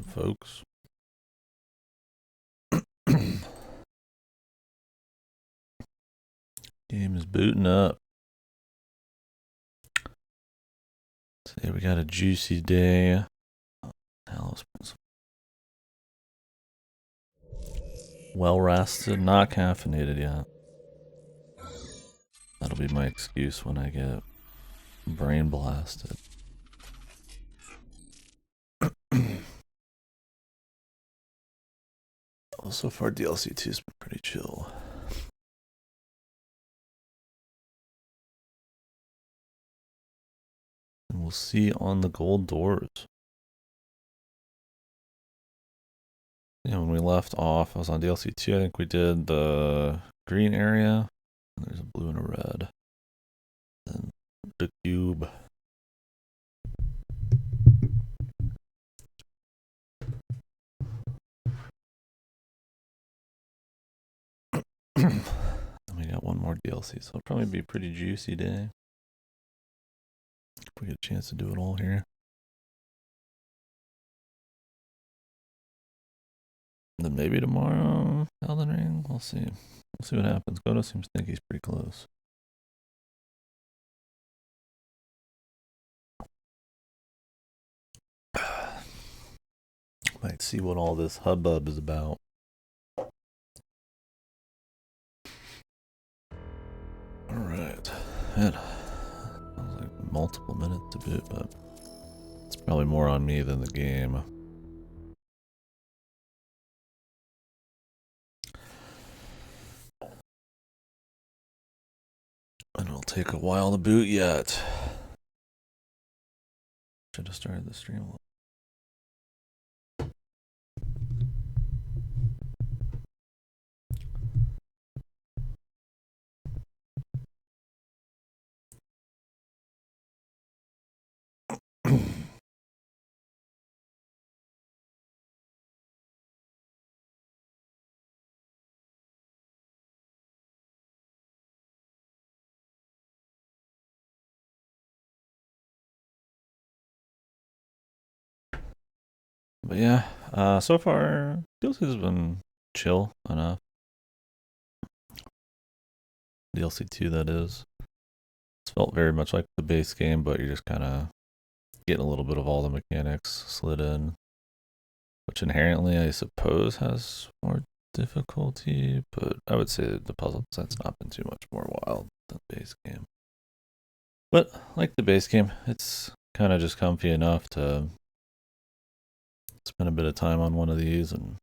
up, folks? Game is booting up. Today we got a juicy day. Talos, well rested, not caffeinated yet. That'll be my excuse when I get brain blasted. Well, so far DLC 2's been pretty chill. And we'll see on the gold doors. Yeah, when we left off, I was on DLC 2. I think we did the green area. And there's a blue and a red. Then the cube. Then we got one more DLC, so it'll probably be a pretty juicy day. If we get a chance to do it all here. And then maybe tomorrow, Elden Ring. We'll see. We'll see what happens. Goto seems to think he's pretty close. Might see what all this hubbub is about. Alright. Man, that was like multiple minutes a bit, but it's probably more on me than the game. And it'll take a while to boot yet. Should have started the stream a little. But yeah, so far, DLC has been chill enough. DLC 2, that is. It's felt very much like the base game, but you're just kind of getting a little bit of all the mechanics slid in. Which inherently, I suppose, has more difficulty, but I would say that the puzzle set's not been too much more wild than the base game. But, like the base game, it's kind of just comfy enough to spend a bit of time on one of these and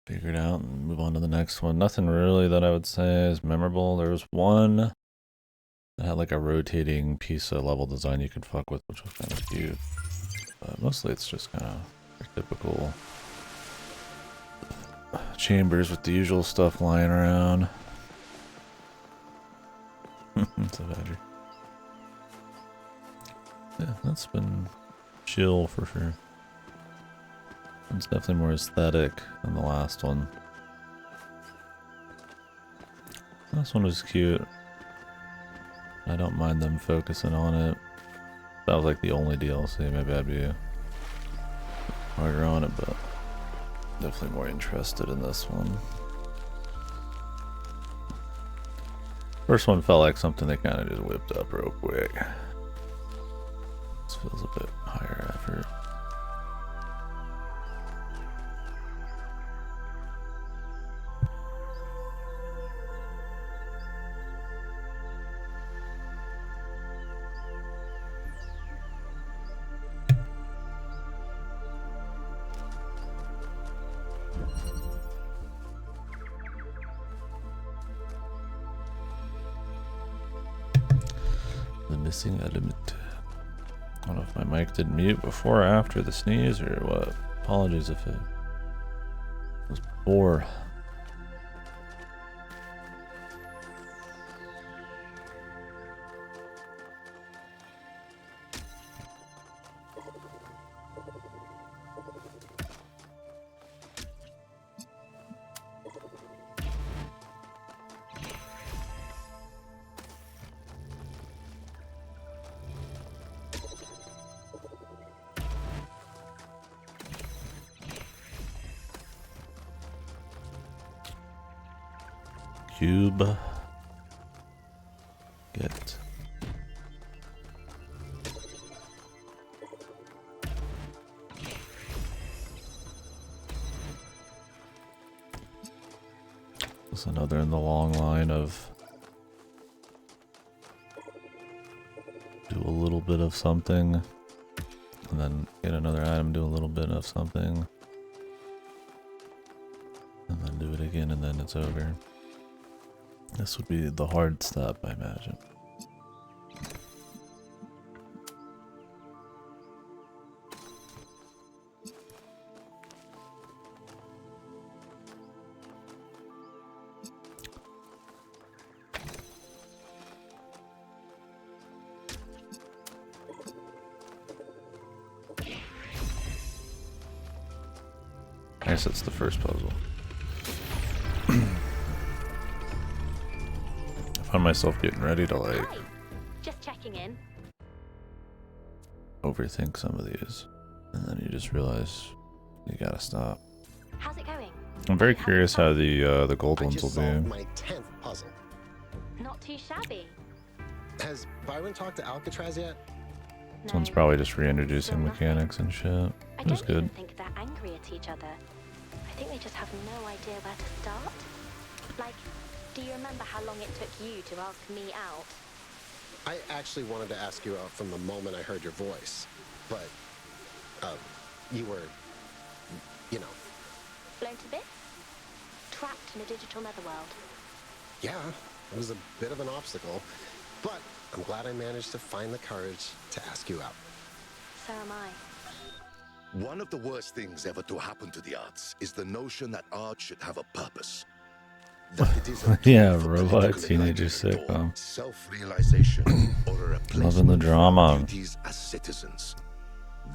figure it out and move on to the next one. Nothing really that I would say is memorable. There was one that had like a rotating piece of level design you could fuck with, which was kind of cute. But mostly it's just kind of typical chambers with the usual stuff lying around. It's a badger. Yeah, that's been chill for sure. It's definitely more aesthetic than the last one. Last one was cute. I don't mind them focusing on it. That was like the only DLC. Maybe I'd be harder on it, but definitely more interested in this one. First one felt like something they kind of just whipped up real quick. This feels a bit higher effort. The missing element. I don't know if my mic did mute before or after the sneeze or what. Apologies if it was before. cube. Get. This is another in the long line of do a little bit of something, and then get another item, do a little bit of something, and then do it again, and then it's over. This would be the hard step, I imagine. I guess that's the first puzzle. I found myself getting ready to like just checking in. Overthink some of these, and then you just realize you gotta stop. How's it going? I'm very curious how the gold ones will be. My 10th puzzle. Not too shabby. Has Byron talked to Alcatraz yet? This one's probably just reintroducing mechanics and shit. I It was don't good. even think they're angry at each other. I think they just have no idea where to start. Like, do you remember how long it took you to ask me out? I actually wanted to ask you out from the moment I heard your voice, but you were, you know. Blown to bits? Trapped in a digital netherworld. Yeah, it was a bit of an obstacle, but I'm glad I managed to find the courage to ask you out. So am I. One of the worst things ever to happen to the arts is the notion that art should have a purpose. That it is a Yeah, for robot political teenager enlightenment sitcom. or self-realization or a Loving the drama. duties as citizens.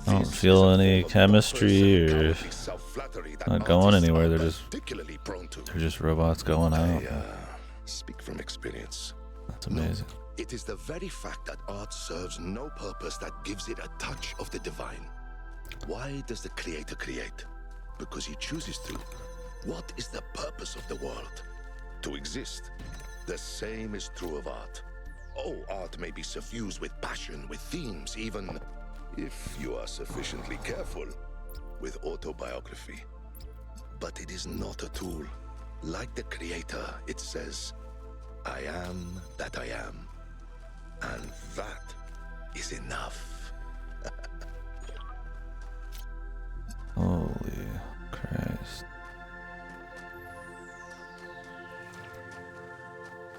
I don't This feel is a any form of chemistry purpose and or cowardly self-flattery that not going artists anywhere. are They're just particularly prone to. robots going out. I speak from experience. That's amazing. It is the very fact that art serves no purpose that gives it a touch of the divine. Why does the creator create? Because he chooses to. What is the purpose of the world? To exist. The same is true of art. Oh, art may be suffused with passion, with themes, even, if you are sufficiently careful, with autobiography. But it is not a tool. Like the creator, it says, I am that I am. And that is enough. Holy Christ.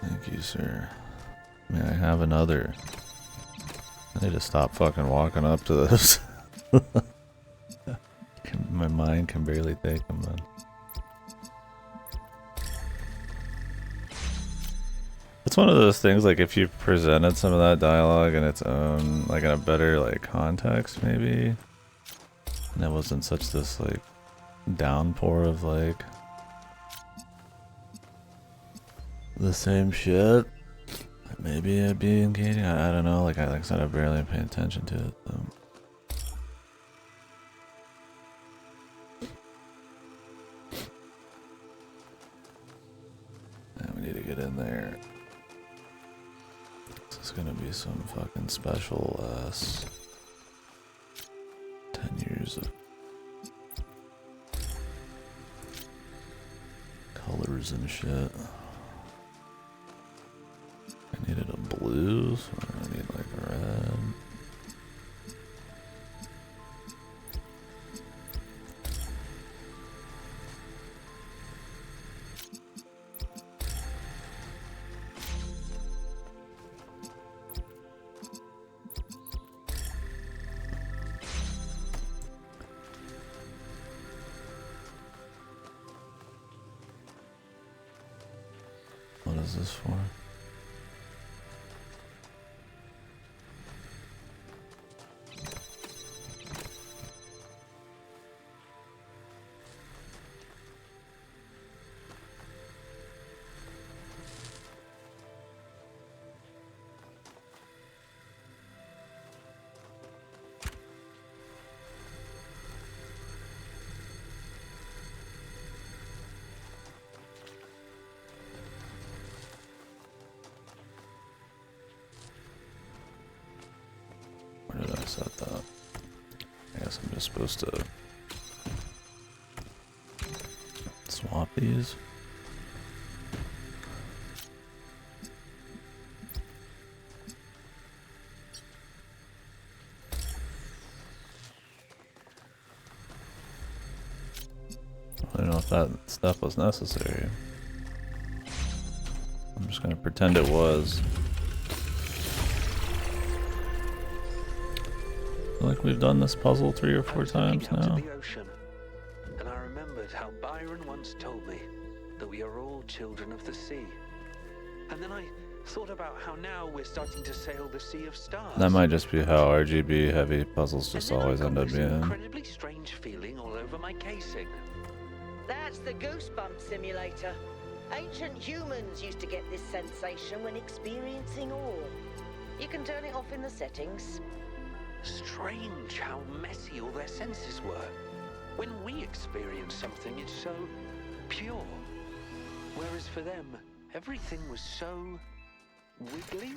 Thank you, sir. May I have another? I need to stop fucking walking up to this. My mind can barely take them, man. It's one of those things, like, if you presented some of that dialogue in its own, like, in a better, like, context, maybe, and it wasn't such this, like, downpour of, like, the same shit, maybe I'd be engaging. I don't know, like I said, I barely pay attention to it, so. And we need to get in there. This is gonna be some fucking special ass 10 years of colors and shit. I needed a blue, so I need like a red. What is this for? reset that. I guess I'm just supposed to swap these. I don't know if that stuff was necessary. I'm just gonna pretend it was. I feel like we've done this puzzle 3 or 4 times now. The ocean, and I remembered how Byron once told me that we are all children of the sea. And then I thought about how now we're starting to sail the sea of stars. That might just be how RGB heavy puzzles just always end up This being. incredibly strange feeling all over my casing. That's the goosebump simulator. Ancient humans used to get this sensation when experiencing awe. You can turn it off in the settings. Strange how messy all their senses were. When we experience something, it's so pure. Whereas for them, everything was so wiggly.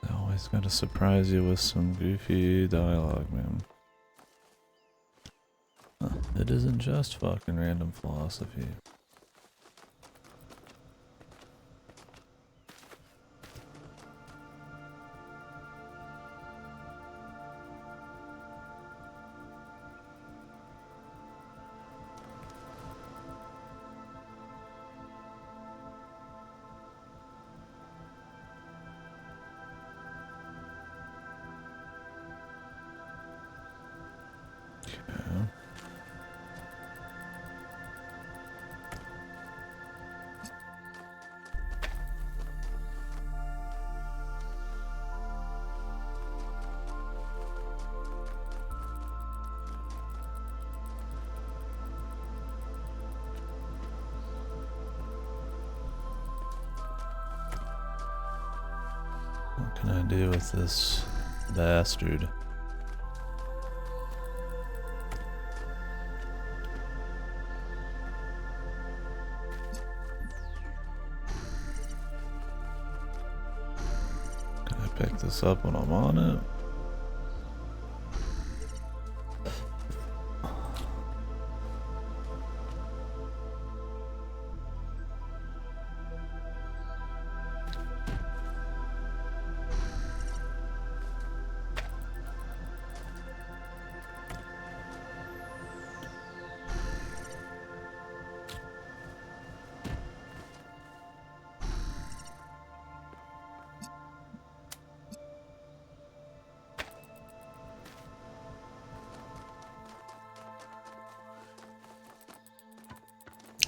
They always gotta surprise you with some goofy dialogue, man. It isn't just fucking random philosophy. Okay. What can I do with this bastard? Can I pick this up when I'm on it?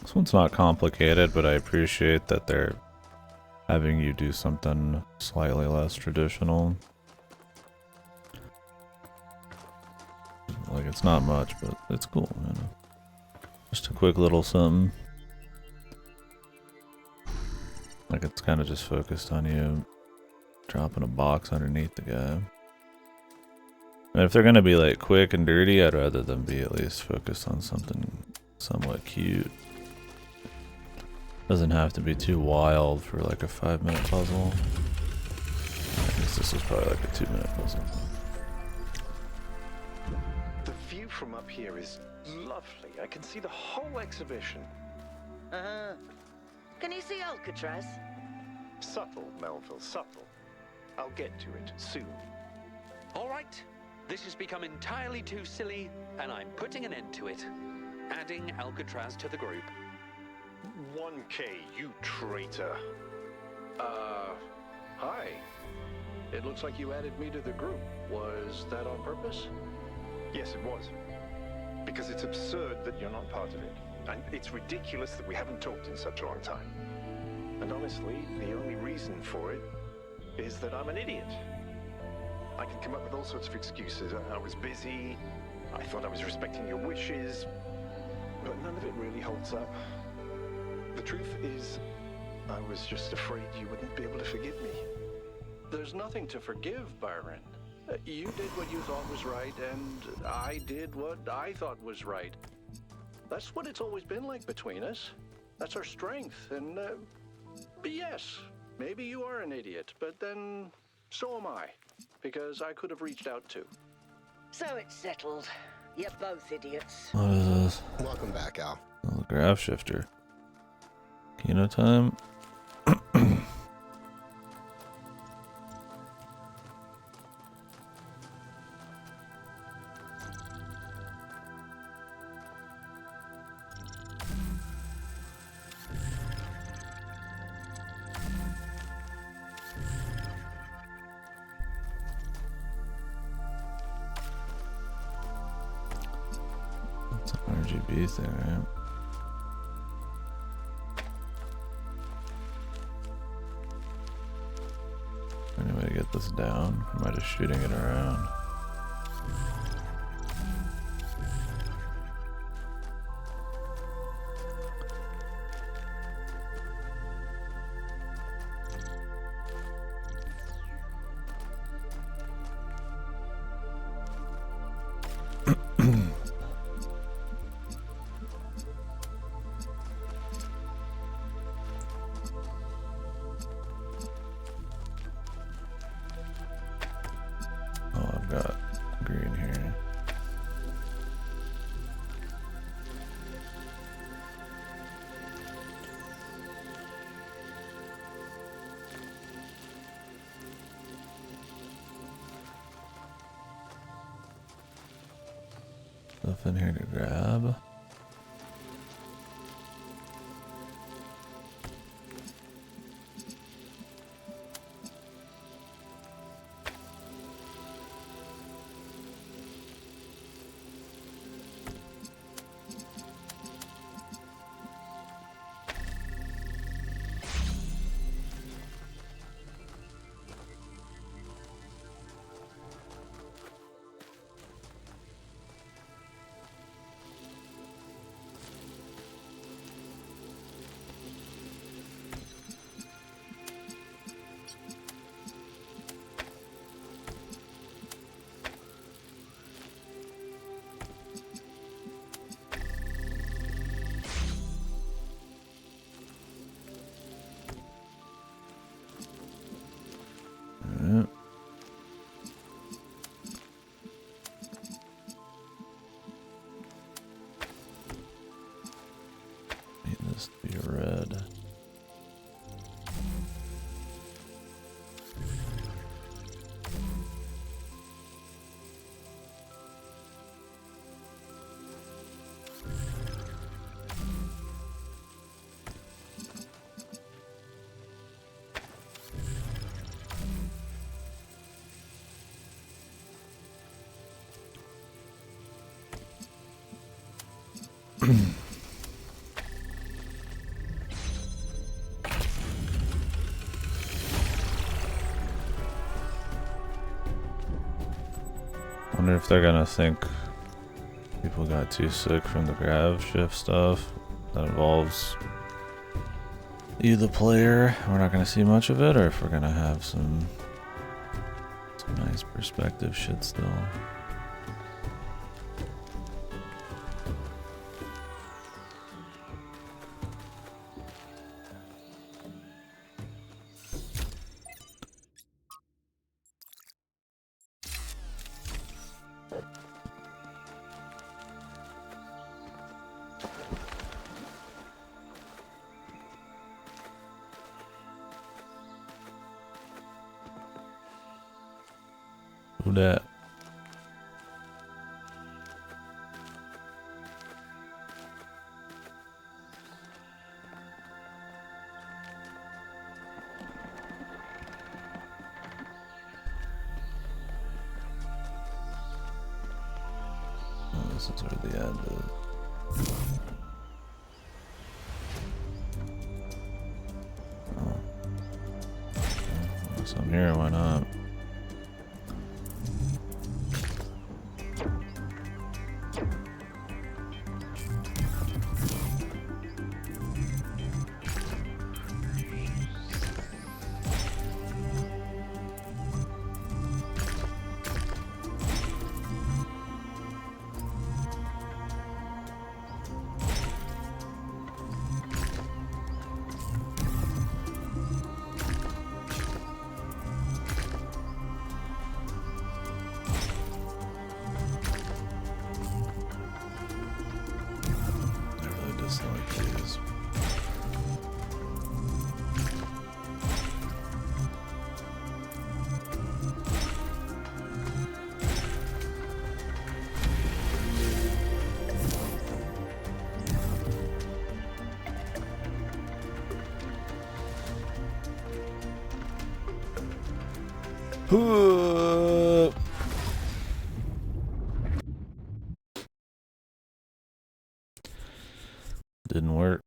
This one's not complicated, but I appreciate that they're having you do something slightly less traditional. Like, it's not much, but it's cool, you know. Just a quick little something. Like, it's kind of just focused on you dropping a box underneath the guy. And if they're gonna be like quick and dirty, I'd rather them be at least focused on something somewhat cute. Doesn't have to be too wild for like a 5-minute puzzle. I guess this is probably like a 2-minute puzzle. The view from up here is lovely. I can see the whole exhibition. Uh-huh. Can you see Alcatraz? Subtle, Melville, subtle. I'll get to it soon. All right, this has become entirely too silly, and I'm putting an end to it. Adding Alcatraz to the group. 1K, you traitor. Hi. It looks like you added me to the group. Was that on purpose? Yes, it was. Because it's absurd that you're not part of it. And it's ridiculous that we haven't talked in such a long time. And honestly, the only reason for it is that I'm an idiot. I can come up with all sorts of excuses. I was busy. I thought I was respecting your wishes. But none of it really holds up. The truth is, I was just afraid you wouldn't be able to forgive me. There's nothing to forgive, Byron. You did what you thought was right, and I did what I thought was right. That's what it's always been like between us. That's our strength, and yes, Maybe you are an idiot, but then so am I. Because I could have reached out too. So it's settled. You're both idiots. What is this? Welcome back, Al. Oh, the grav shifter. Kino time. That's an RGB thing, right? Any way to get this down? Or am I just shooting it around? Oh, I've got green here. Stuff in here to grab. Alright. Need this to be red. Wonder if they're gonna think people got too sick from the grav shift stuff. That involves you, the player. We're not gonna see much of it, or if we're gonna have some nice perspective shit still. Who that? Oh, this is where the end is. Oh. So I'm here, why not? Jeez. Didn't work.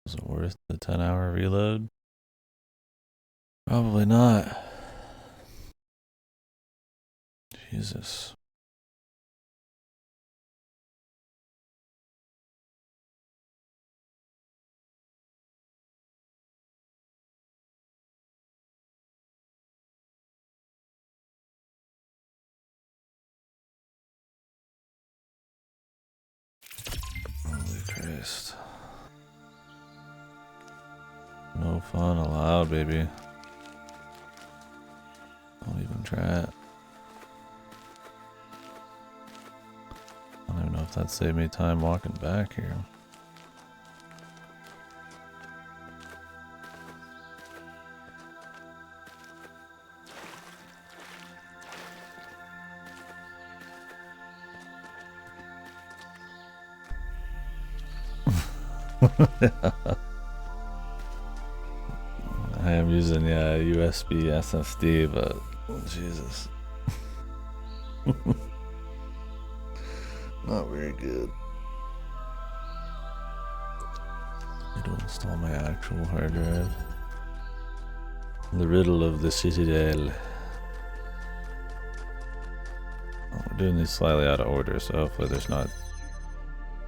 Was it worth the 10-hour reload? Probably not. Jesus. Holy Christ. No fun allowed, baby. Don't even try it. I don't even know if that saved me time walking back here. I am using USB SSD, but Jesus. Not very good. I need to install my actual hard drive. The riddle of the Citadel. Oh, we're doing these slightly out of order, so hopefully there's not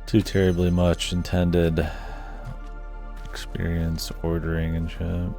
too terribly much intended experience ordering and shit.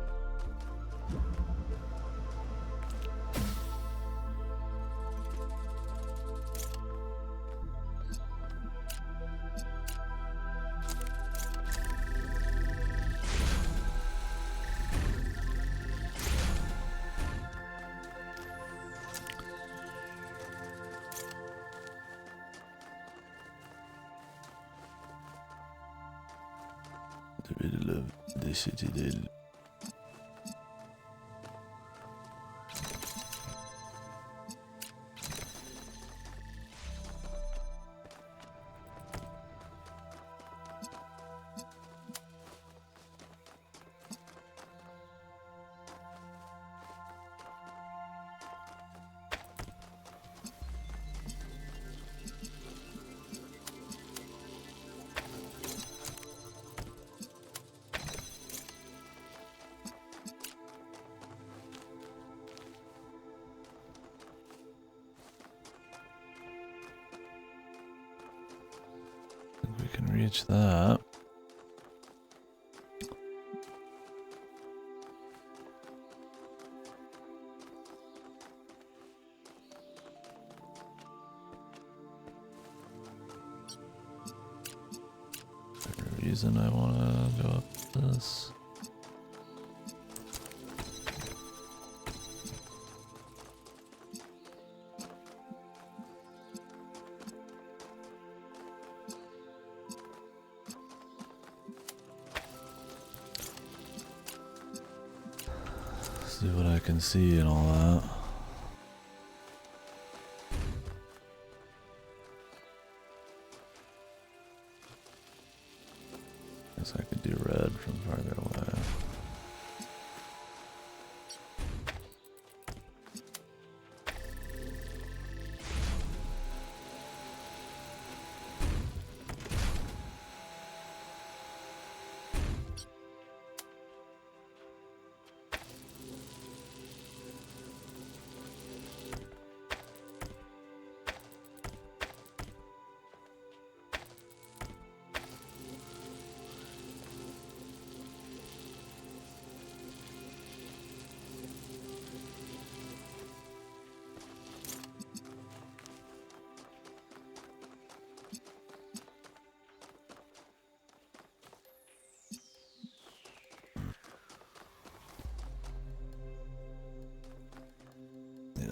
The riddle of the Citadel. We can reach that. Is there a reason I want to go up this? See what I can see and all that. Guess I could do red from farther away.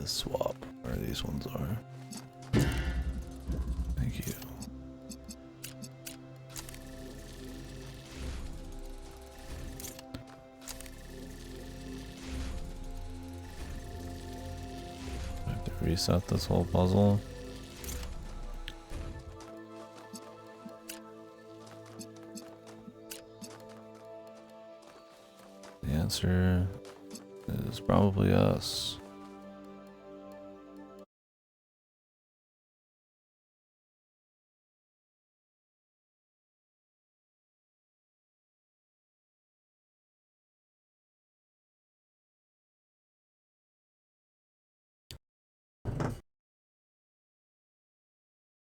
need to swap where these ones are. Thank you. I have to reset this whole puzzle. The answer is probably us.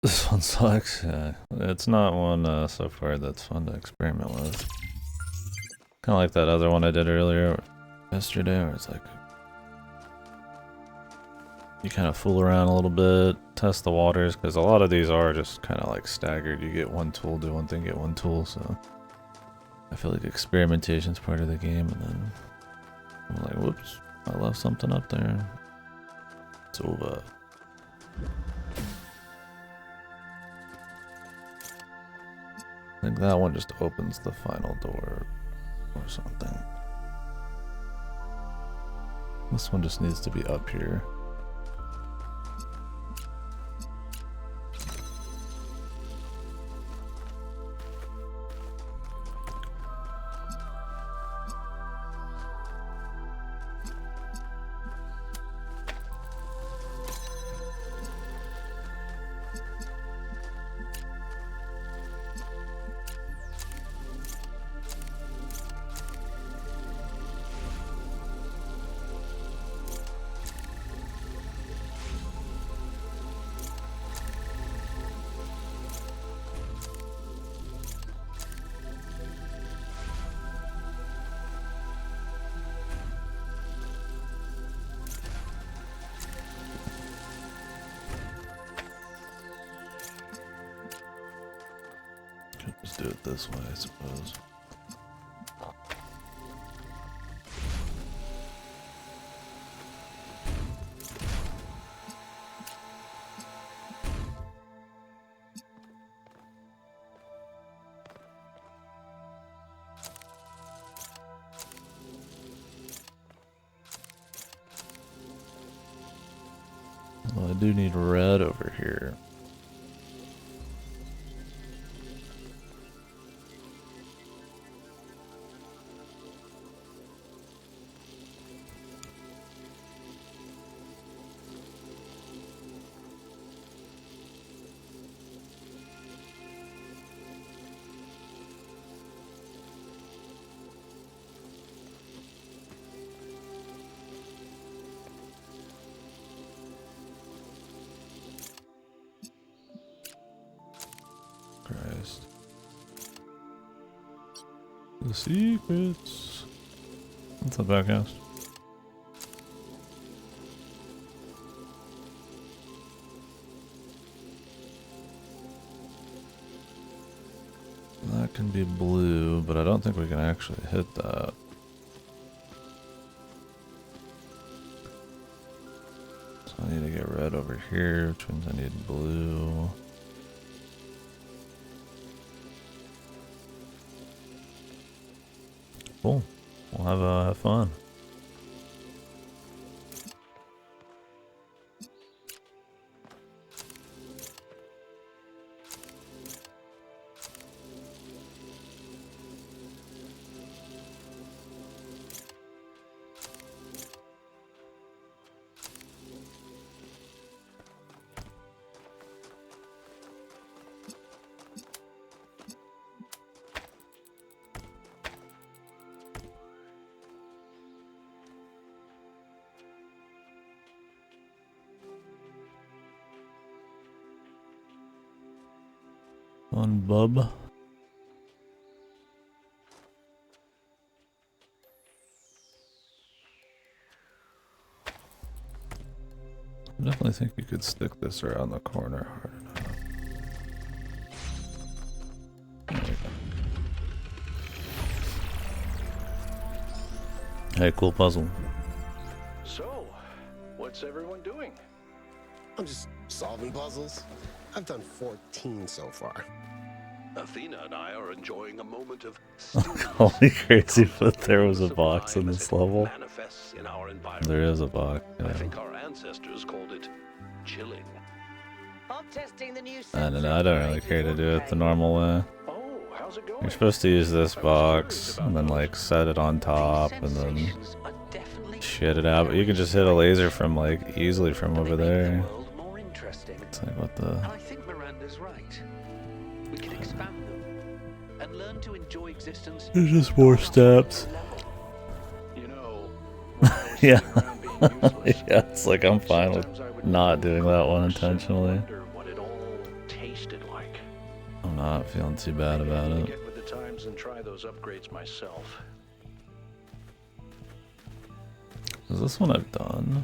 This one sucks. It's not one so far that's fun to experiment with. Kind of like that other one I did earlier, yesterday, where it's like you kind of fool around a little bit, test the waters, because a lot of these are just kind of like staggered. You get one tool, do one thing, get one tool. So I feel like experimentation's part of the game, and then I'm like, whoops, I left something up there. It's over. I think that one just opens the final door or something. This one just needs to be up here. Just do it this way, I suppose. Well, I do need red over here. Christ. The secrets. What's the backhouse? That can be blue, but I don't think we can actually hit that. So I need to get red over here, which means I need blue. Cool. We'll have fun. Fun, bub. I definitely think you could stick this around the corner hard enough. There we go. Hey, cool puzzle. So, What's everyone doing? I'm just solving puzzles. I've done 14 so far. Athena and I are enjoying a moment of Holy crazy, but there was a box in this level. manifests in our environment. There is a box. I Yeah. think our ancestors called it chilling. I'm testing the new I don't know. I don't really care to do it the normal way. Oh, how's it going? You're supposed to use this I was box curious and then about like set it on top These and then sensations are definitely shit it out. But you can just hit a laser from like easily from over They make the there. world more interesting. It's like what And the. I think Miranda's right. We can expand them and learn to enjoy existence. There's just more steps. You know, when I was Yeah. sitting around being useless, Yeah, it's like I'm fine with sometimes I would not doing that one sit and intentionally. wonder what it all tasted like. I'm not feeling too bad Maybe I about need to it. get with the times and try those upgrades myself. Is this one I've done?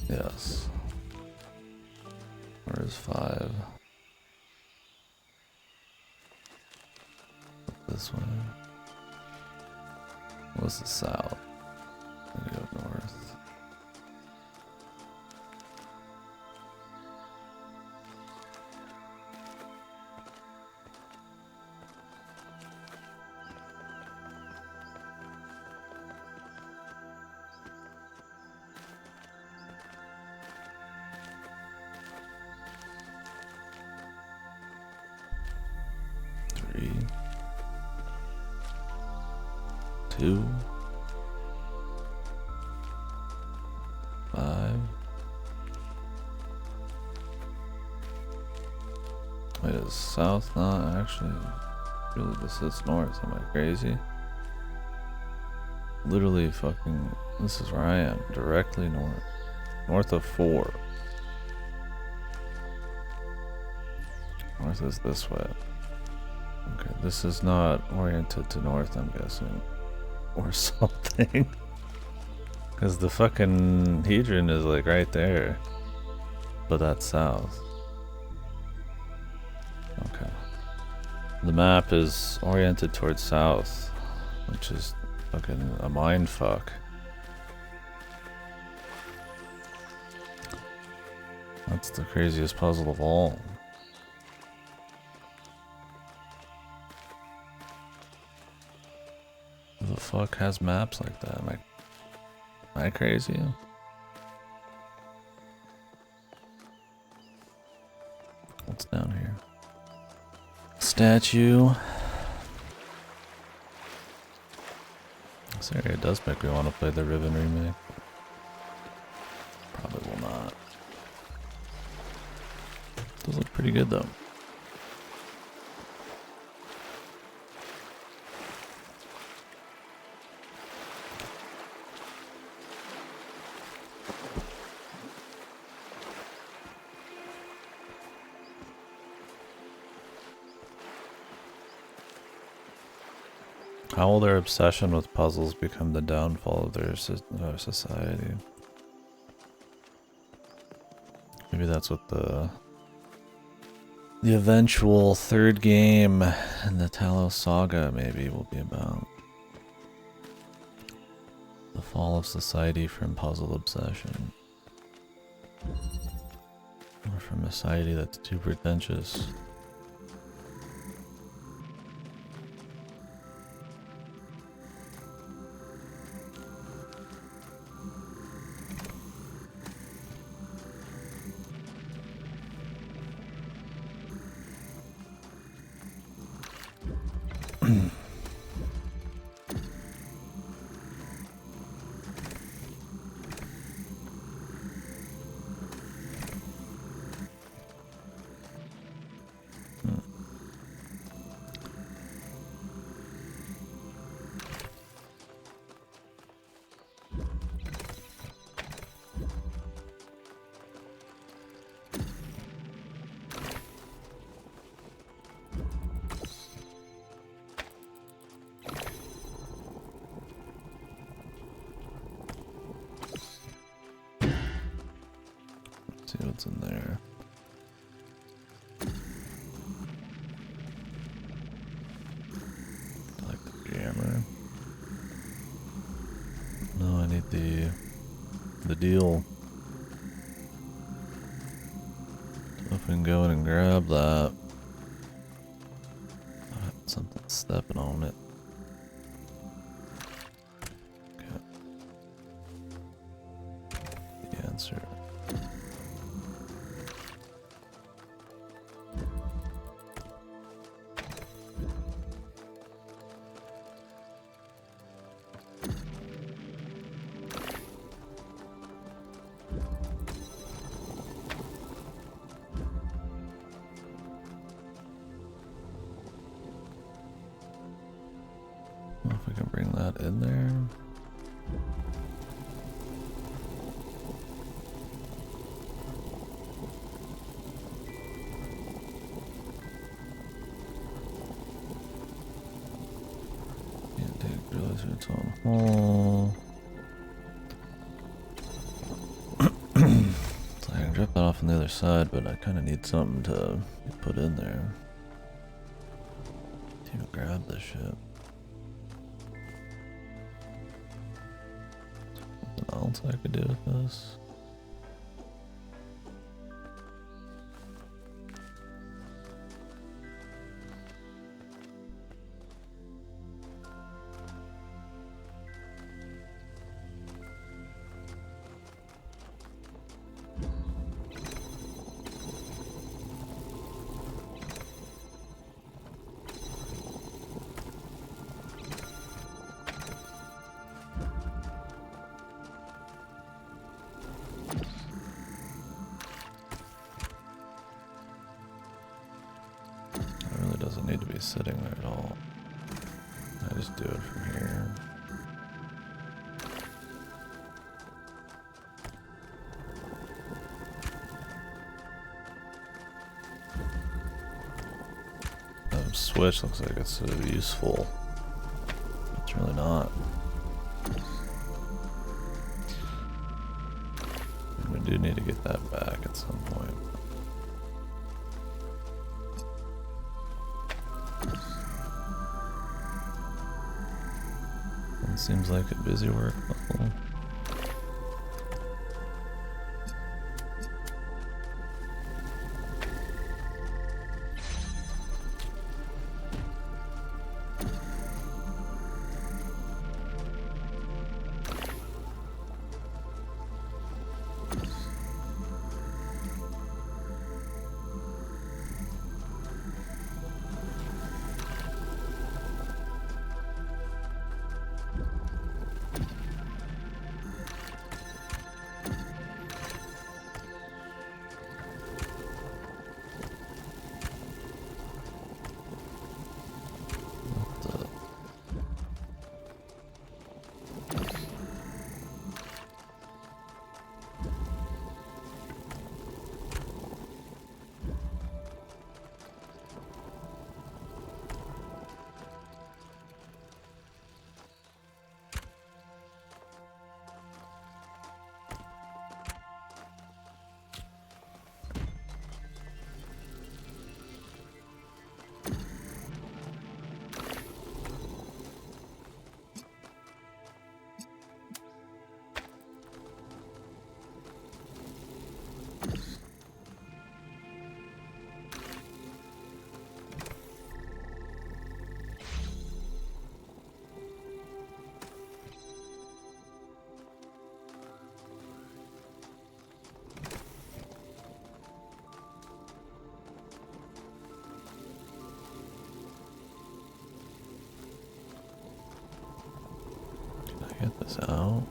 Yes. Where is 5? This way. What's the south? I'm gonna go north. Three. 2. 5. Wait, is south not actually? Really, this is north. Am I crazy? Literally fucking. This is where I am. Directly north. North of 4. North is this way. Okay, this is not oriented to north, I'm guessing. Or something. Because the fucking Hedron is like right there. But that's south. Okay. The map is oriented towards south. Which is fucking a mind fuck. That's the craziest puzzle of all. Who the fuck has maps like that? Am I crazy? What's down here? Statue. This area does make me want to play the Riven remake. Probably will not. Does look pretty good though. How will their obsession with puzzles become the downfall of their society? Maybe that's what the eventual third game in the Talos saga maybe will be about. The fall of society from puzzle obsession. Or from a society that's too pretentious. See what's in there. I like the jammer. like the deal. So if we can go in and grab that. Something stepping on it. Okay. The answer. If we can bring that in there. Can't take drills in its own hole. So I can drop that off on the other side, but I kind of need something to put in there. To grab this shit. Something else I could do with this. Doesn't need to be sitting there at all. I just do it from here. Switch looks like it's useful. It's really not. We do need to get that back at some point. Seems like a busy work level. Get this out.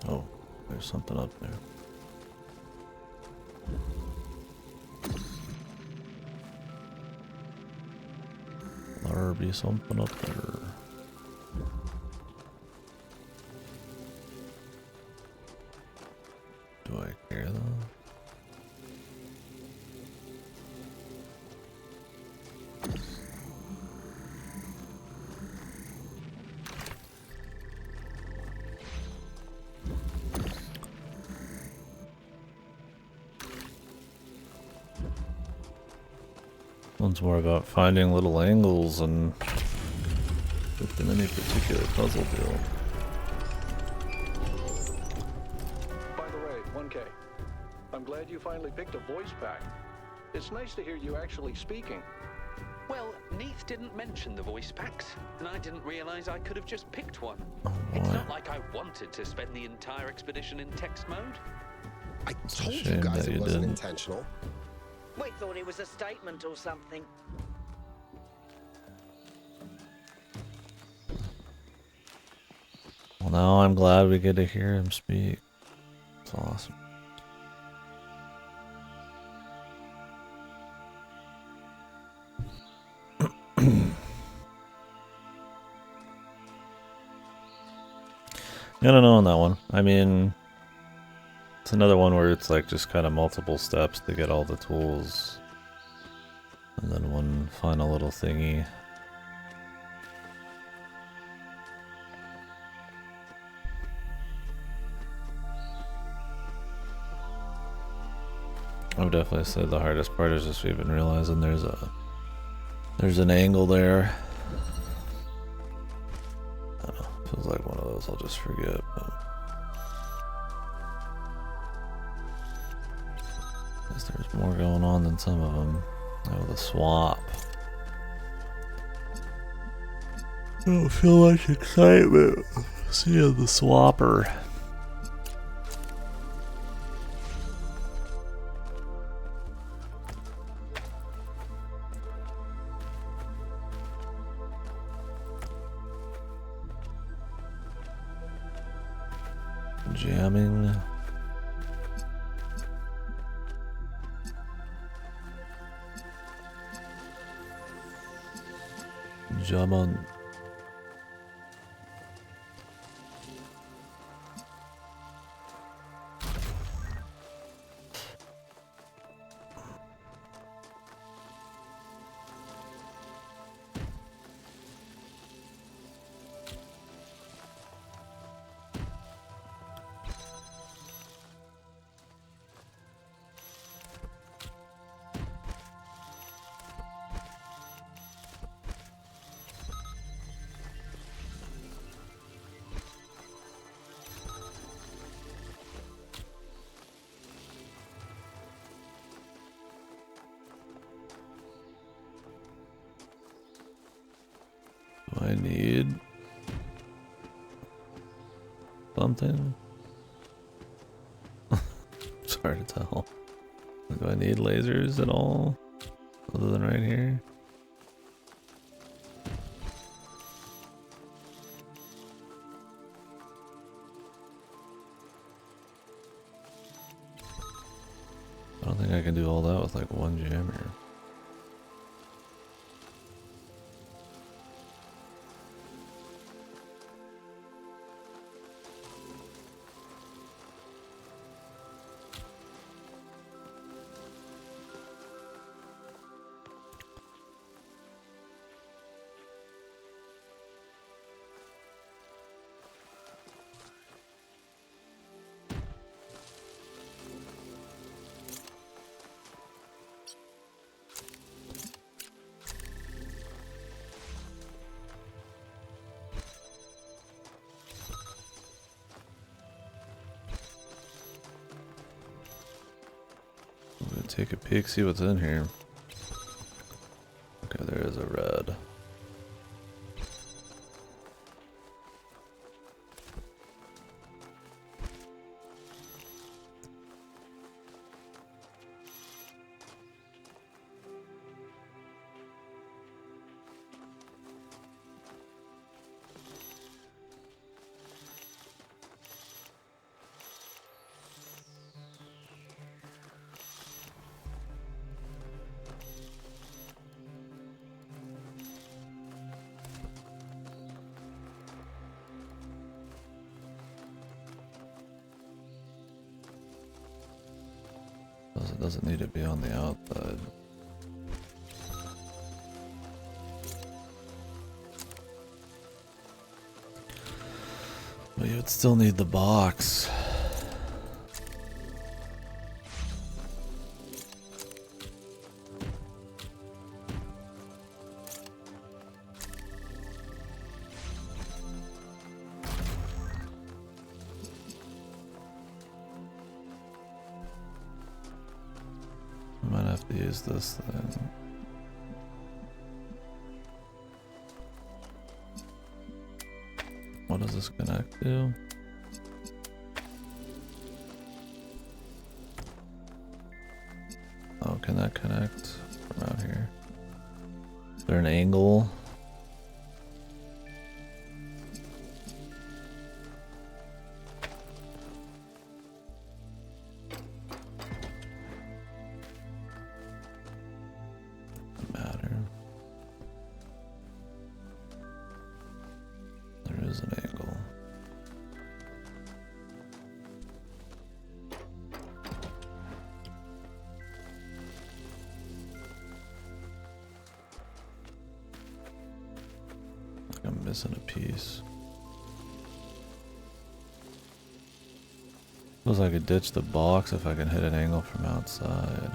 Oh, there's something up there. There be something up there. Do I care though? One's more about finding little angles and within any particular puzzle deal. By the way, 1K, I'm glad you finally picked a voice pack. It's nice to hear you actually speaking. Well, Neith didn't mention the voice packs, and I didn't realize I could have just picked one. Oh, It's boy. not like I wanted to spend the entire expedition in text mode. I a told you shame guys that it you wasn't didn't. intentional. We thought it was a statement or something. Well, now I'm glad we get to hear him speak. It's awesome. I don't know on that one. I mean, it's another one where it's like just kind of multiple steps to get all the tools. And then one final little thingy. I would definitely say the hardest part is just even realizing there's an angle there. I don't know, feels like one of those I'll just forget. But I guess there's more going on than some of them. Oh, the swap. I don't feel much excitement seeing the swapper. Jamming. Jam on. Do I need something? It's hard to tell. Do I need lasers at all? Other than right here? I don't think I can do all that with like one jammer. I'm gonna take a peek, see what's in here. Okay, there is a red. It doesn't need to be on the outside. But you would still need the box. have to use this thing. What does this connect to? Oh, can that connect from out here? Is there an angle? Doesn't matter. There is an angle. I'm missing a piece. Feels like I could ditch the box if I can hit an angle from outside.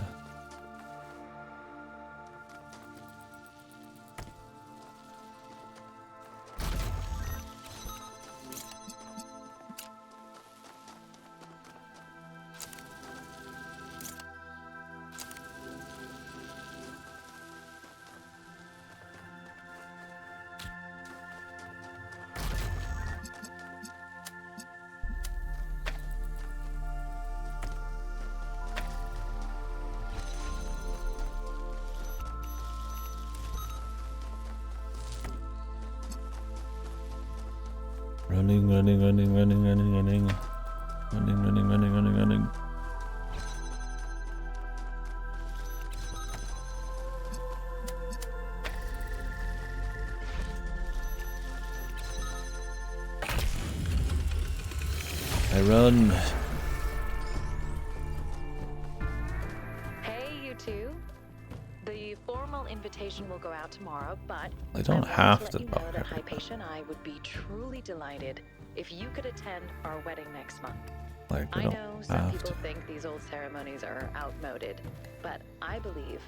Running. Running. I run. Hey, you two. The formal invitation will go out tomorrow, but I don't I have want to. let you know Okay. that Hypatia and I would be truly delighted if you could attend our wedding next month. Like, I I don't know some have people to. think these old ceremonies are outmoded, but I believe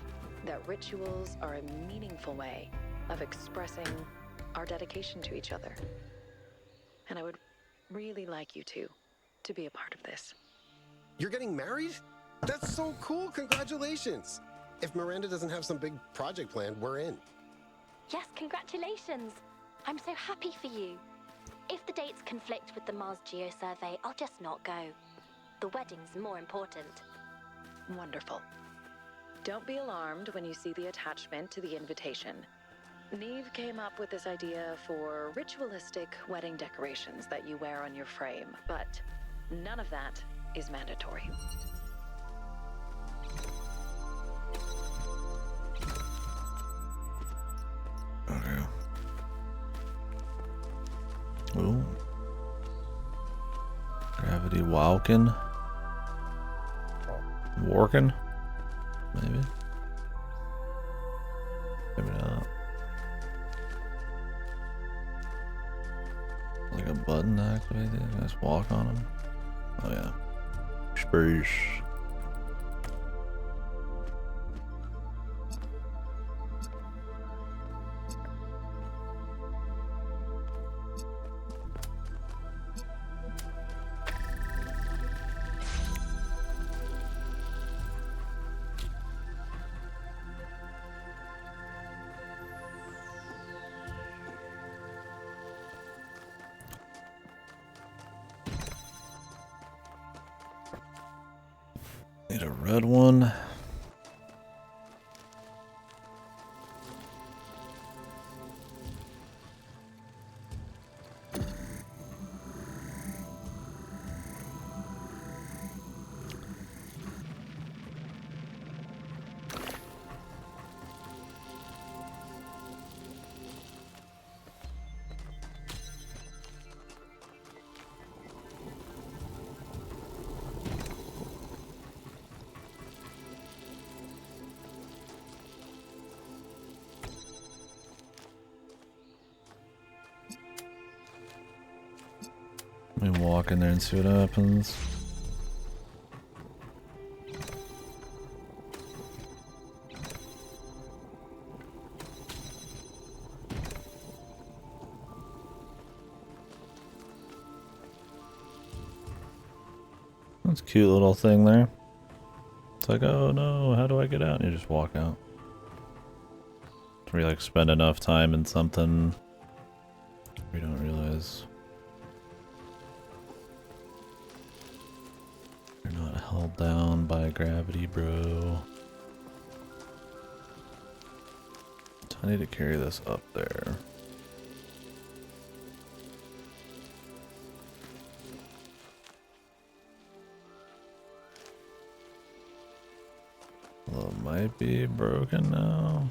that rituals are a meaningful way of expressing our dedication to each other. And I would really like you two to be a part of this. You're getting married? That's so cool. Congratulations. If Miranda doesn't have some big project planned, we're in. Yes, congratulations. I'm so happy for you. If the dates conflict with the Mars Geo survey, I'll just not go. The wedding's more important. Wonderful. Don't be alarmed when you see the attachment to the invitation. Neve came up with this idea for ritualistic wedding decorations that you wear on your frame, but none of that is mandatory. Okay. Ooh. Gravity Walkin. Working? Maybe. Maybe not. Like a button to activate it. Can I just walk on them? Oh yeah. Space. Need a red one. Let me walk in there and see what happens. That's a cute little thing there. It's like, oh no, how do I get out? And you just walk out. Where you like spend enough time in something you don't realize you're not held down by gravity, bro. So I need to carry this up there. Well, it might be broken now.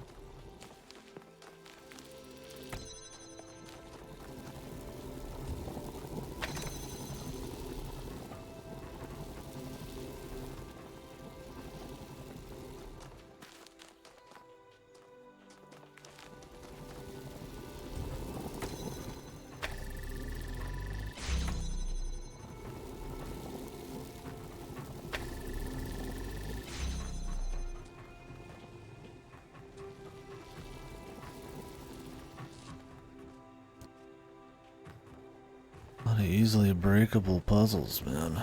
A lot of easily breakable puzzles, man.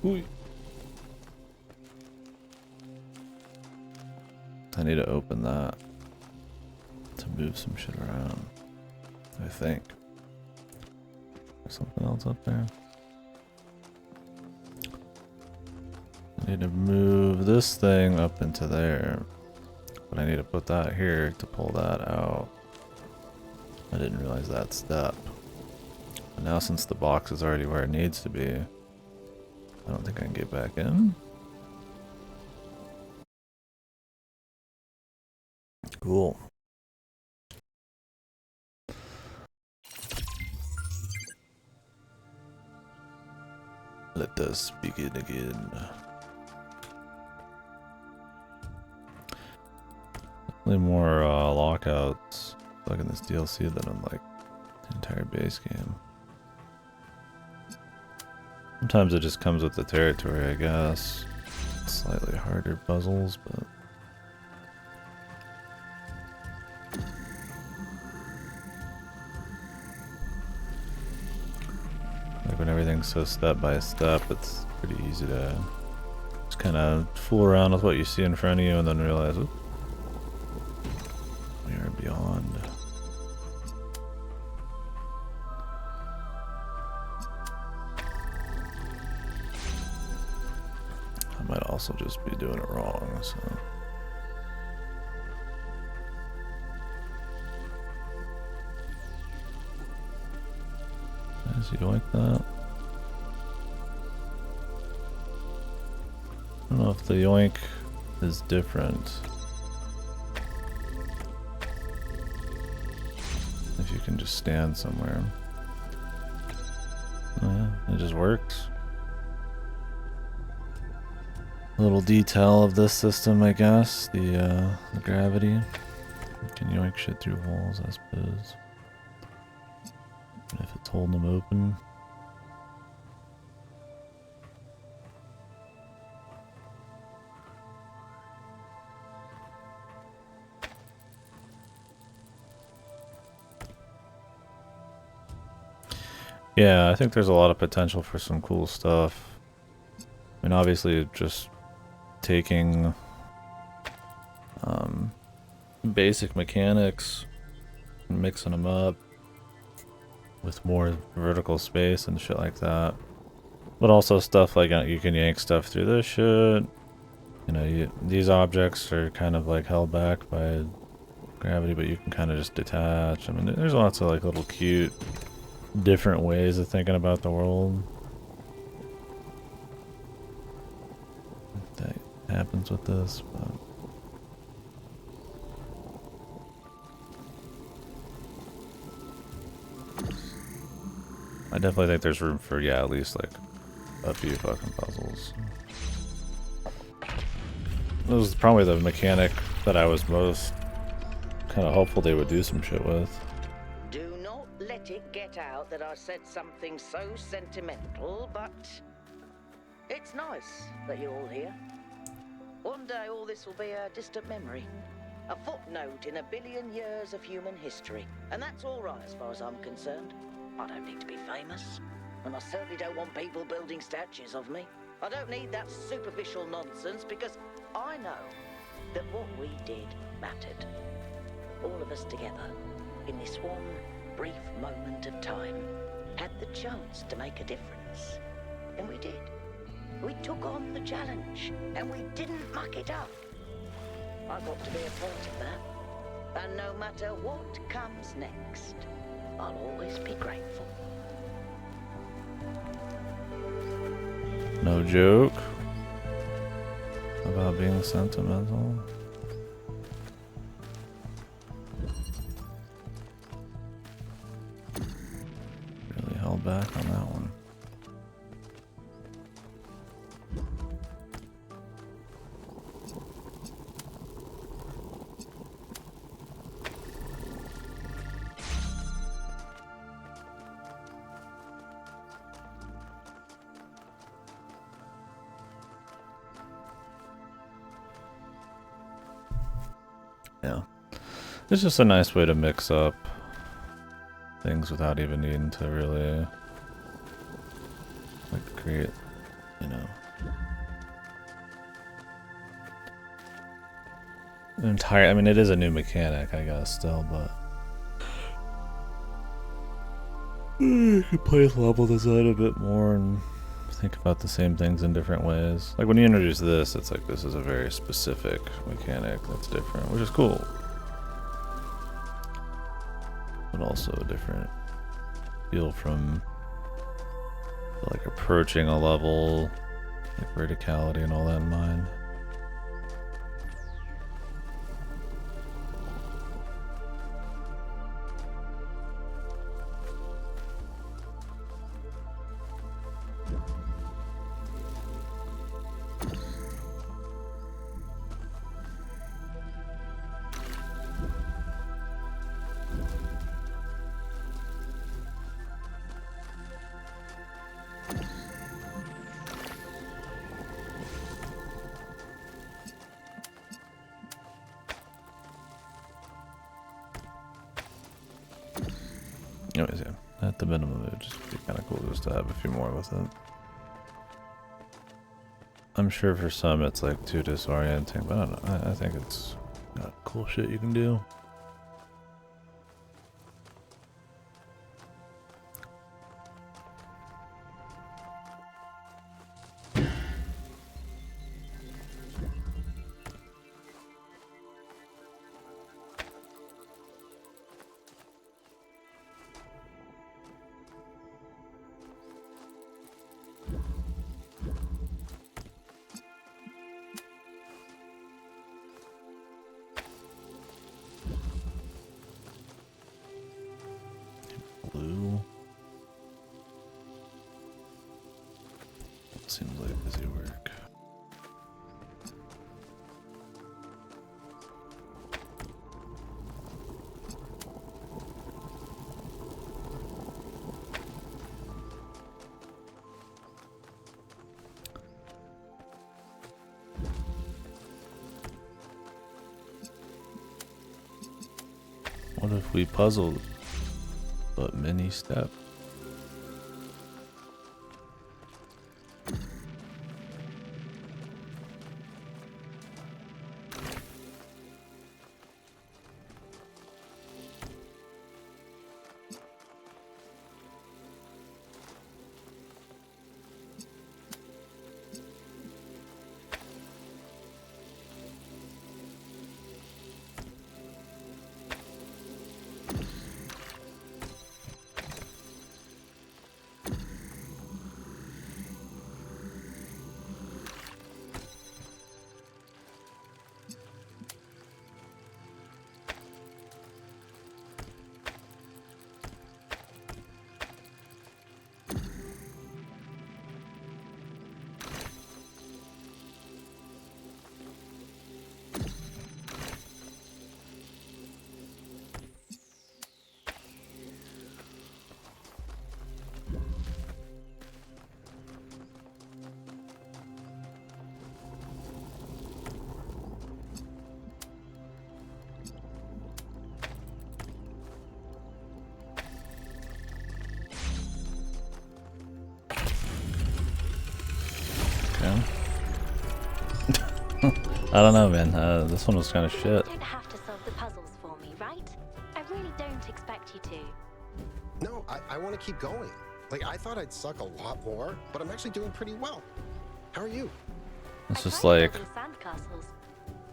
Ooh. I need to open that to move some shit around. I think. There's something else up there. I need to move this thing up into there. But I need to put that here to pull that out. I didn't realize that step. But now since the box is already where it needs to be, I don't think I can get back in. Cool. Let us begin again. Definitely more lockouts like in this DLC than in like the entire base game. Sometimes it just comes with the territory, I guess. Slightly harder puzzles, but like when everything's so step by step, it's pretty easy to just kind of fool around with what you see in front of you and then realize, oops, we are beyond. I might also just be doing it wrong, so. Is he like that? I don't know if the yoink is different. If you can just stand somewhere. Oh yeah, it just works. A little detail of this system, I guess. The gravity. You can yoink shit through walls, I suppose. If it's holding them open. Yeah, I think there's a lot of potential for some cool stuff. I mean, obviously, just taking basic mechanics and mixing them up with more vertical space and shit like that. But also stuff like you can yank stuff through this shit. You know, these objects are kind of like held back by gravity, but you can kind of just detach. I mean, there's lots of like little cute different ways of thinking about the world that happens with this, but I definitely think there's room for, yeah, at least like a few fucking puzzles. That was probably the mechanic that I was most kind of hopeful they would do some shit with. Do not let it get out that I said something so sentimental, but it's nice that you're all here. One day all this will be a distant memory. A footnote in 1 billion years of human history. And that's all right as far as I'm concerned. I don't need to be famous. And I certainly don't want people building statues of me. I don't need that superficial nonsense because I know that what we did mattered. All of us together, in this one brief moment of time, had the chance to make a difference. And we did. We took on the challenge, and we didn't muck it up. I got to be a part of that. And no matter what comes next, I'll always be grateful. No joke about being sentimental. Really held back on that one. Yeah. It's just a nice way to mix up things without even needing to really like create, you know, an entire, I mean it is a new mechanic I guess still, but you could play with level design a bit more and think about the same things in different ways. Like when you introduce this, it's like this is a very specific mechanic that's different, which is cool. But also a different feel from like approaching a level, like verticality and all that in mind. Anyways, yeah, at the minimum, it would just be kind of cool just to have a few more with it. I'm sure for some it's like too disorienting, but I don't know. I think it's got cool shit you can do. Blue. Seems like busy work. What if we puzzled, but mini step? I don't know, man. This one was kind of shit. You don't have to solve the puzzles for me, right? I really don't expect you to. No, I want to keep going. Like, I thought I'd suck a lot more, but I'm actually doing pretty well. How are you? It's I just tried like building sandcastles.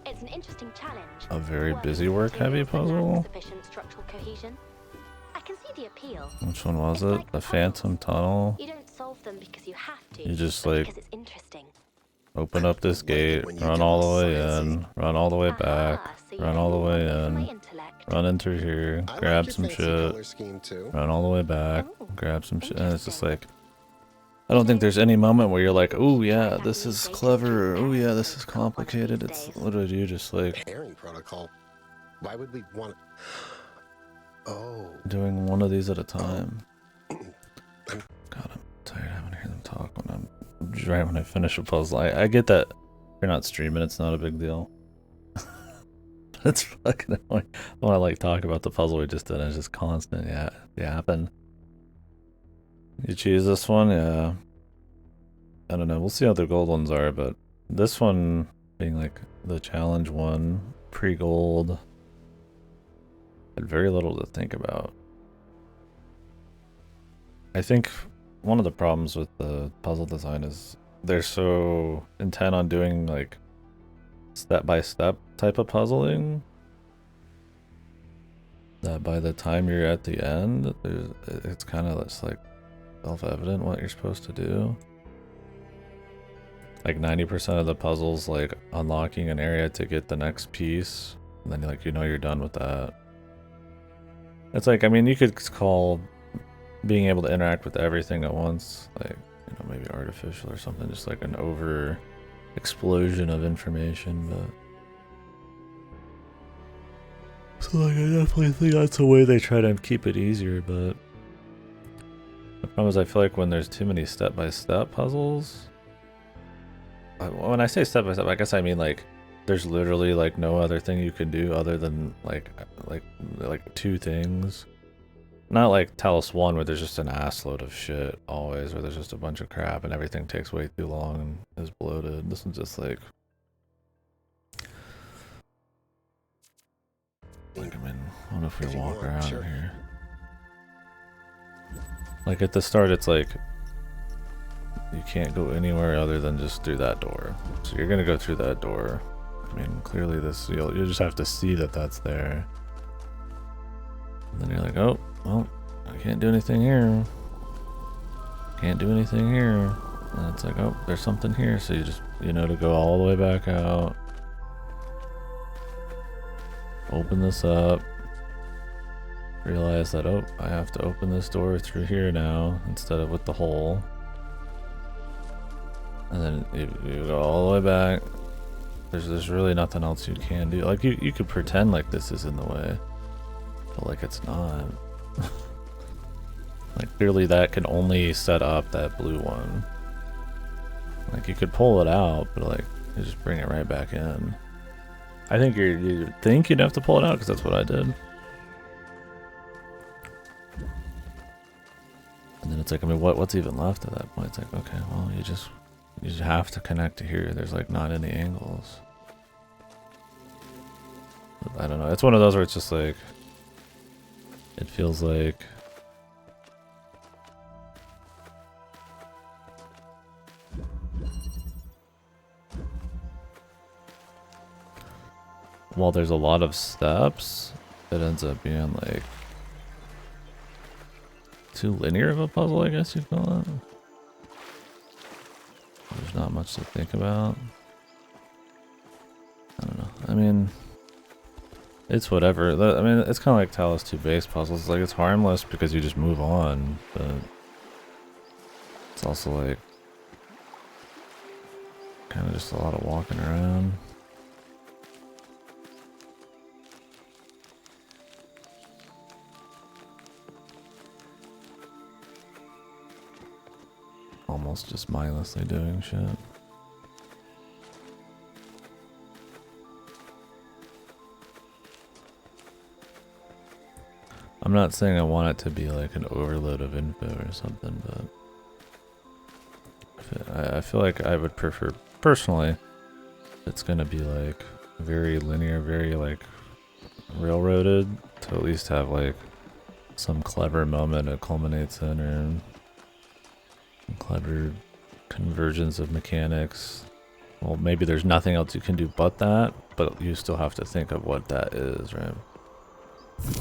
It's an interesting challenge. a very Work busy with work-heavy materials that lack puzzle. Sufficient structural cohesion. I can see the appeal. Which one was It's it? like The the Phantom puzzles. Tunnel. You don't solve them because you have to. You just, but like, because it's interesting. Open up this love it gate, when you run get all all the way sciencey. in, run all the way back, Aha, so you run only all the way want me for my in, intellect. run into here, I like grab your some fancy shit, color scheme too. run all the way back, Oh, grab some shit. And it's just interesting. like, I don't think there's any moment where you're like, oh yeah, Try this that is new clever, or oh yeah, pairing this is protocol one of these complicated. It's days. literally you just like Pairing protocol. Why would we want? Oh. doing one of these at a time. God, I'm tired having to hear them talk right when I finish a puzzle. I get that if you're not streaming, it's not a big deal. But it's fucking annoying. When I like talk about the puzzle we just did, it's just constant yapping. You choose this one, yeah. I don't know. We'll see how the gold ones are, but this one being like the challenge one, pre-gold, had very little to think about. I think one of the problems with the puzzle design is they're so intent on doing like step-by-step type of puzzling that by the time you're at the end, it's kind of just like self-evident what you're supposed to do. Like 90% of the puzzles, like unlocking an area to get the next piece, and then like you're done with that. It's like, I mean, you could call being able to interact with everything at once, like, maybe artificial or something, just like an over explosion of information, but so like I definitely think that's the way they try to keep it easier, but the problem is I feel like when there's too many step-by-step puzzles, when I say step-by-step, I guess I mean like there's literally like no other thing you can do other than like two things. Not like Talos 1 where there's just an assload of shit always, where there's just a bunch of crap and everything takes way too long and is bloated. This one's just like I mean, what if we If you walk want, around sure. here? Like at the start, it's like you can't go anywhere other than just through that door. So you're gonna go through that door. I mean, clearly this you'll just have to see that that's there. And then you're like, oh, well, I can't do anything here. Can't do anything here. And it's like, oh, there's something here. So you just, to go all the way back out. Open this up. Realize that, oh, I have to open this door through here now instead of with the hole. And then you go all the way back. There's really nothing else you can do. Like you could pretend like this is in the way, but like it's not. Like clearly that can only set up that blue one. Like you could pull it out, but like you just bring it right back in. I think you think you'd have to pull it out because that's what I did. And then it's like, I mean, what's even left at that point? It's like, okay, well, you just have to connect to here. There's like not any angles. But I don't know. It's one of those where it's just like, it feels like while there's a lot of steps, it ends up being like too linear of a puzzle, I guess you'd call it. There's not much to think about. I don't know. I mean, it's whatever. I mean, it's kind of like Talos 2 base puzzles. Like, it's harmless because you just move on, but it's also like kind of just a lot of walking around. Almost just mindlessly doing shit. I'm not saying I want it to be like an overload of info or something, but I feel like I would prefer, personally, it's gonna be like very linear, very like railroaded, to at least have like some clever moment it culminates in, or some clever convergence of mechanics. Well, maybe there's nothing else you can do but that, but you still have to think of what that is, right?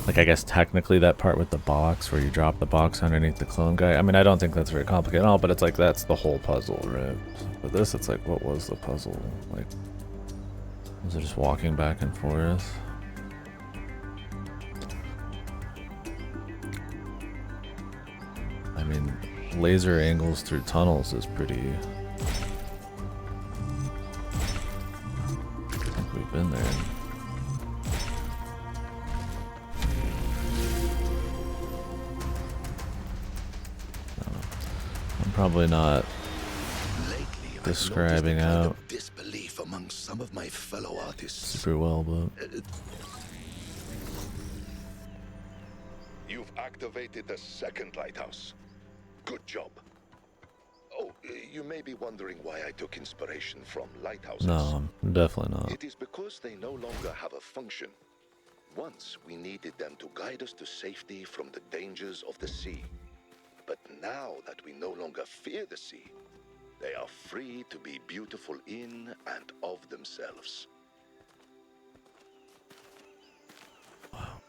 Like, I guess technically that part with the box, where you drop the box underneath the clone guy, I mean, I don't think that's very complicated at all, but it's like, that's the whole puzzle, right? But this, it's like, what was the puzzle? Like, was it just walking back and forth? I mean, laser angles through tunnels is pretty... I think we've been there. I'm probably not describing out disbelief among some of my fellow artists. super well, but... You've activated the second lighthouse. Good job. Oh, you may be wondering why I took inspiration from lighthouses. No, definitely not. It is because they no longer have a function. Once we needed them to guide us to safety from the dangers of the sea. But now that we no longer fear the sea, they are free to be beautiful in and of themselves. Wow.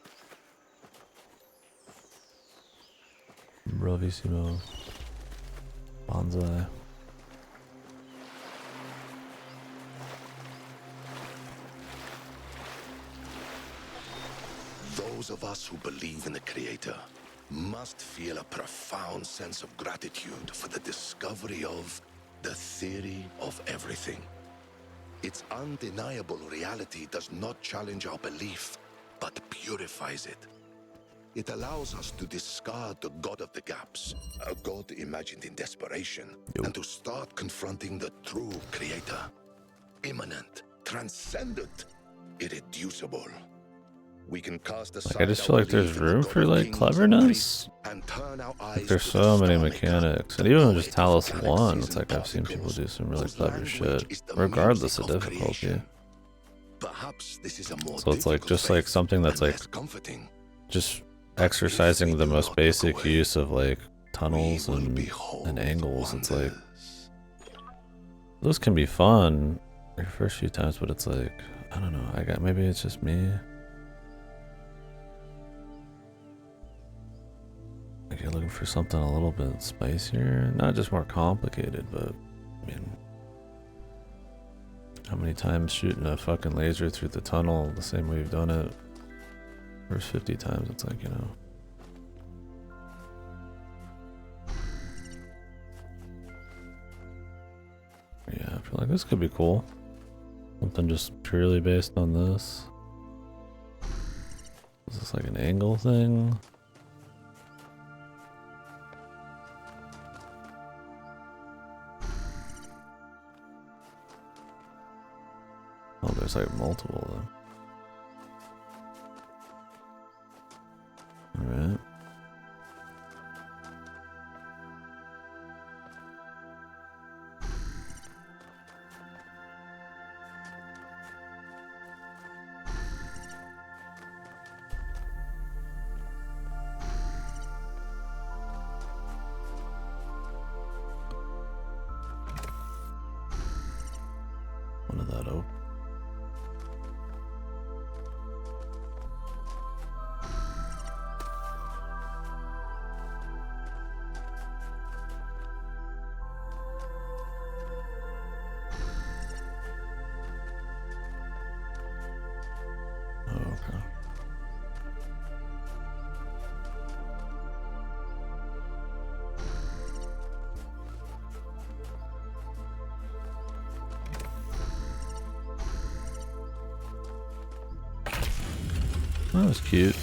Bravissimo. Bonsai. Those of us who believe in the Creator must feel a profound sense of gratitude for the discovery of the theory of everything. Its undeniable reality does not challenge our belief, but purifies it. It allows us to discard the God of the gaps, a God imagined in desperation, and to start confronting the true Creator. Immanent, transcendent, irreducible. We can cast aside I just feel like there's room for like cleverness. Like, there's so many mechanics, and even just Talos 1, it's like I've seen people do some really clever shit, regardless of difficulty. So it's like just like something that's like just exercising the most basic use of like tunnels and angles. It's like those can be fun your first few times, but it's like, I don't know, maybe it's just me. Like, you're looking for something a little bit spicier, not just more complicated, but I mean, how many times shooting a fucking laser through the tunnel the same way you've done it? First 50 times, it's like, you know. Yeah, I feel like this could be cool. Something just purely based on this. Is this like an angle thing? Oh, there's like multiple then. Alright. One of that open. That was cute.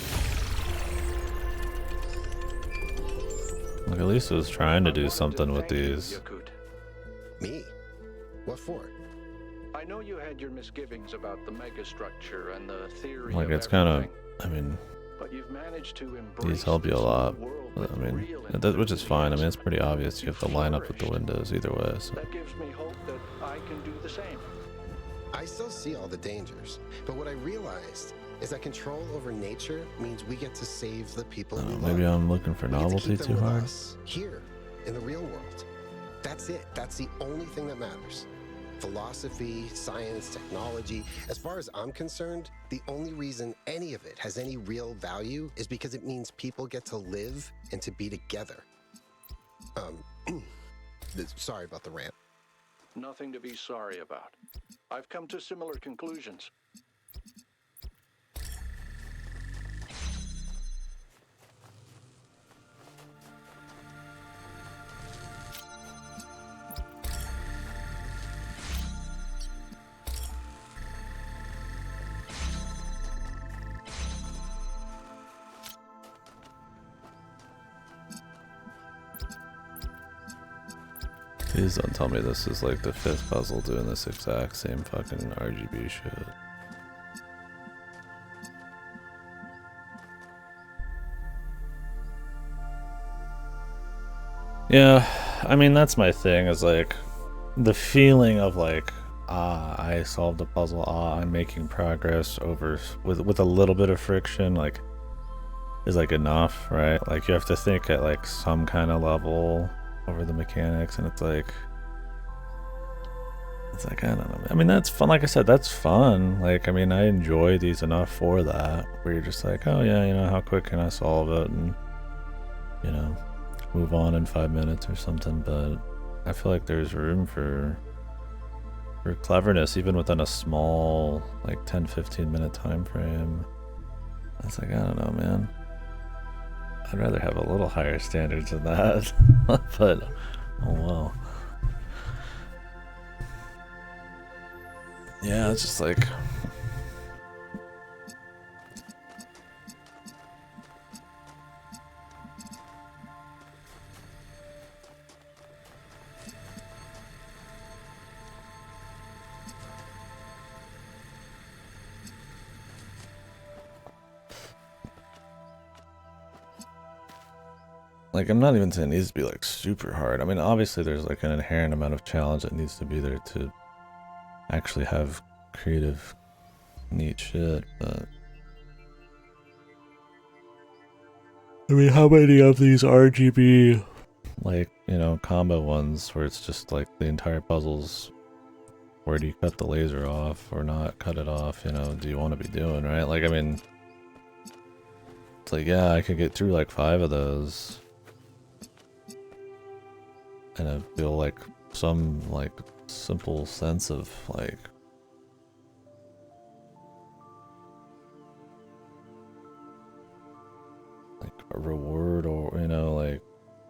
Like, at least it was trying to do something with these. Me? What for? I know you had your misgivings about the megastructure and the theory. Like, it's kind of, I mean, but you've managed to embrace these help you a lot. But, I mean, which is fine. I mean, it's pretty obvious you have to line up with the windows either way. So. That gives me hope that I can do the same. I still see all the dangers, but what I realized is that control over nature means we get to save the people we love. Maybe I'm looking for We get to novelty keep them too with hard. us, here, in the real world. That's it. That's the only thing that matters. Philosophy, science, technology. As far as I'm concerned, the only reason any of it has any real value is because it means people get to live and to be together. Sorry about the rant. Nothing to be sorry about. I've come to similar conclusions. Please don't tell me this is like the 5th puzzle doing this exact same fucking RGB shit. Yeah, I mean, that's my thing, is like the feeling of like, I solved a puzzle, I'm making progress over with a little bit of friction, like, is like enough, right? Like you have to think at like some kind of level over the mechanics, and it's like I don't know. I mean, that's fun. Like I said, that's fun. Like, I mean, I enjoy these enough for that, where you're just like, oh yeah, you know, how quick can I solve it, and you know, move on in 5 minutes or something. But I feel like there's room for cleverness even within a small like 10-15 minute time frame. It's like, I don't know, man. I'd rather have a little higher standards than that. But oh well. Yeah, it's just like, I'm not even saying it needs to be like super hard. I mean, obviously there's like an inherent amount of challenge that needs to be there to actually have creative, neat shit, but I mean, how many of these RGB, like, you know, combo ones where it's just like the entire puzzle's, where do you cut the laser off or not cut it off, you know, do you want to be doing, right? Like, I mean, it's like, yeah, I could get through like 5 of those, and I feel like some like simple sense of like a reward, or you know,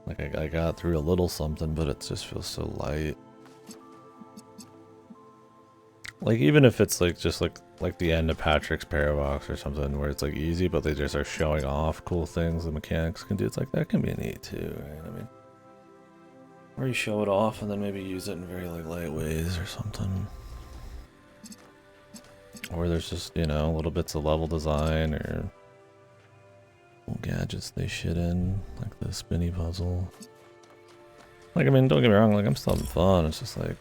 like I got through a little something, but it just feels so light. Like, even if it's like just like the end of Patrick's Parabox or something, where it's like easy, but they just are showing off cool things the mechanics can do. It's like, that can be neat too, right? I mean, or you show it off and then maybe use it in very like light ways or something. Or there's just, you know, little bits of level design or little gadgets they shit in, like the spinny puzzle. Like, I mean, don't get me wrong, like, I'm still having fun. It's just like,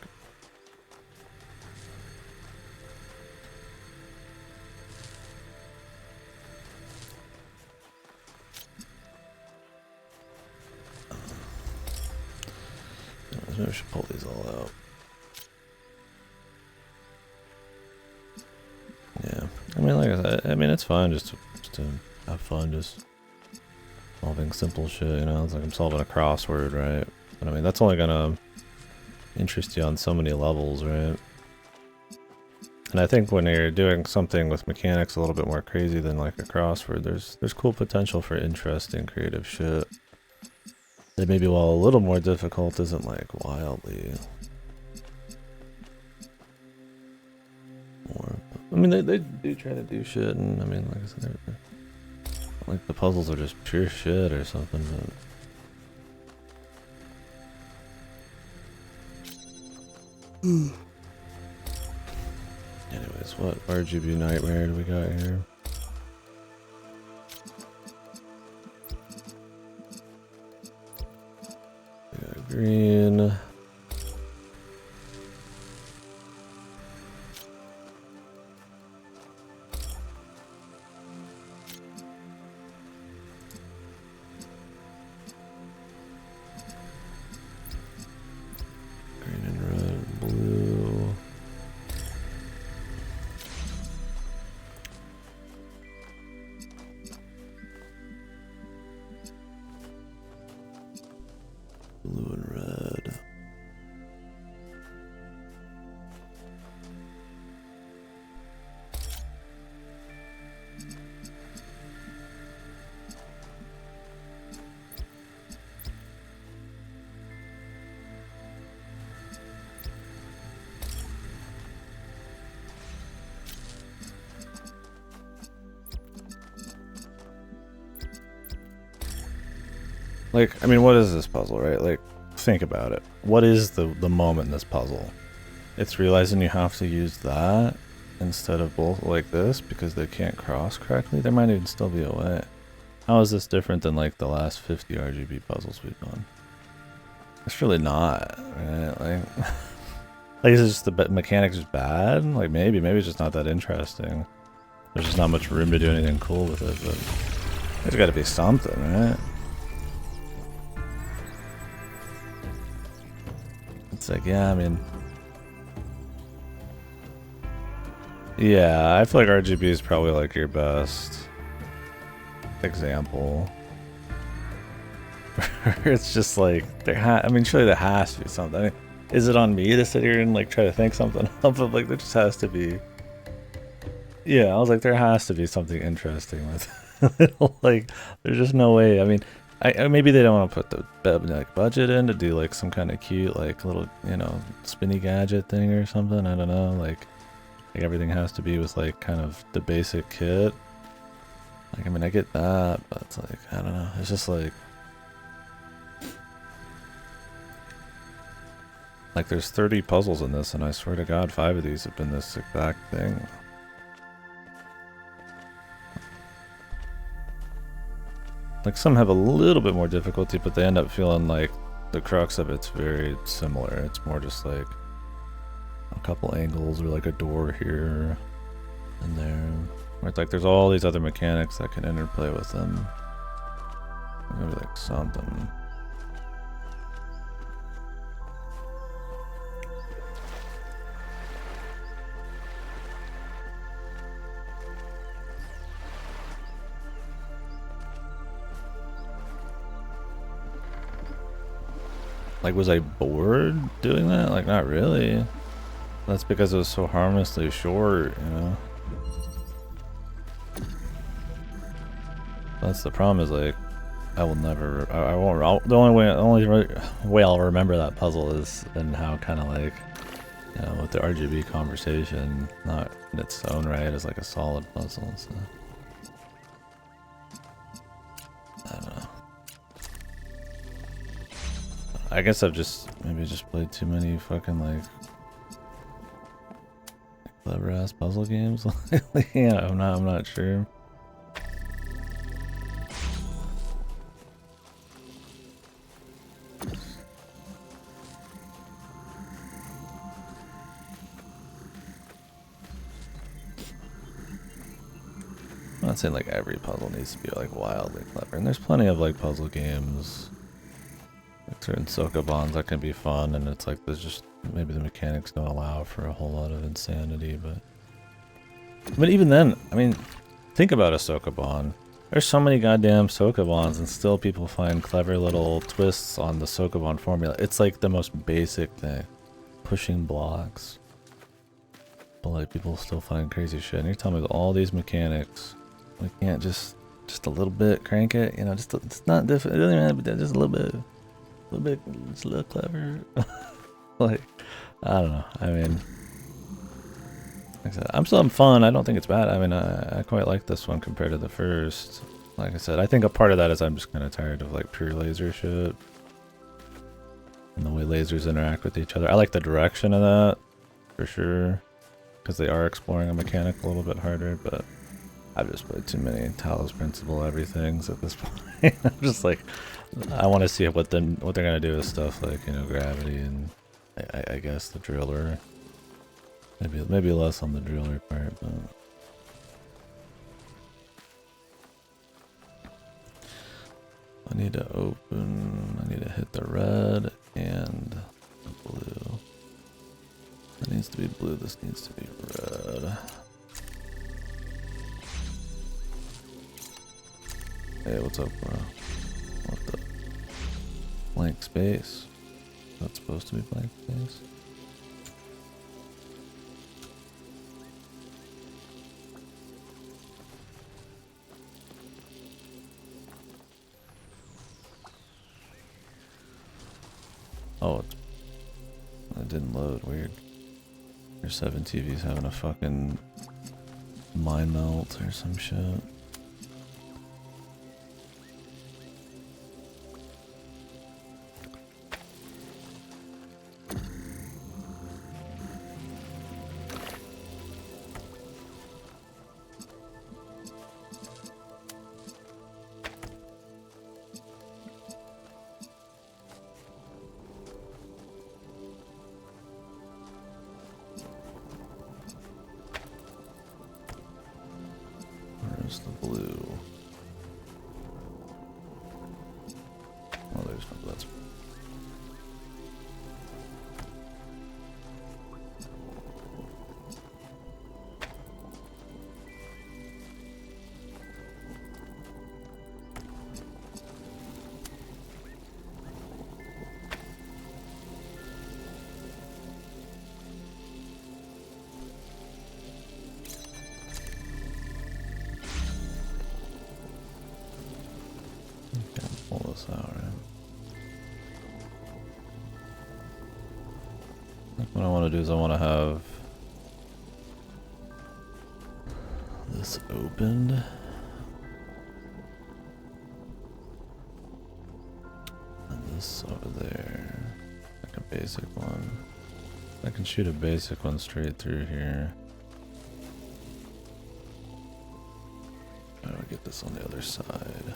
maybe I should pull these all out. Yeah, I mean, like I said, I mean, it's fine just to have fun, just solving simple shit, you know? It's like I'm solving a crossword, right? But I mean, that's only gonna interest you on so many levels, right? And I think when you're doing something with mechanics a little bit more crazy than like a crossword, there's cool potential for interesting, creative shit. That maybe, while a little more difficult, isn't like wildly more. I mean, they do try to do shit, and I mean, like I said, like the puzzles are just pure shit or something, but anyways, what RGB nightmare do we got here? We got green. Like, I mean, what is this puzzle, right? Like, think about it. What is the moment in this puzzle? It's realizing you have to use that instead of both like this because they can't cross correctly. There might even still be a way. How is this different than like the last 50 RGB puzzles we've done? It's really not, right? Like, like is it just the mechanics is bad? Like maybe it's just not that interesting. There's just not much room to do anything cool with it, but there's got to be something, right? It's like, yeah, I mean, yeah, I feel like RGB is probably like your best example. It's just like I mean, surely there has to be something. I mean, is it on me to sit here and like try to think something up? But like, there just has to be. Yeah, I was like, there has to be something interesting with it. Like, there's just no way. I mean, I maybe they don't want to put the like budget in to do like some kind of cute like little spinny gadget thing or something. I don't know. Like everything has to be with like kind of the basic kit. Like I mean, I get that, but it's like I don't know. It's just like. Like there's 30 puzzles in this, and I swear to God, 5 of these have been this exact thing. Like some have a little bit more difficulty, but they end up feeling like the crux of it's very similar. It's more just like a couple angles or like a door here and there. Where it's like there's all these other mechanics that can interplay with them. Maybe like something. Like, was I bored doing that? Like, not really. That's because it was so harmlessly short, you know? That's the problem is, like, I will never, I won't, the only way I'll remember that puzzle is in how kind of like, with the RGB conversation, not in its own right as like a solid puzzle, so. I don't know. I guess I've maybe just played too many fucking like clever ass puzzle games. Yeah, I'm not sure. I'm not saying like every puzzle needs to be like wildly clever, and there's plenty of like puzzle games. Like certain Sokobans that can be fun, and it's like there's just maybe the mechanics don't allow for a whole lot of insanity, but even then, I mean, think about a Sokoban. There's so many goddamn Sokobans, and still people find clever little twists on the Sokoban formula. It's like the most basic thing, pushing blocks, but like people still find crazy shit. And you're telling me with all these mechanics, we can't just a little bit crank it, it's not different. It doesn't even have to be just a little bit. It's a little clever. Like, I don't know. I mean, like I said, I'm still having fun. I don't think it's bad. I mean, I quite like this one compared to the first. Like I said, I think a part of that is I'm just kind of tired of like pure laser shit and the way lasers interact with each other. I like the direction of that for sure because they are exploring a mechanic a little bit harder, but I've just played too many Talos Principle everythings at this point. I'm just like, I want to see what they're gonna do with stuff like gravity and I guess the driller. Maybe less on the driller part, but I need to open. I need to hit the red and the blue. That needs to be blue. This needs to be red. Hey, what's up, bro? What the? Blank space? That's supposed to be blank space? Oh, it didn't load. Weird. Your 7 TV's having a fucking mind melt or some shit. blue. Oh, there's no, that's. Can't pull this out, right? What I want to do is I want to have this opened. And this over there. Like a basic one. I can shoot a basic one straight through here. How do I get this on the other side?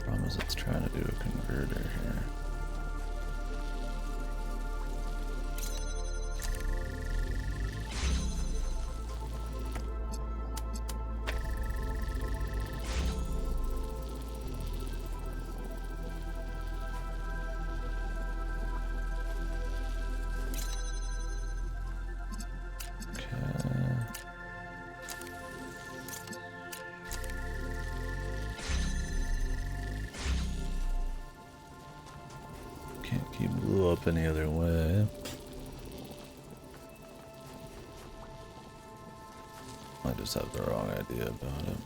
Problem is it's trying to do a converter here. Can't keep blue up any other way. I just have the wrong idea about it.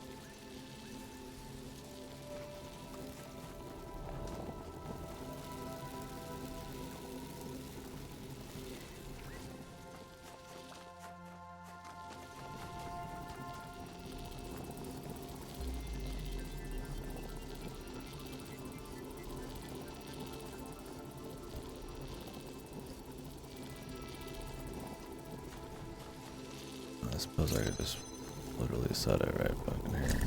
I suppose I could just literally set it right fucking here.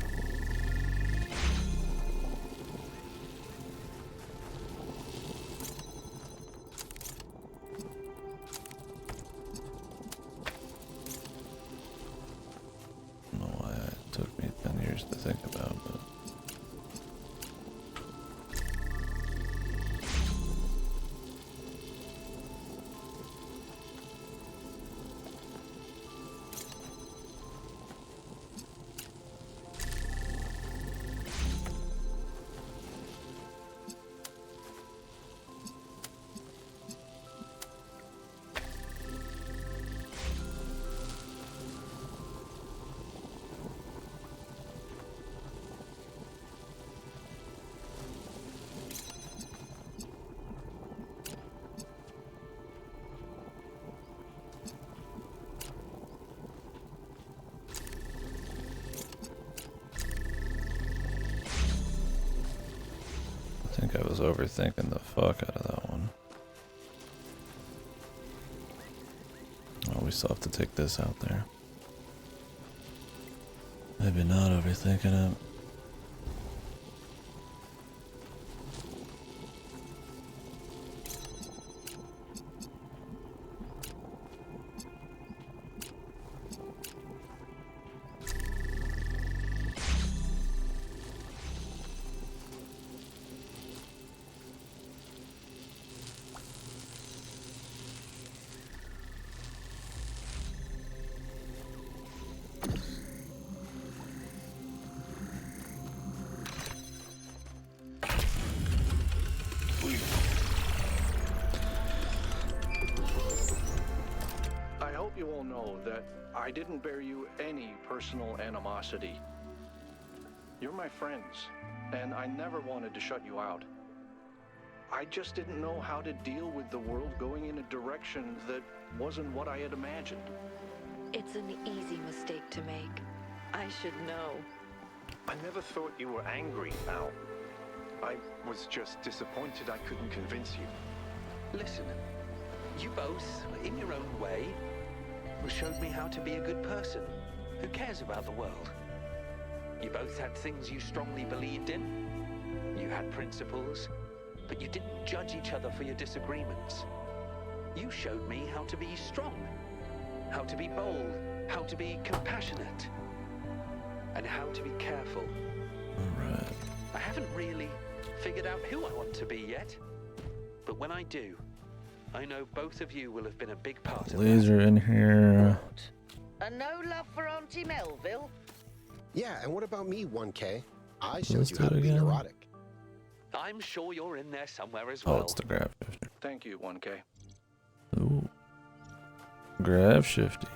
I don't know why it took me 10 years to think about, but I think I was overthinking the fuck out of that one. Oh, we still have to take this out there. Maybe not overthinking it. I didn't bear you any personal animosity. You're my friends, and I never wanted to shut you out. I just didn't know how to deal with the world going in a direction that wasn't what I had imagined. It's an easy mistake to make. I should know. I never thought you were angry, Al. I was just disappointed I couldn't convince you. Listen, you both, in your own way, showed me how to be a good person who cares about the world. You both had things you strongly believed in. You had principles, but you didn't judge each other for your disagreements. You showed me how to be strong, how to be bold, how to be compassionate, and how to be careful. All right. I haven't really figured out who I want to be yet, but when I do, I know both of you will have been a big part of that. Laser in here. And no love for Auntie Melville? Yeah, and what about me, 1K? I Let's showed you do how it to be again. neurotic. I'm sure you're in there somewhere as Oh, well. it's the grab shifter. Thank you, 1K. Ooh. Grab shifty.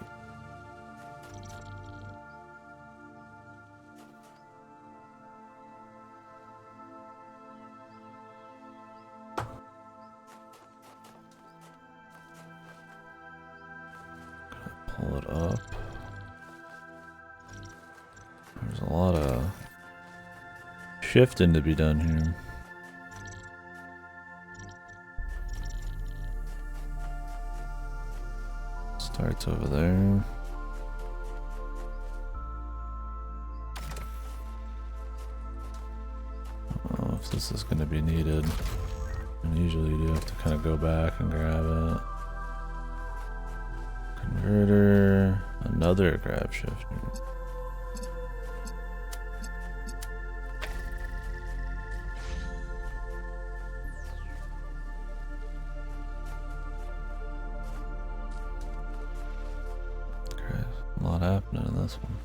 Pull it up. There's a lot of shifting to be done here. Starts over there. I don't know if this is going to be needed. And usually you do have to kind of go back and grab it. Converter. Another grab shifter. Okay, a lot happening in this one.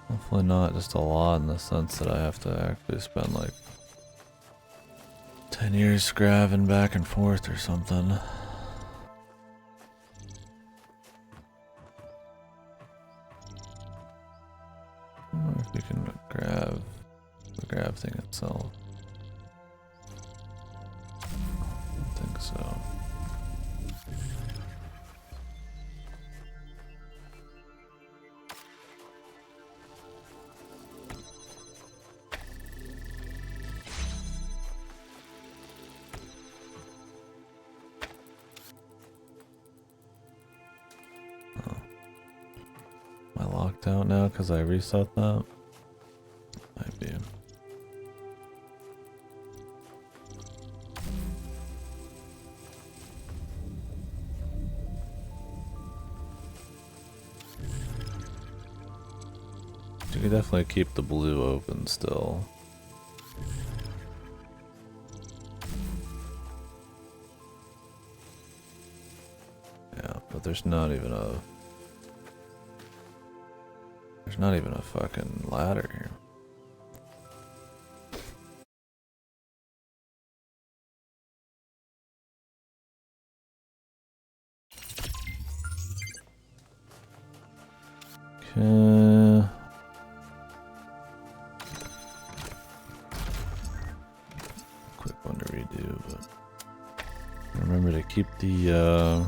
Hopefully not just a lot in the sense that I have to actually spend like 10 years scrabbing back and forth or something. I wonder if you can grab the grab thing itself. I don't think so. Am I locked out now because I reset that? Might be. You can definitely keep the blue open still. Yeah, but there's not even a fucking ladder here. Okay. Quick one to redo, but remember to keep the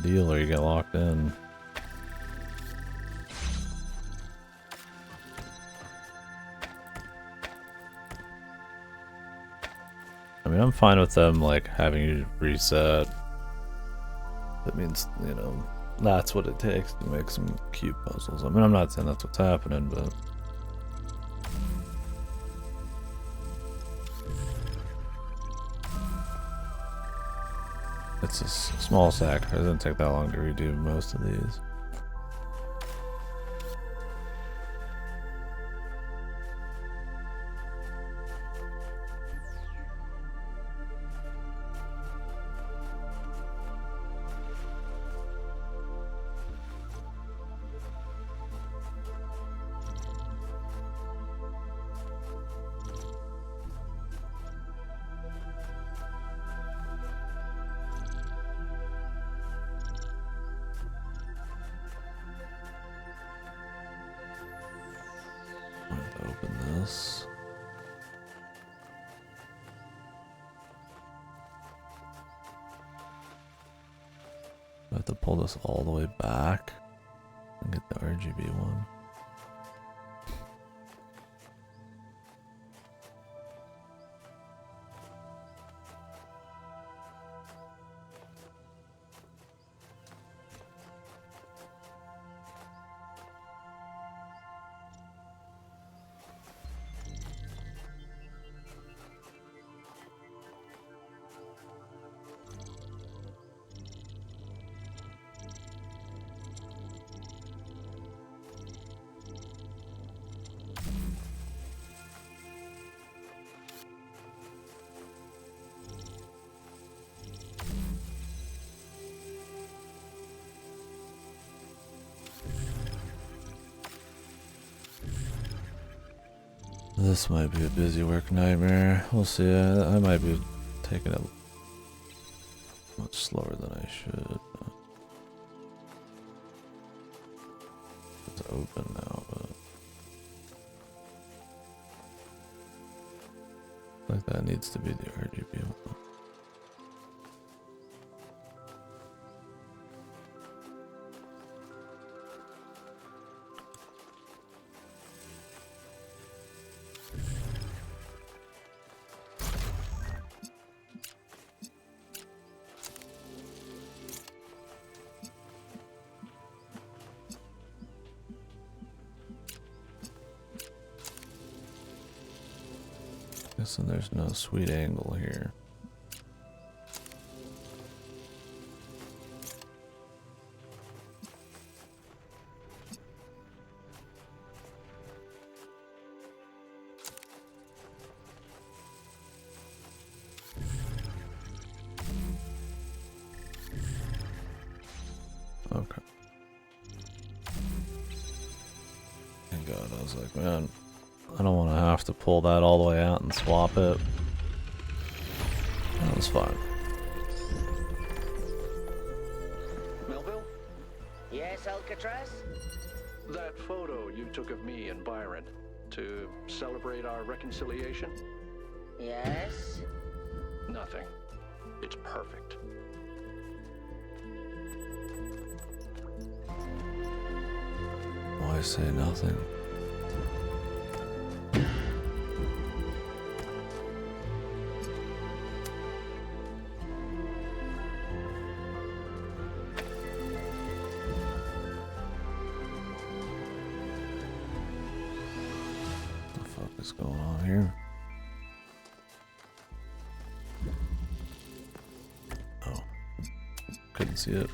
deal or you get locked in. I mean, I'm fine with them like having you reset. That means, you know, that's what it takes to make some cute puzzles. I mean, I'm not saying that's what's happening, but it's a small sacrifice. It doesn't take that long to redo most of these. this. I have to pull this all the way back and get the RGB one. This might be a busy work nightmare. We'll see. I might be taking it much slower than I should. It's open now, but like that needs to be the RGB one. Guessing there's no sweet angle here. Okay. Thank God, I was like, man, I don't want to have to pull that all the way out and swap it. That was fine. Melville? Yes, Alcatraz? That photo you took of me and Byron to celebrate our reconciliation? Yes? Nothing. It's perfect. Why say nothing? What the fuck is going on here? Oh, couldn't see it.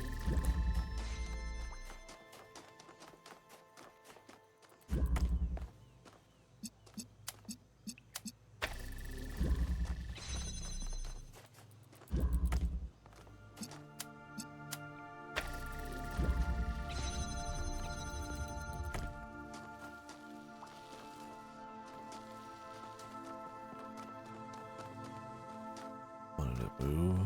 Wanted to move.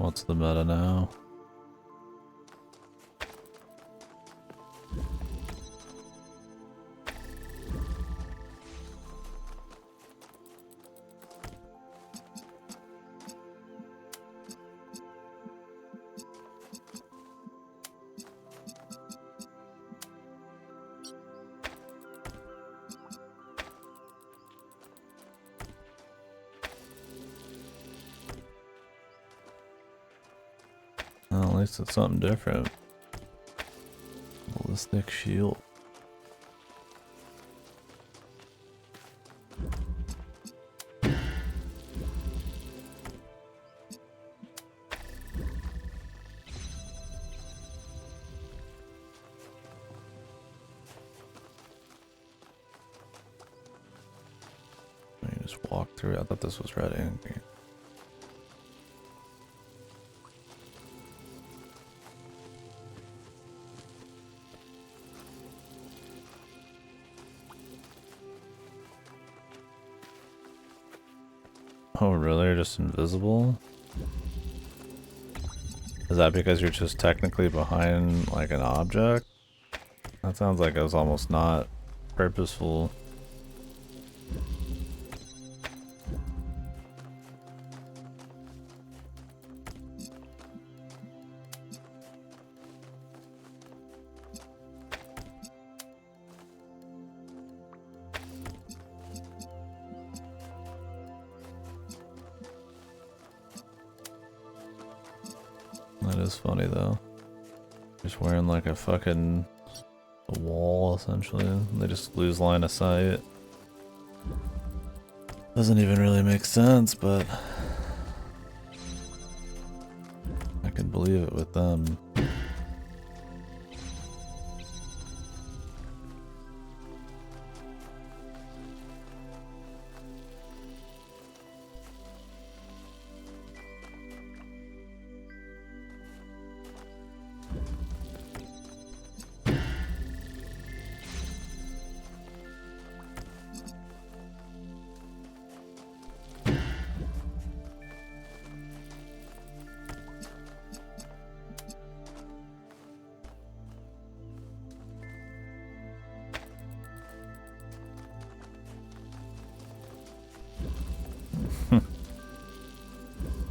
What's the meta now? Well, at least it's something different. Ballistic shield. You just walk through it. I thought this was red ink. Oh really? You're just invisible? Is that because you're just technically behind like an object? That sounds like it was almost not purposeful. That is funny though. Just wearing like a fucking wall essentially. They just lose line of sight. Doesn't even really make sense, but I can believe it with them.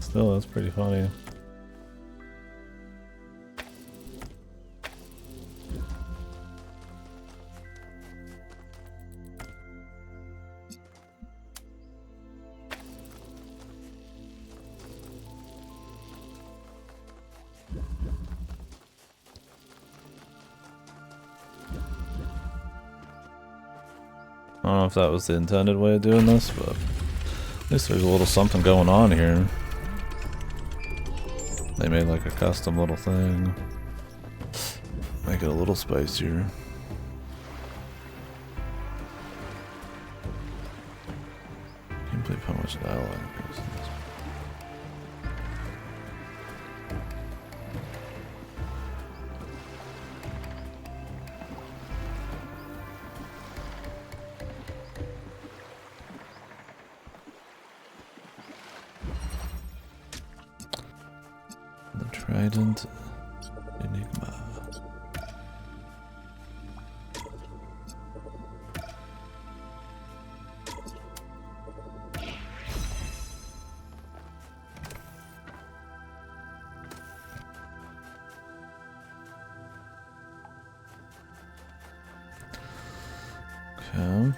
Still, that's pretty funny. I don't know if that was the intended way of doing this, but at least there's a little something going on here. They made like a custom little thing. Make it a little spicier. Can't believe how much dialogue goes in this. The Trident Enigma. Okay.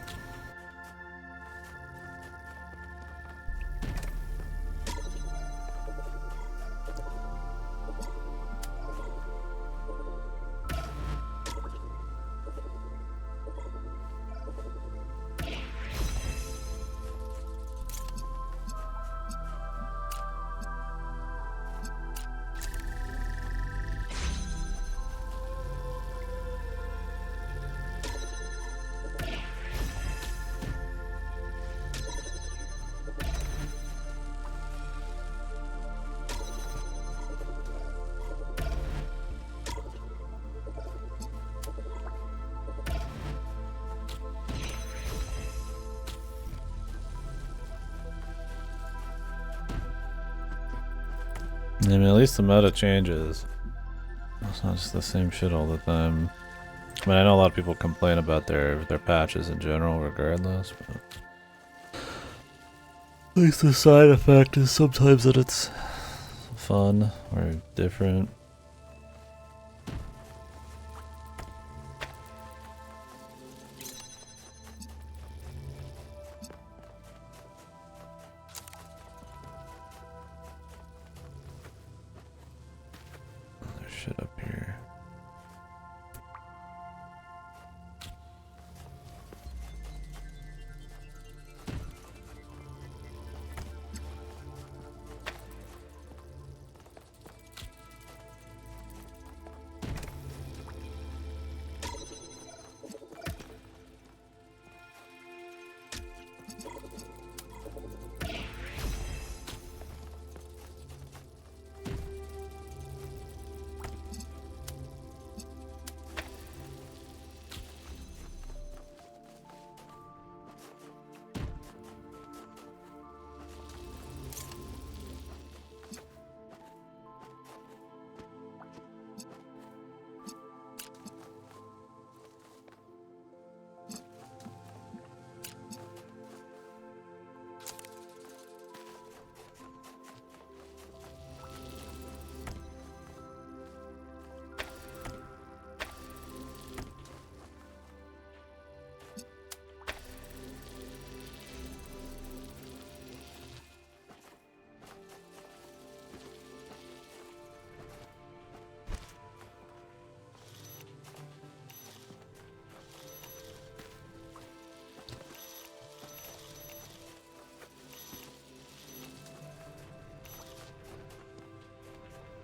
I mean, at least the meta changes. It's not just the same shit all the time. I mean, I know a lot of people complain about their patches in general, regardless, but at least the side effect is sometimes that it's fun or different. There's shit up here.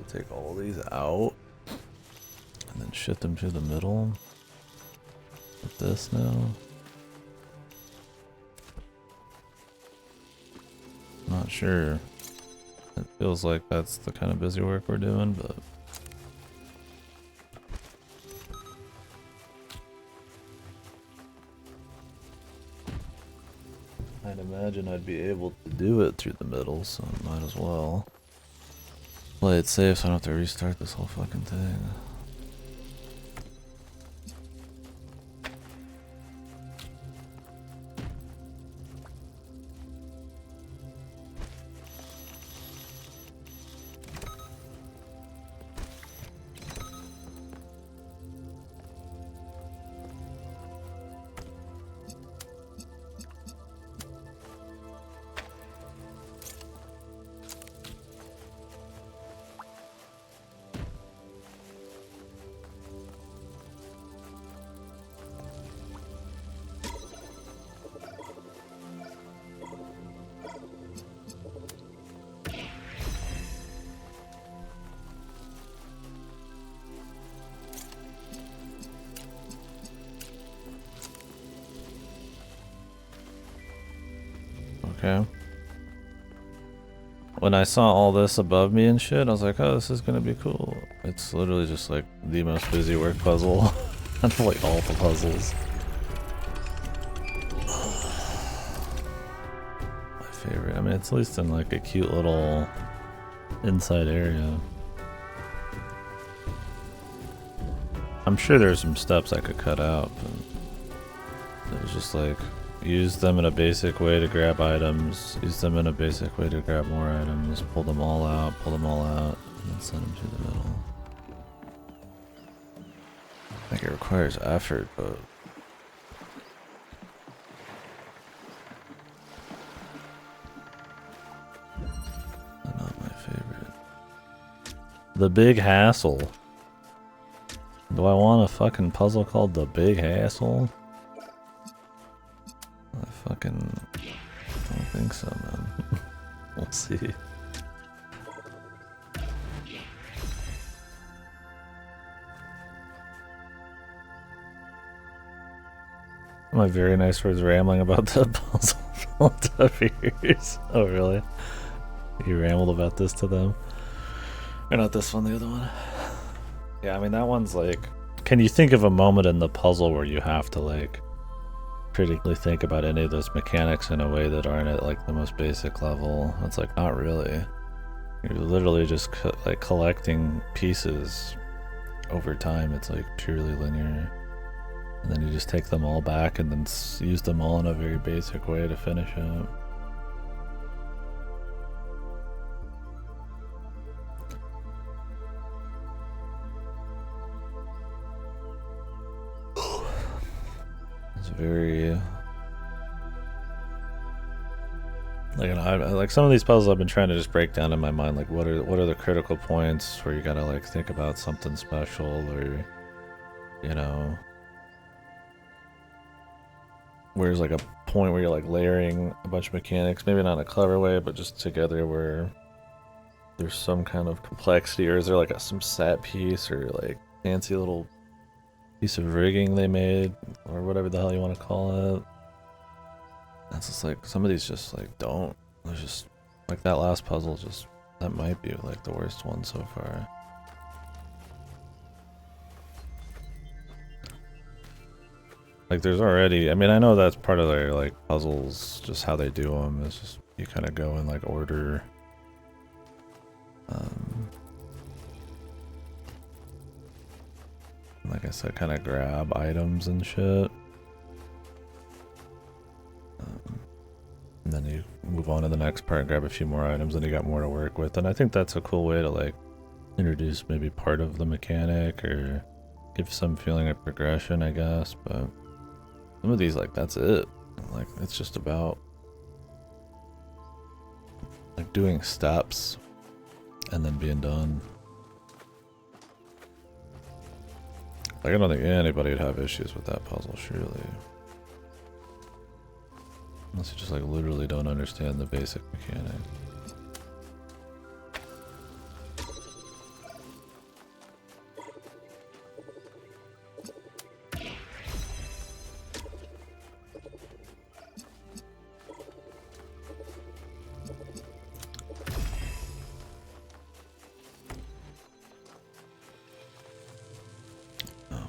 Take all these out and then shift them to the middle with this now. Not sure. It feels like that's the kind of busy work we're doing, but I'd imagine I'd be able to do it through the middle, so I might as well play it safe so I don't have to restart this whole fucking thing. Okay. When I saw all this above me and shit, I was like, oh, this is gonna be cool. It's literally just like the most busy work puzzle out of like all the puzzles. My favorite. I mean, it's at least in like a cute little inside area. I'm sure there's some steps I could cut out, but it was just like, use them in a basic way to grab items, use them in a basic way to grab more items, pull them all out, and then send them to the middle. I think it requires effort, but not my favorite. The Big Hassle. Do I want a fucking puzzle called The Big Hassle? I fucking don't think so, man. We'll see. My very nice words rambling about the puzzle filled up ears. Oh, really? You rambled about this to them? Or not this one, the other one? Yeah, I mean, that one's like... Can you think of a moment in the puzzle where you have to, like, critically think about any of those mechanics in a way that aren't at, like, the most basic level? It's like, not really. You're literally just like collecting pieces over time. It's like purely linear. And then you just take them all back and then use them all in a very basic way to finish it. It's very like some of these puzzles I've been trying to just break down in my mind. Like what are the critical points where you gotta like think about something special, or you know, where's like a point where you're like layering a bunch of mechanics, maybe not in a clever way, but just together where there's some kind of complexity, or is there like some set piece or like fancy little piece of rigging they made, or whatever the hell you want to call it. That's just like, some of these just like don't. There's just like that last puzzle, just that might be like the worst one so far. Like there's already, I mean, I know that's part of their like puzzles, just how they do them. It's just you kind of go in like order. Like I said, kind of grab items and shit. And then you move on to the next part, grab a few more items, and you got more to work with. And I think that's a cool way to like introduce maybe part of the mechanic or give some feeling of progression, I guess. But some of these, like, that's it. Like, it's just about like doing steps and then being done. Like, I don't think anybody would have issues with that puzzle, surely. Unless you just like literally don't understand the basic mechanic. Oh.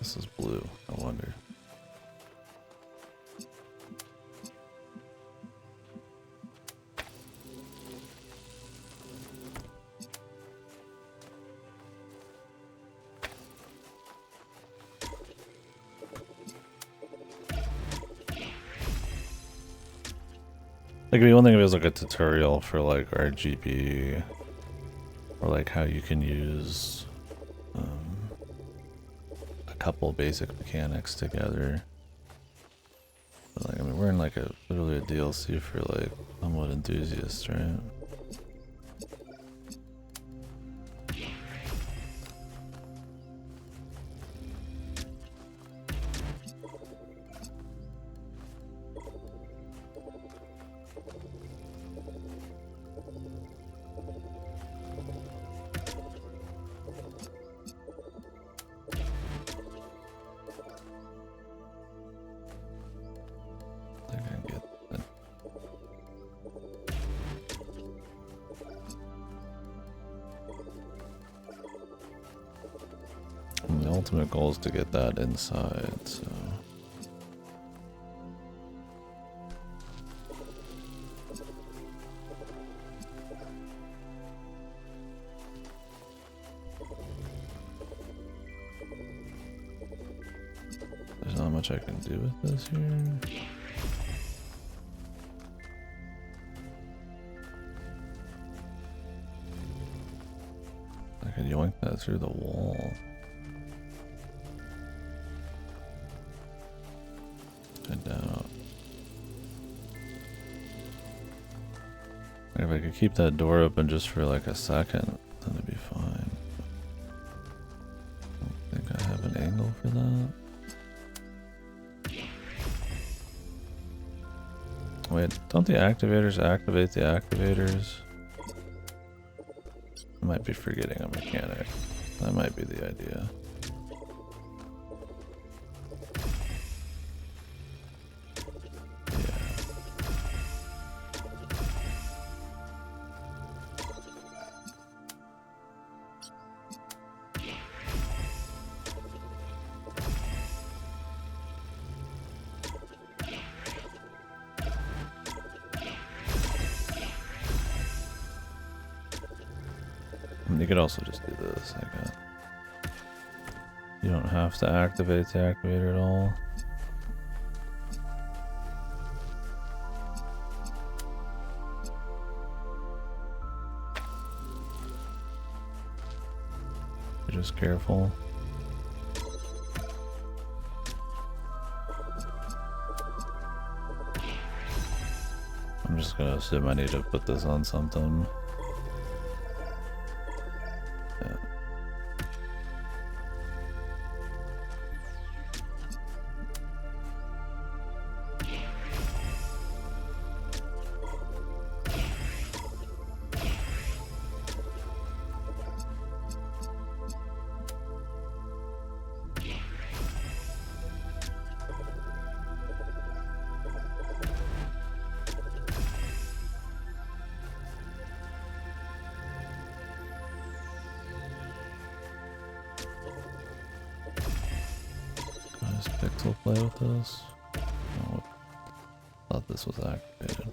This is blue, I wonder. Like, it'd be one thing if it was like a tutorial for like RGB, or like how you can use a couple basic mechanics together. But like, I mean, we're in like literally a DLC for like somewhat enthusiasts, right? And the ultimate goal is to get that inside, so. There's not much I can do with this here. I could yoink that through the wall. I doubt. If I could keep that door open just for like a second, then it'd be fine. I don't think I have an angle for that. Wait, don't the activators activate the activators? I might be forgetting a mechanic. That might be the idea. You could also just do this, I guess. You don't have to activate the activator at all. You're just careful. I'm just gonna assume I need to put this on something. Yeah. Does Pixel play with this? Oh, I thought this was activated.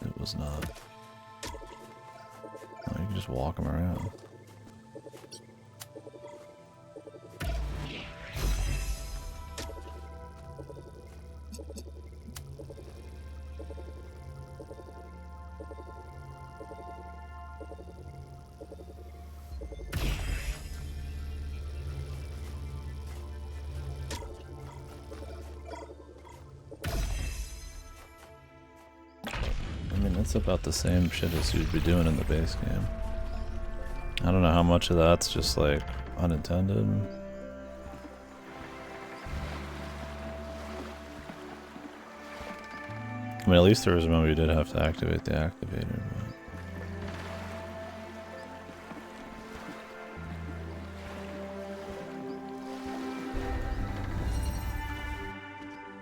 It was not. Oh, you can just walk them around. I mean, it's about the same shit as you'd be doing in the base game. I don't know how much of that's just like unintended. I mean, at least there was a moment you did have to activate the activator.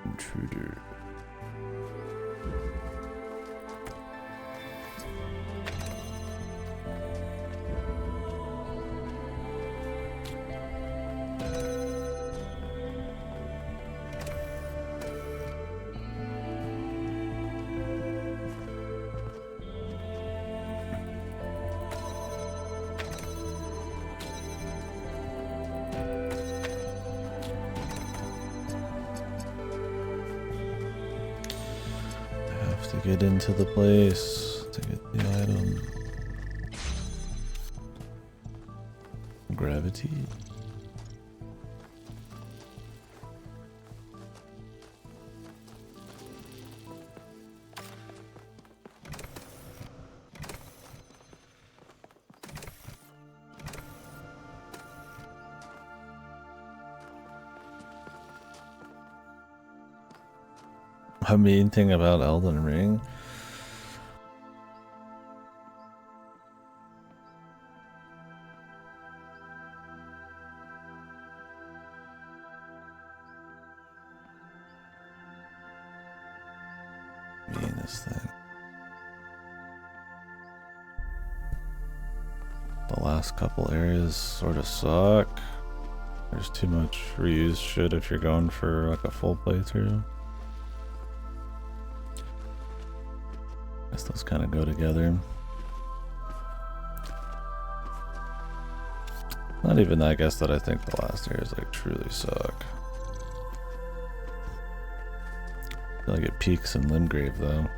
But... Intruder. To get into the place, to get the item. Gravity. A mean thing about Elden Ring. Meanest thing. The last couple areas sort of suck. There's too much reused shit if you're going for like a full playthrough. I guess those kind of go together. Not even, I guess, that I think the last areas like truly suck. I feel like it peaks in Limgrave though.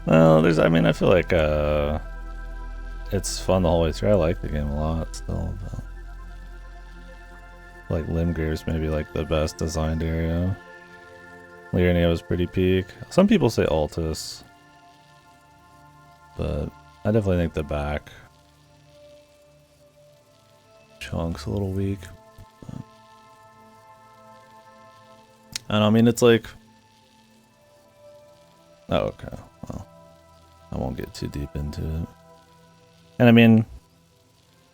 Well, I mean, I feel like it's fun the whole way through. I like the game a lot still, but like Limgrave's maybe like the best designed area. Liurnia was pretty peak. Some people say Altus, but I definitely think the back chunk's a little weak. But I don't know, I mean, it's like, oh, okay, well, I won't get too deep into it. And I mean,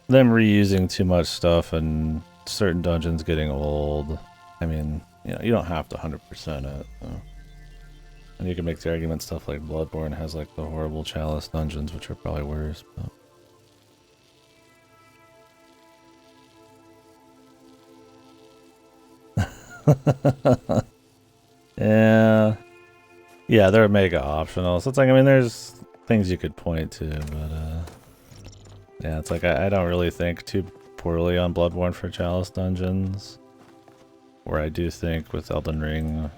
them reusing too much stuff and certain dungeons getting old, I mean, you know, you don't have to 100% it. So. And you can make the argument stuff like Bloodborne has like the horrible Chalice dungeons, which are probably worse. But yeah, yeah, they're mega optional. So it's like, I mean, there's things you could point to, but yeah, it's like I don't really think too poorly on Bloodborne for Chalice dungeons. Where I do think with Elden Ring,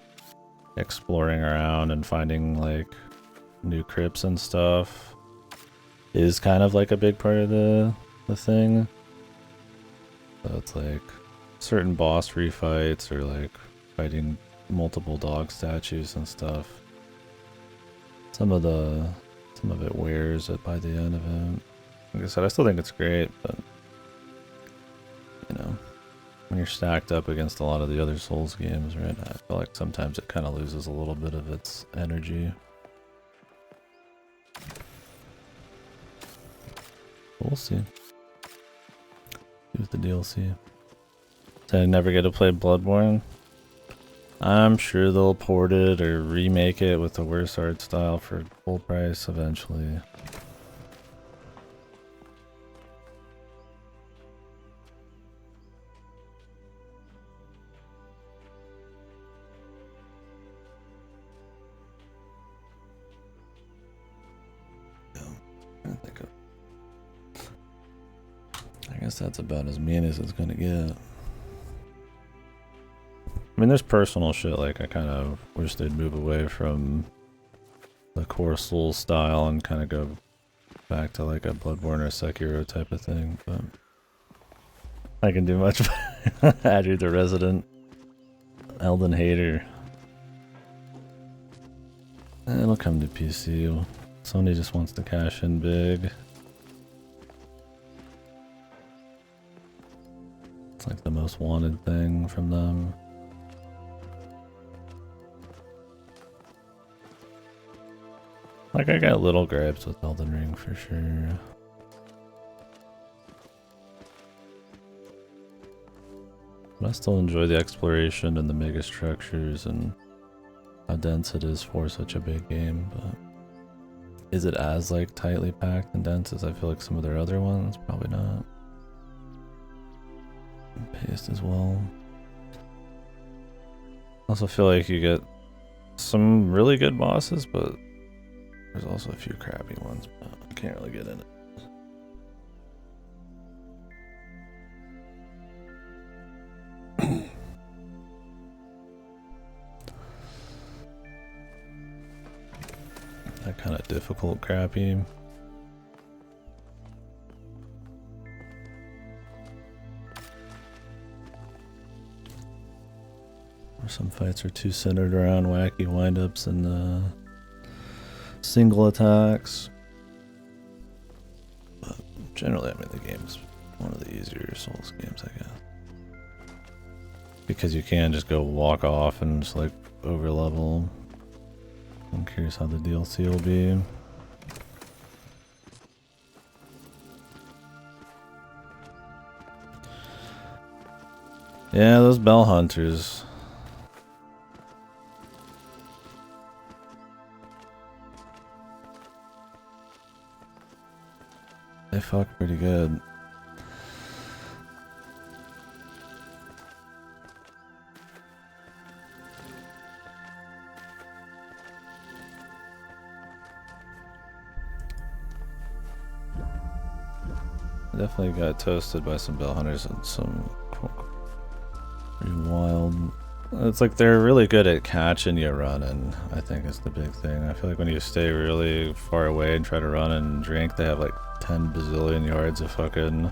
exploring around and finding like new crypts and stuff is kind of like a big part of the thing. So it's like certain boss refights or like fighting multiple dog statues and stuff. Some of it wears it by the end of it. Like I said, I still think it's great, but you know, when you're stacked up against a lot of the other Souls games, right? I feel like sometimes it kind of loses a little bit of its energy. We'll see. See with the DLC. Did I never get to play Bloodborne? I'm sure they'll port it or remake it with the worse art style for full price eventually. I guess that's about as mean as it's gonna get. I mean, there's personal shit, like I kind of wish they'd move away from the core Souls style and kind of go back to like a Bloodborne or Sekiro type of thing, but I can do much better. Andrew, the resident Elden hater. It'll come to PC. Sony just wants to cash in big. It's like the most wanted thing from them. Like, I got little gripes with Elden Ring for sure. But I still enjoy the exploration and the mega structures and how dense it is for such a big game, but is it as like tightly packed and dense as I feel like some of their other ones? Probably not. And paced as well. Also feel like you get some really good bosses, but there's also a few crappy ones, but I can't really get in it. That kind of difficult crappy. Or some fights are too centered around wacky windups and single attacks. But generally, I mean, the game's one of the easier Souls games, I guess. Because you can just go walk off and just like over level. I'm curious how the DLC will be. Yeah, those bell hunters. They fuck pretty good. Definitely got toasted by some bell hunters and some pretty wild. It's like they're really good at catching you running, I think is the big thing. I feel like when you stay really far away and try to run and drink, they have like 10 bazillion yards of fucking...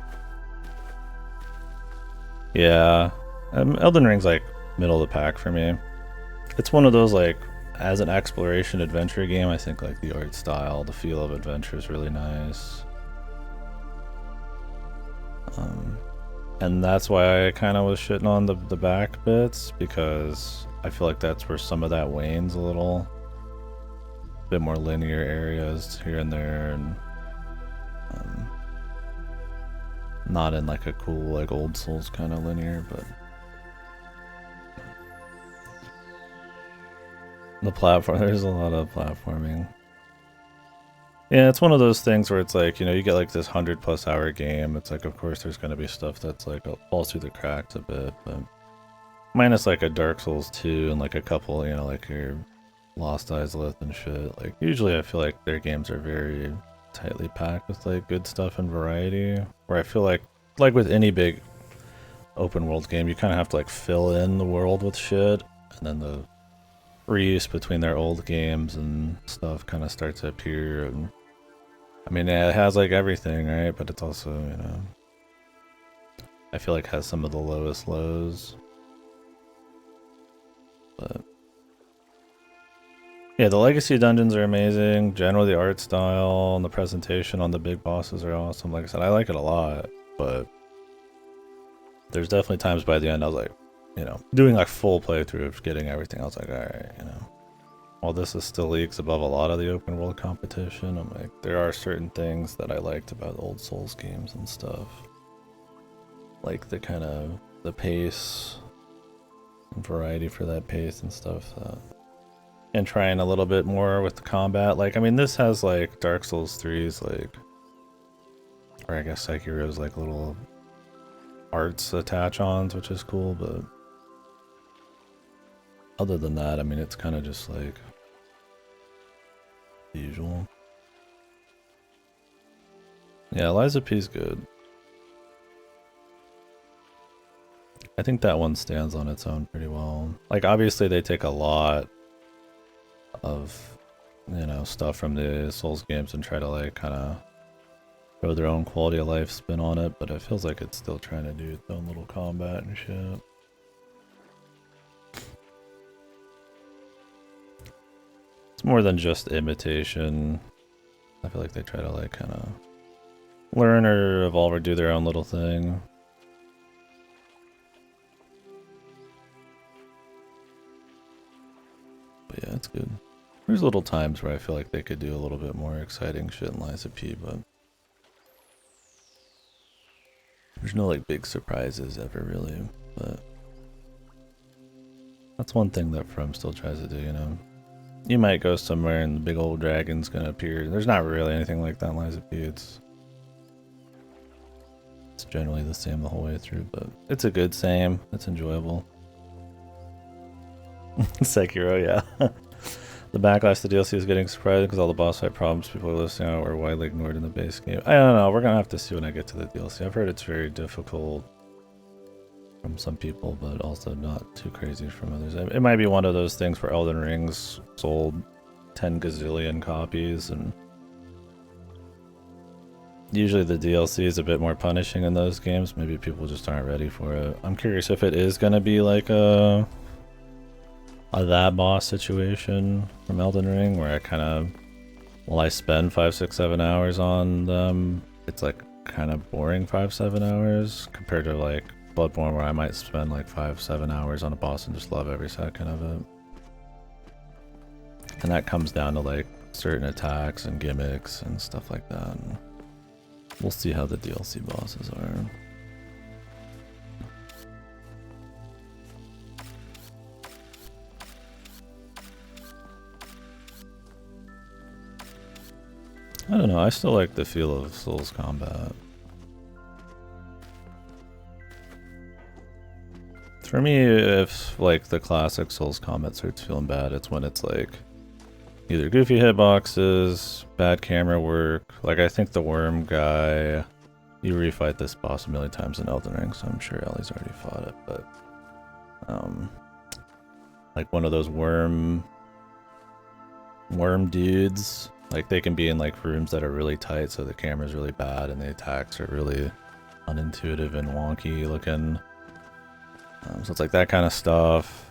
Yeah. Elden Ring's like middle of the pack for me. It's one of those like, as an exploration adventure game, I think like the art style, the feel of adventure is really nice. And that's why I kind of was shitting on the back bits, because I feel like that's where some of that wanes a little. A bit more linear areas here and there, and not in like a cool like old Souls kind of linear, but The platform, there's a lot of platforming. Yeah, it's one of those things where it's like, you know, you get like this 100+ hour game. It's like, of course, there's going to be stuff that's like falls through the cracks a bit, but minus like a Dark Souls 2 and like a couple, you know, like your Lost Izalith and shit. Like, usually I feel like their games are very tightly packed with like good stuff and variety. Where I feel like with any big open world game, you kind of have to like fill in the world with shit, and then the reuse between their old games and stuff kind of starts to appear. And I mean, yeah, it has like everything, right? But it's also, you know, I feel like has some of the lowest lows. But yeah, the legacy dungeons are amazing. Generally, the art style and the presentation on the big bosses are awesome. Like I said, I like it a lot, but there's definitely times by the end I was like, you know, doing like full playthrough of getting everything. I was like, all right, you know, while this is still leagues above a lot of the open world competition, I'm like, there are certain things that I liked about old Souls games and stuff, like the kind of the pace and variety for that pace and stuff. And trying a little bit more with the combat. Like, I mean, this has like Dark Souls 3's like, or I guess Sekiro's like little arts attach-ons, which is cool, but other than that, I mean, it's kind of just like the usual. Yeah, Liza P's good. I think that one stands on its own pretty well. Like, obviously they take a lot of, you know, stuff from the Souls games and try to like kind of throw their own quality of life spin on it, but it feels like it's still trying to do its own little combat and shit. It's more than just imitation. I feel like they try to like kind of learn or evolve or do their own little thing. But yeah, it's good. There's little times where I feel like they could do a little bit more exciting shit in Liza P, but there's no like big surprises ever really. But that's one thing that From still tries to do, you know. You might go somewhere and the big old dragon's gonna appear. There's not really anything like that in Liza P. It's generally the same the whole way through, but it's a good same. It's enjoyable. Sekiro, yeah. The backlash to DLC is getting surprising because all the boss fight problems people are listing out were widely ignored in the base game. I don't know. We're gonna have to see when I get to the DLC. I've heard it's very difficult from some people, but also not too crazy from others. It might be one of those things where Elden Ring's sold 10 gazillion copies, and usually the DLC is a bit more punishing in those games. Maybe people just aren't ready for it. I'm curious if it is gonna be like a that boss situation from Elden Ring where I kind of, well, I spend 5, 6, 7 hours on them, it's like kind of boring 5, 7 hours compared to like Bloodborne where I might spend like 5, 7 hours on a boss and just love every second of it. And that comes down to like certain attacks and gimmicks and stuff like that. And we'll see how the DLC bosses are. I don't know, I still like the feel of Souls combat. For me, if like the classic Souls combat starts feeling bad, it's when it's like either goofy hitboxes, bad camera work. Like I think the worm guy, you refight this boss a million times in Elden Ring, so I'm sure Ellie's already fought it, but like one of those worm dudes. Like they can be in like rooms that are really tight, so the camera's really bad and the attacks are really unintuitive and wonky looking. So it's like that kind of stuff.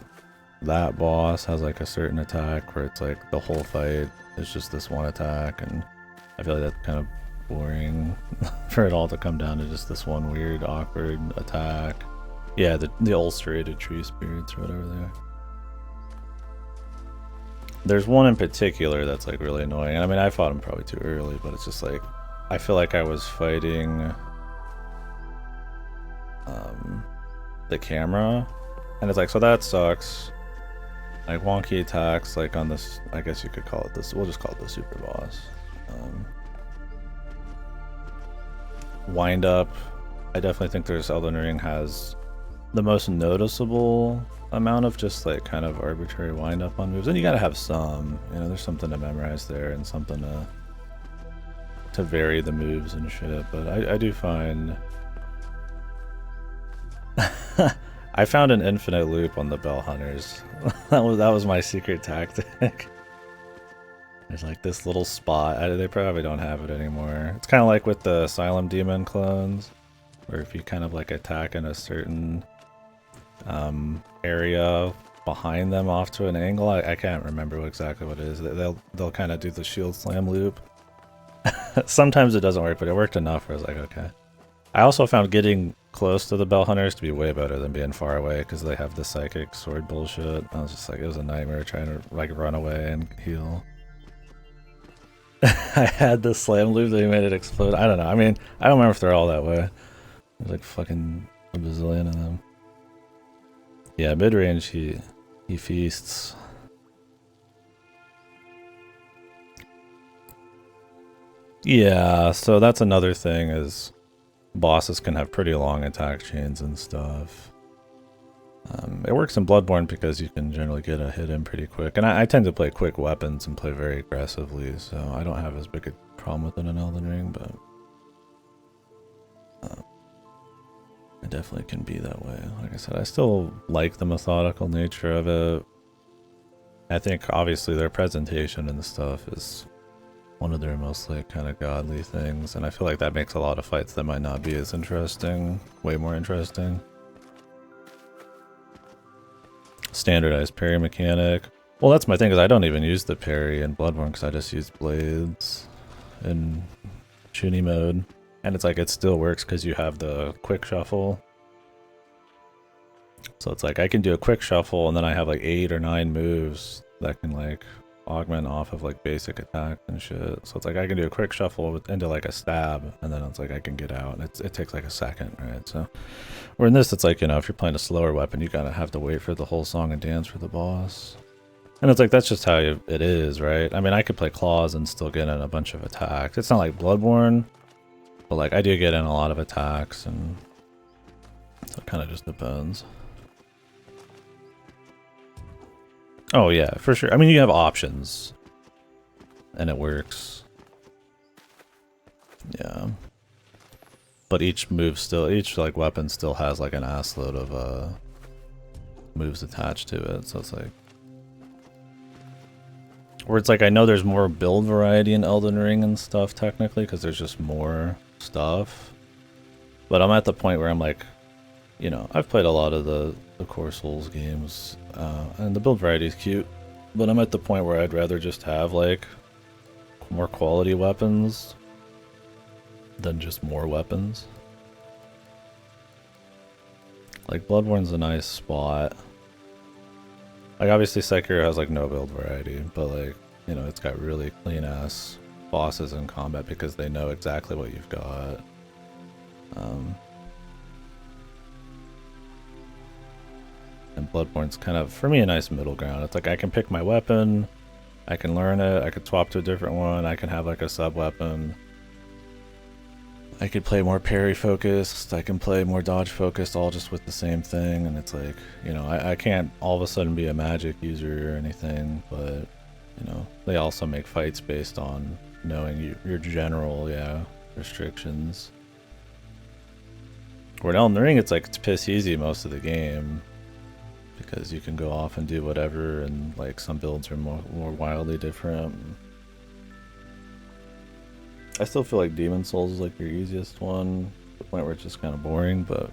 That boss has like a certain attack where it's like the whole fight is just this one attack, and I feel like that's kind of boring for it all to come down to just this one weird, awkward attack. Yeah, the ulcerated tree spirits or whatever they are. There's one in particular that's like really annoying. And I mean, I fought him probably too early, but it's just like, I feel like I was fighting the camera, and it's like, so that sucks. like wonky attacks, like on this. I guess you could call it this. We'll just call it the super boss. Wind up. I definitely think there's Elden Ring has the most noticeable amount of just like kind of arbitrary wind up on moves, and you gotta have some. You know, there's something to memorize there and something to vary the moves and shit. But I do find. I found an infinite loop on the Bell Hunters. that was my secret tactic. There's like this little spot. They probably don't have it anymore. It's kind of like with the Asylum Demon clones, where if you kind of like attack in a certain area behind them off to an angle, I can't remember exactly what it is. They'll kind of do the shield slam loop. Sometimes it doesn't work, but it worked enough where I was like, okay. I also found getting close to the Bell Hunters to be way better than being far away because they have the psychic sword bullshit. I was just like, it was a nightmare trying to like run away and heal. I had the slam loop that made it explode. I don't know. I mean, I don't remember if they're all that way. There's like fucking a bazillion of them. Yeah, mid range he feasts. Yeah, so that's another thing is bosses can have pretty long attack chains and stuff. It works in Bloodborne because you can generally get a hit in pretty quick. And I tend to play quick weapons and play very aggressively, so I don't have as big a problem with it in Elden Ring, but it definitely can be that way. Like I said, I still like the methodical nature of it. I think obviously their presentation and stuff is one of their most like kind of godly things, and I feel like that makes a lot of fights that might not be as interesting way more interesting. Standardized parry mechanic. Well, that's my thing, is I don't even use the parry in Bloodborne because I just use blades in Shuni mode, and it's like it still works because you have the quick shuffle. So it's like I can do a quick shuffle and then I have like 8 or 9 moves that can like augment off of like basic attack and shit. So it's like I can do a quick shuffle into like a stab, and then it's like I can get out, and it takes like a second, right? So where in this it's like, you know, if you're playing a slower weapon, you gotta have to wait for the whole song and dance for the boss. And it's like that's just how it is, right? I mean, I could play claws and still get in a bunch of attacks. It's not like Bloodborne, but like I do get in a lot of attacks, and so it kind of just depends. Oh yeah, for sure. I mean, you have options, and it works. Yeah. But each like weapon still has like an assload of moves attached to it, so it's like, where it's like I know there's more build variety in Elden Ring and stuff technically because there's just more stuff, but I'm at the point where I'm like, you know, I've played a lot of the core Souls games, and the build variety is cute, but I'm at the point where I'd rather just have like more quality weapons than just more weapons. Like Bloodborne's a nice spot. Like obviously Sekiro has like no build variety, but like, you know, it's got really clean ass bosses in combat because they know exactly what you've got. And Bloodborne's kind of, for me, a nice middle ground. It's like I can pick my weapon, I can learn it, I could swap to a different one, I can have like a sub weapon. I could play more parry focused, I can play more dodge focused, all just with the same thing. And it's like, you know, I can't all of a sudden be a magic user or anything, but, you know, they also make fights based on knowing your general, restrictions. Where in Elden Ring, it's like it's piss easy most of the game, because you can go off and do whatever, and like some builds are more wildly different. I still feel like Demon Souls is like your easiest one, to the point where it's just kind of boring, but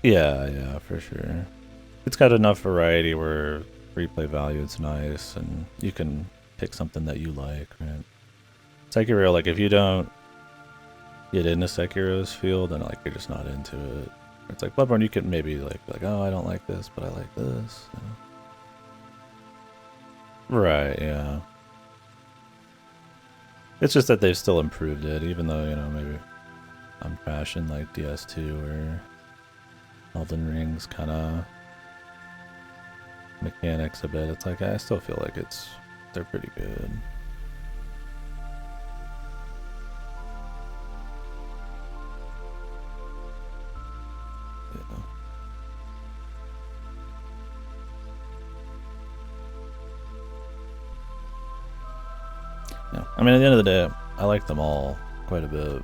yeah, for sure. It's got enough variety where replay value is nice, and you can pick something that you like, right? Sekiro, like if you don't get into Sekiro's field, then like you're just not into it. It's like Bloodborne, you could maybe like oh, I don't like this, but I like this, you know? Right, yeah. It's just that they've still improved it, even though, you know, maybe I'm trashing like DS2 or Elden Ring's kind of mechanics a bit. It's like I still feel like they're pretty good. Yeah. Yeah. I mean, at the end of the day, I like them all quite a bit.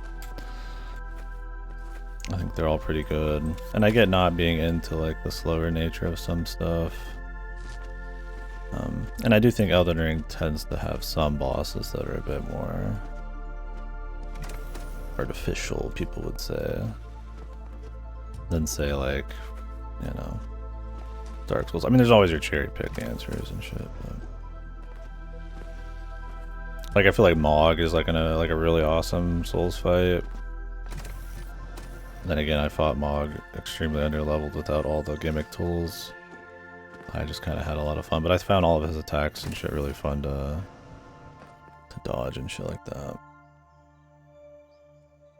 I think they're all pretty good. And I get not being into like the slower nature of some stuff. And I do think Elden Ring tends to have some bosses that are a bit more artificial, people would say, than say like, you know, Dark Souls. I mean, there's always your cherry pick answers and shit, but like I feel like Mog is like a really awesome Souls fight. Then again, I fought Mog extremely underleveled without all the gimmick tools. I just kind of had a lot of fun, but I found all of his attacks and shit really fun to dodge and shit like that.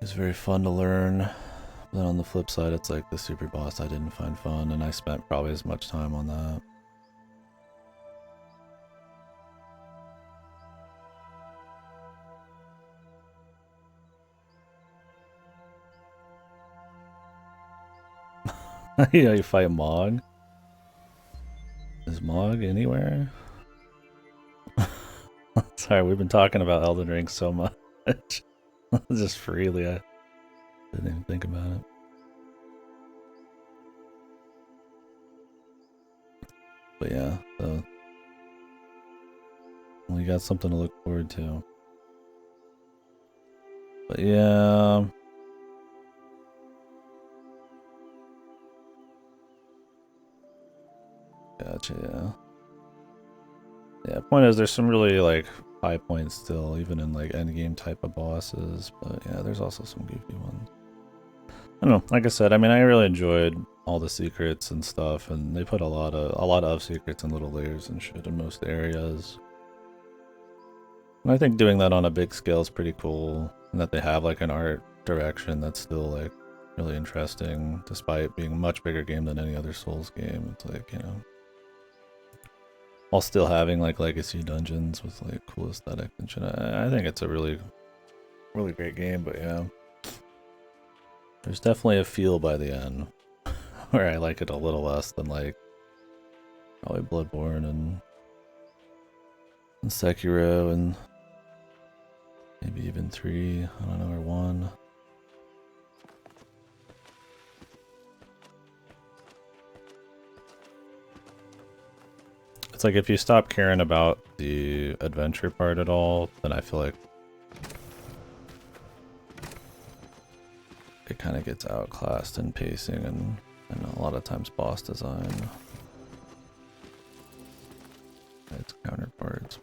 It's very fun to learn. But then on the flip side, it's like the super boss I didn't find fun, and I spent probably as much time on that. Yeah, you fight Mog. Is Mog anywhere? Sorry, we've been talking about Elden Ring so much. Just freely, I didn't even think about it. But yeah, so we got something to look forward to. But yeah. Gotcha, yeah. Yeah, point is there's some really like high points still, even in like endgame type of bosses, but yeah, there's also some goofy ones. I don't know, like I said, I mean I really enjoyed all the secrets and stuff, and they put a lot of secrets and little layers and shit in most areas. And I think doing that on a big scale is pretty cool, and that they have like an art direction that's still like really interesting, despite being a much bigger game than any other Souls game. It's like, you know, while still having like legacy dungeons with like cool aesthetic and shit. I think it's a really great game, but yeah. There's definitely a feel by the end where I like it a little less than like probably Bloodborne and Sekiro and maybe even 3, I don't know, or 1. It's like if you stop caring about the adventure part at all, then I feel like it kind of gets outclassed in pacing and a lot of times boss design. Its counterparts.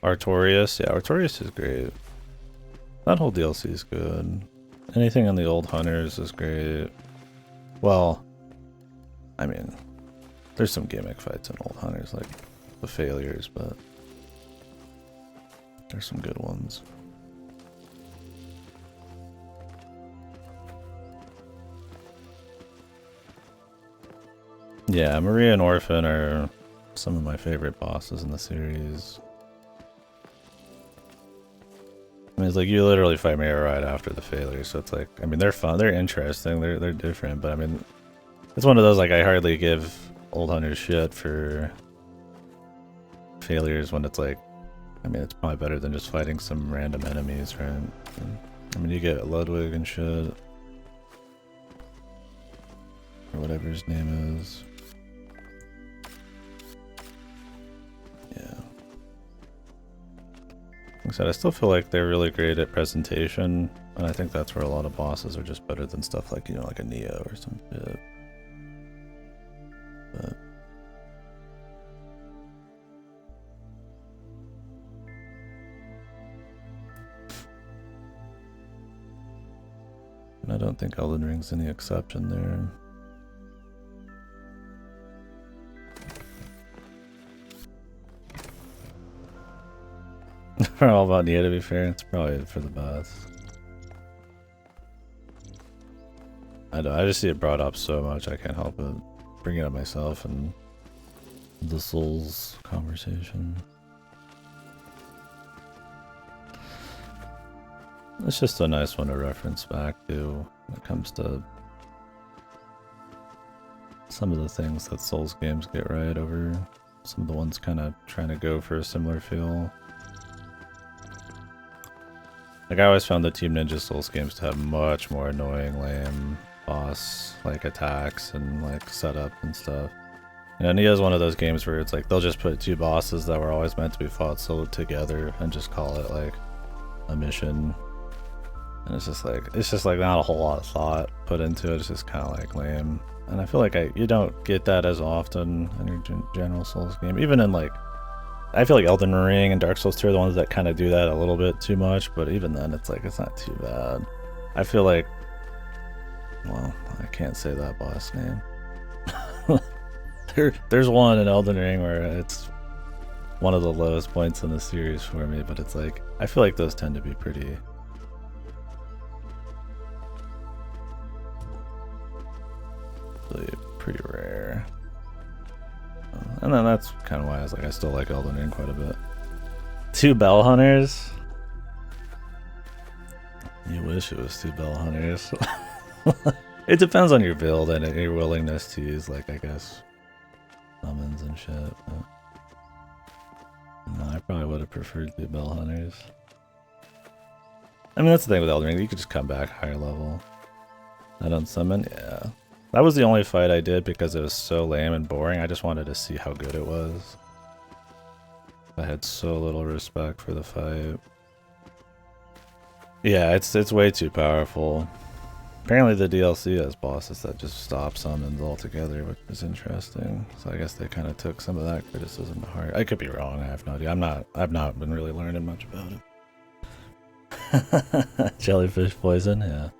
Artorias, yeah, Artorias is great. That whole DLC is good. Anything on the old hunters is great. Well, I mean, there's some gimmick fights in old hunters, like the failures, but there's some good ones. Yeah, Maria and Orphan are some of my favorite bosses in the series. I mean, it's like you literally fight Mara right after the failure, so it's like, I mean, they're fun, they're interesting, they're different, but I mean, it's one of those like I hardly give old hunters shit for failures when it's like, I mean, it's probably better than just fighting some random enemies, right? And, I mean, you get Ludwig and shit, or whatever his name is. Yeah. Like I said, I still feel like they're really great at presentation, and I think that's where a lot of bosses are just better than stuff like, you know, like a Neo or some shit. But I don't think Elden Ring's any exception there. For all about Nia, to be fair, it's probably for the best. I just see it brought up so much, I can't help it. Bring it up myself and the Souls conversation. It's just a nice one to reference back to when it comes to some of the things that Souls games get right over some of the ones kind of trying to go for a similar feel. Like, I always found the Team Ninja Souls games to have much more annoying, lame boss like attacks and like setup and stuff. You know, Nioh's one of those games where it's like they'll just put two bosses that were always meant to be fought solo together and just call it like a mission. And it's just like not a whole lot of thought put into it. It's just kind of like lame. And I feel like you don't get that as often in your general Souls game. Even in like, I feel like Elden Ring and Dark Souls 2 are the ones that kind of do that a little bit too much. But even then, it's like, it's not too bad. I feel like, well, I can't say that boss name. There's one in Elden Ring where it's one of the lowest points in the series for me. But it's like, I feel like those tend to be pretty rare. And then that's kind of why I was like, I still like Elden Ring quite a bit. 2 Bell Hunters? You wish it was 2 Bell Hunters. It depends on your build and your willingness to use, like, I guess, summons and shit. But no, I probably would have preferred 2 Bell Hunters. I mean, that's the thing with Elden Ring. You could just come back higher level. Not unsummon? Yeah. That was the only fight I did because it was so lame and boring. I just wanted to see how good it was. I had so little respect for the fight. Yeah, it's way too powerful. Apparently the DLC has bosses that just stop summons altogether, which is interesting. So I guess they kind of took some of that criticism to heart. I could be wrong. I have no idea. I've not been really learning much about it. Jellyfish poison, yeah.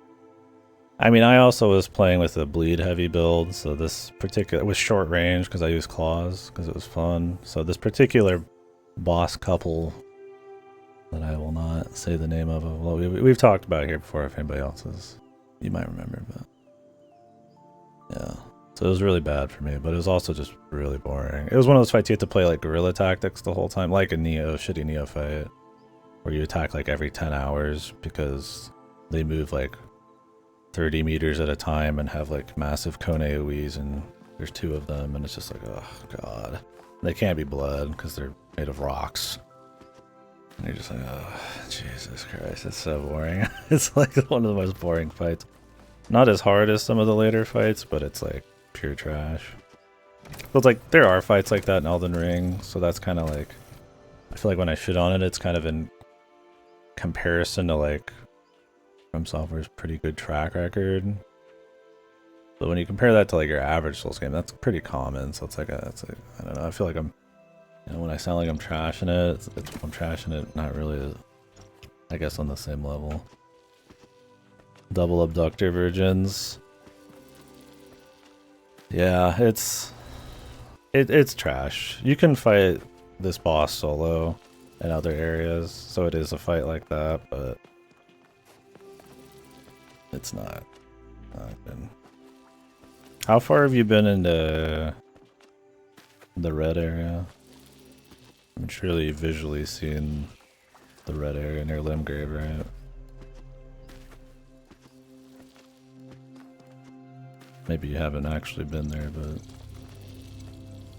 I mean, I also was playing with a bleed heavy build, so this particular, it was short range because I used claws because it was fun. So this particular boss couple that I will not say the name of, well, we've talked about it here before if anybody else is, you might remember, but yeah. So it was really bad for me, but it was also just really boring. It was one of those fights you have to play like guerrilla tactics the whole time, like a shitty Nioh fight, where you attack like every 10 hours because they move like 30 meters at a time and have like massive cone AoEs, and there's 2 of them, and it's just like, oh god. They can't be blood because they're made of rocks. And you're just like, oh, Jesus Christ, it's so boring. It's like one of the most boring fights. Not as hard as some of the later fights, but it's like pure trash. So it's like, there are fights like that in Elden Ring, so that's kind of like, I feel like when I shit on it, it's kind of in comparison to like From Software's pretty good track record. But when you compare that to like your average Souls game, that's pretty common. So it's like I don't know, I feel like I'm, you know, when I sound like I'm trashing it, I'm trashing it not really, I guess, on the same level. Double Abductor Virgins. Yeah, it's trash. You can fight this boss solo in other areas, so it is a fight like that, but it's not good. How far have you been into the red area? I'm surely you've visually seen the red area near Limgrave, right? Maybe you haven't actually been there, but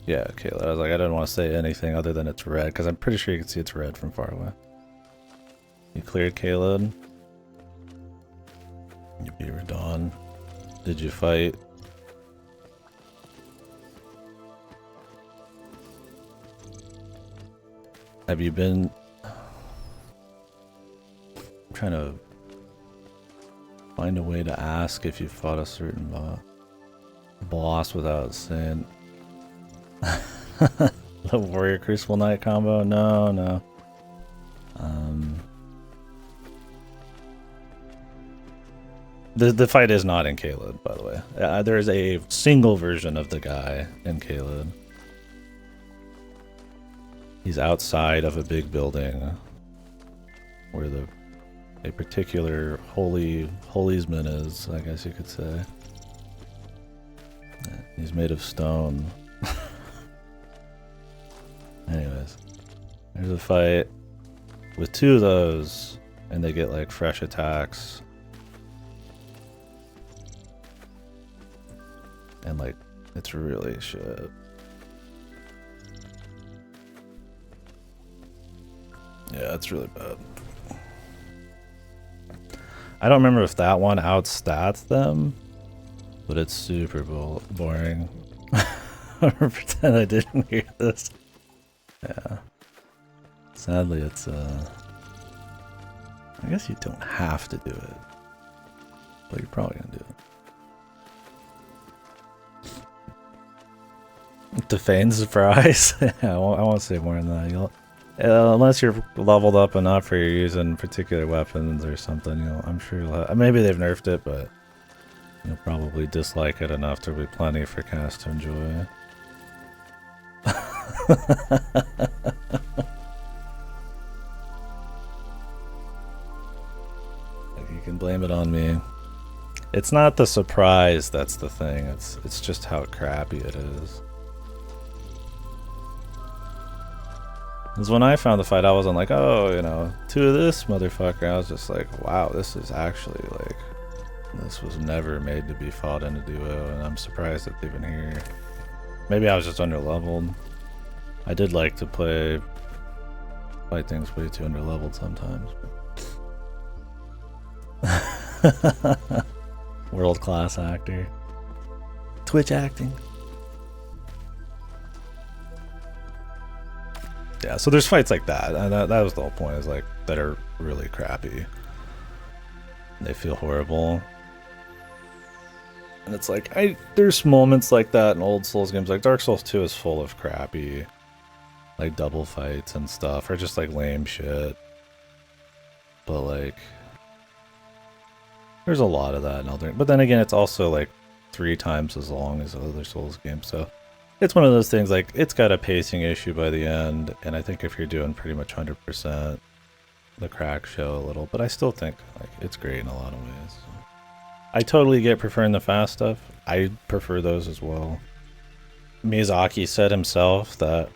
yeah, Kayla. I was like, I didn't want to say anything other than it's red, because I'm pretty sure you can see it's red from far away. You cleared Caleb? You beaver Dawn. Did you fight? Have you been... I'm trying to find a way to ask if you fought a certain boss without saying... The Warrior Crucible Knight combo? No. The fight is not in Caelid, by the way. There is a single version of the guy in Caelid. He's outside of a big building where a particular holyman is, I guess you could say. He's made of stone. Anyways, there's a fight with 2 of those, and they get like fresh attacks. And like, it's really shit. Yeah, it's really bad. I don't remember if that one outstats them, but it's super boring. I'm gonna pretend I didn't hear this. Yeah. Sadly, it's I guess you don't have to do it, but you're probably gonna do it. To feign surprise? Yeah, I won't say more than that. Unless you're leveled up enough or you're using particular weapons or something, I'm sure you'll have, maybe they've nerfed it, but you'll probably dislike it enough to be plenty for Cass to enjoy. You can blame it on me. It's not the surprise that's the thing, it's just how crappy it is. Because when I found the fight, I wasn't like, oh, 2 of this motherfucker. I was just like, wow, this is actually like, this was never made to be fought in a duo, and I'm surprised it's even here. Maybe I was just underleveled. I did like to fight things way too underleveled sometimes. World-class actor. Twitch acting. Yeah, so there's fights like that, and that was the whole point, is like, that are really crappy. They feel horrible. And it's like, there's moments like that in old Souls games, like Dark Souls 2 is full of crappy, like, double fights and stuff, or just like lame shit. But like, there's a lot of that in Elden Ring. But then again, it's also like 3 times as long as other Souls games, so it's one of those things, like, it's got a pacing issue by the end, and I think if you're doing pretty much 100%, the cracks show a little, but I still think, like, it's great in a lot of ways. So. I totally get preferring the fast stuff. I prefer those as well. Miyazaki said himself that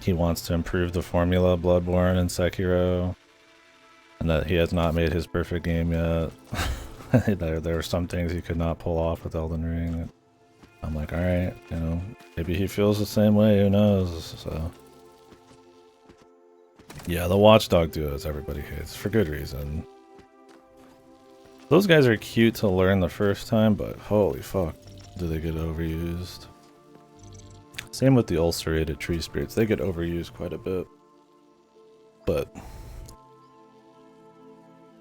he wants to improve the formula of Bloodborne and Sekiro, and that he has not made his perfect game yet. There are some things he could not pull off with Elden Ring. I'm like, alright, maybe he feels the same way, who knows, so. Yeah, the Watchdog duos everybody hates, for good reason. Those guys are cute to learn the first time, but holy fuck, do they get overused. Same with the ulcerated tree spirits, they get overused quite a bit. But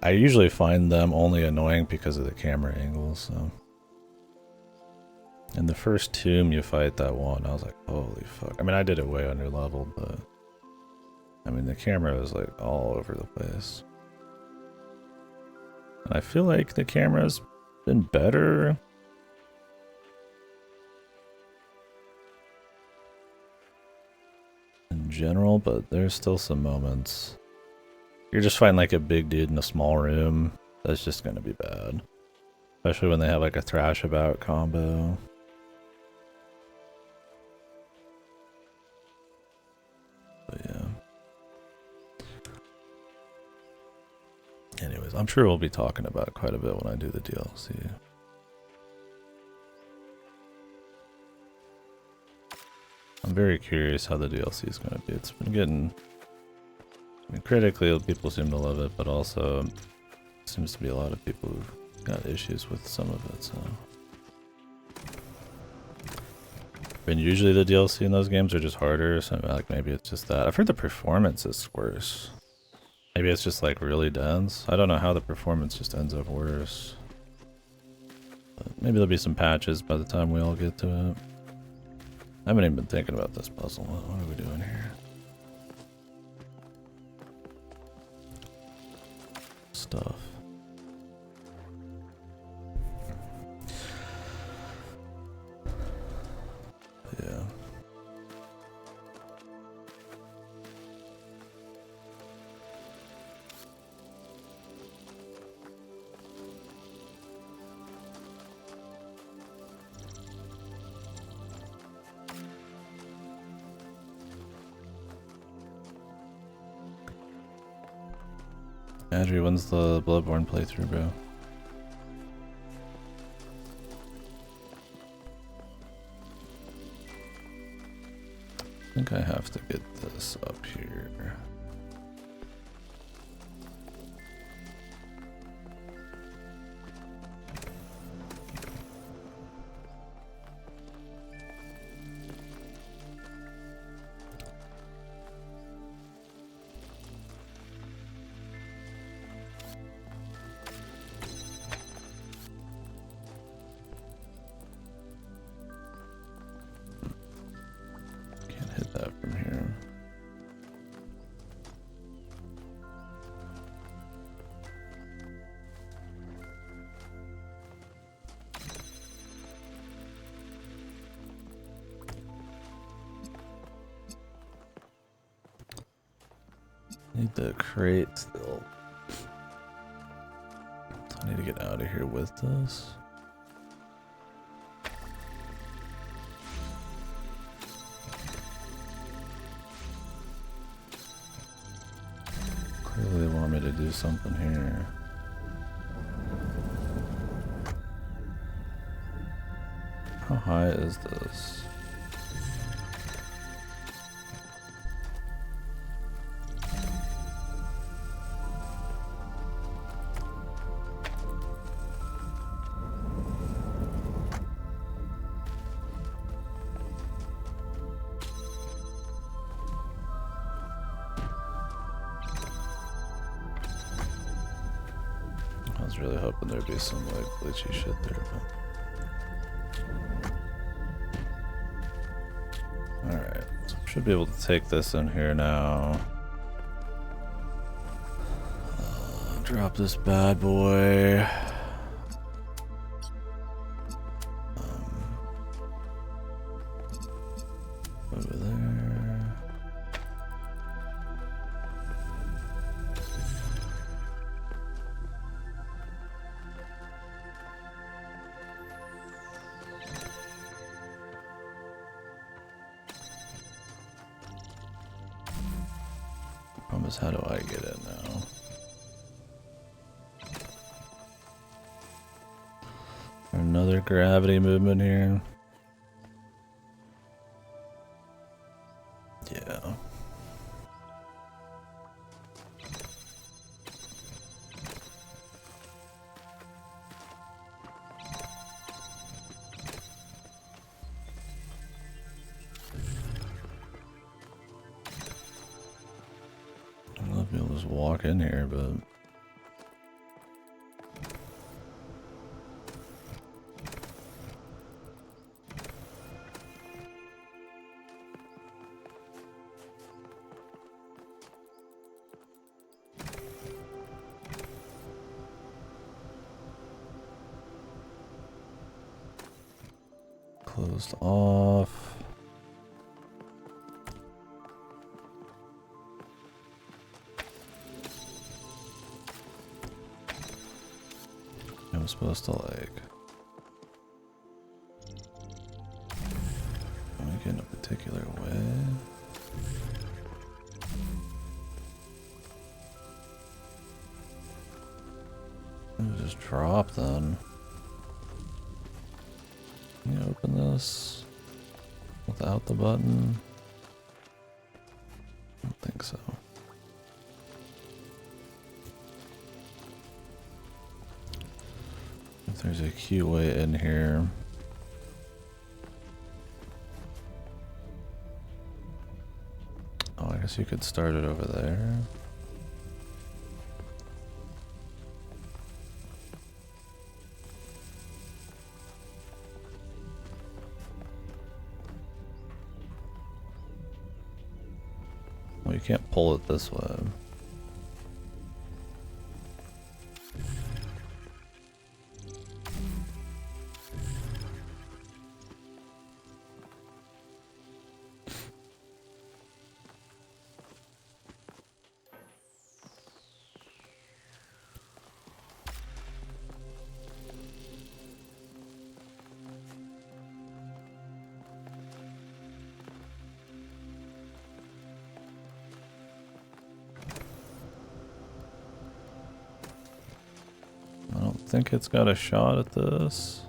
I usually find them only annoying because of the camera angles, so. In the first tomb you fight that one, I was like, holy fuck. I mean, I did it way under leveled, but I mean, the camera was like all over the place. And I feel like the camera's been better. In general, but there's still some moments. You're just fighting like a big dude in a small room. That's just gonna be bad. Especially when they have like a thrash about combo. But yeah. Anyways, I'm sure we'll be talking about it quite a bit when I do the DLC. I'm very curious how the DLC is going to be. It's been getting... I mean, critically, people seem to love it, but also seems to be a lot of people who've got issues with some of it, so... And usually the DLC in those games are just harder, so like maybe it's just that. I've heard the performance is worse. Maybe it's just like really dense. I don't know how the performance just ends up worse. But maybe there'll be some patches by the time we all get to it. I haven't even been thinking about this puzzle. What are we doing here? Stuff. Yeah. Andrew, when's the Bloodborne playthrough, bro? I think I have to get this up here. Can't hit that from here. Need the crate still. I need to get out of here with this. Clearly they want me to do something here. How high is this? I was really hoping there'd be some like glitchy shit there, but alright, so should be able to take this in here now. Drop this bad boy. Over there. Problem is, how do I get in now? Another gravity movement here. Yeah. I'd love to be able to just walk in here, but closed off. I'm supposed to like make it in a particular way. Just drop then. Can you open this without the button? I don't think so. If there's a cute way in here. Oh, I guess you could start it over there. Well, you can't pull it this way. think it's got a shot at this.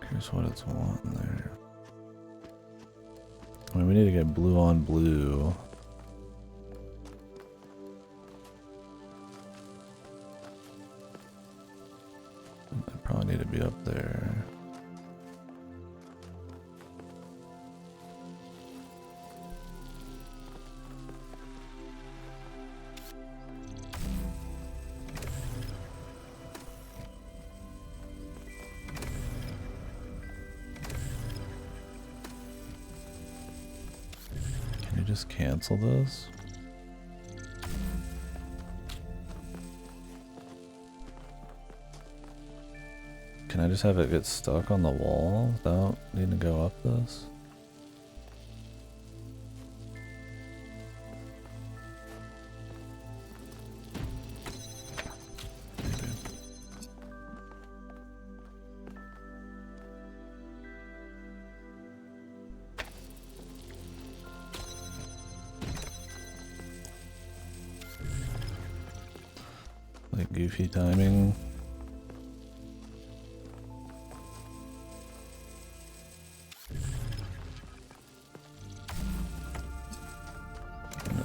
Here's what it's wanting there. I mean, we need to get blue on blue. I probably need to be up there. Can you just cancel this? Can I just have it get stuck on the wall without needing to go up this? Maybe. Like goofy timing.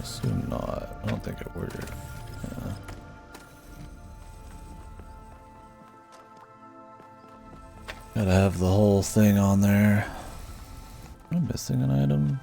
Assume not. I don't think it worked. Yeah. Gotta have the whole thing on there. Am I missing an item?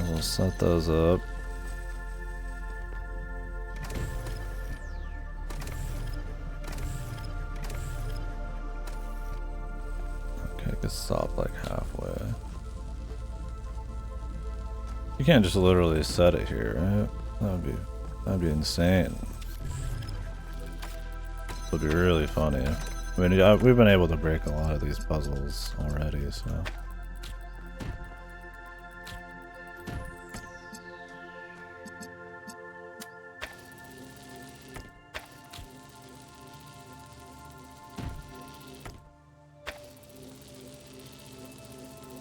We'll set those up. Okay, I can stop like halfway. You can't just literally set it here, right? That'd be insane. Would be really funny. I mean, we've been able to break a lot of these puzzles already, so.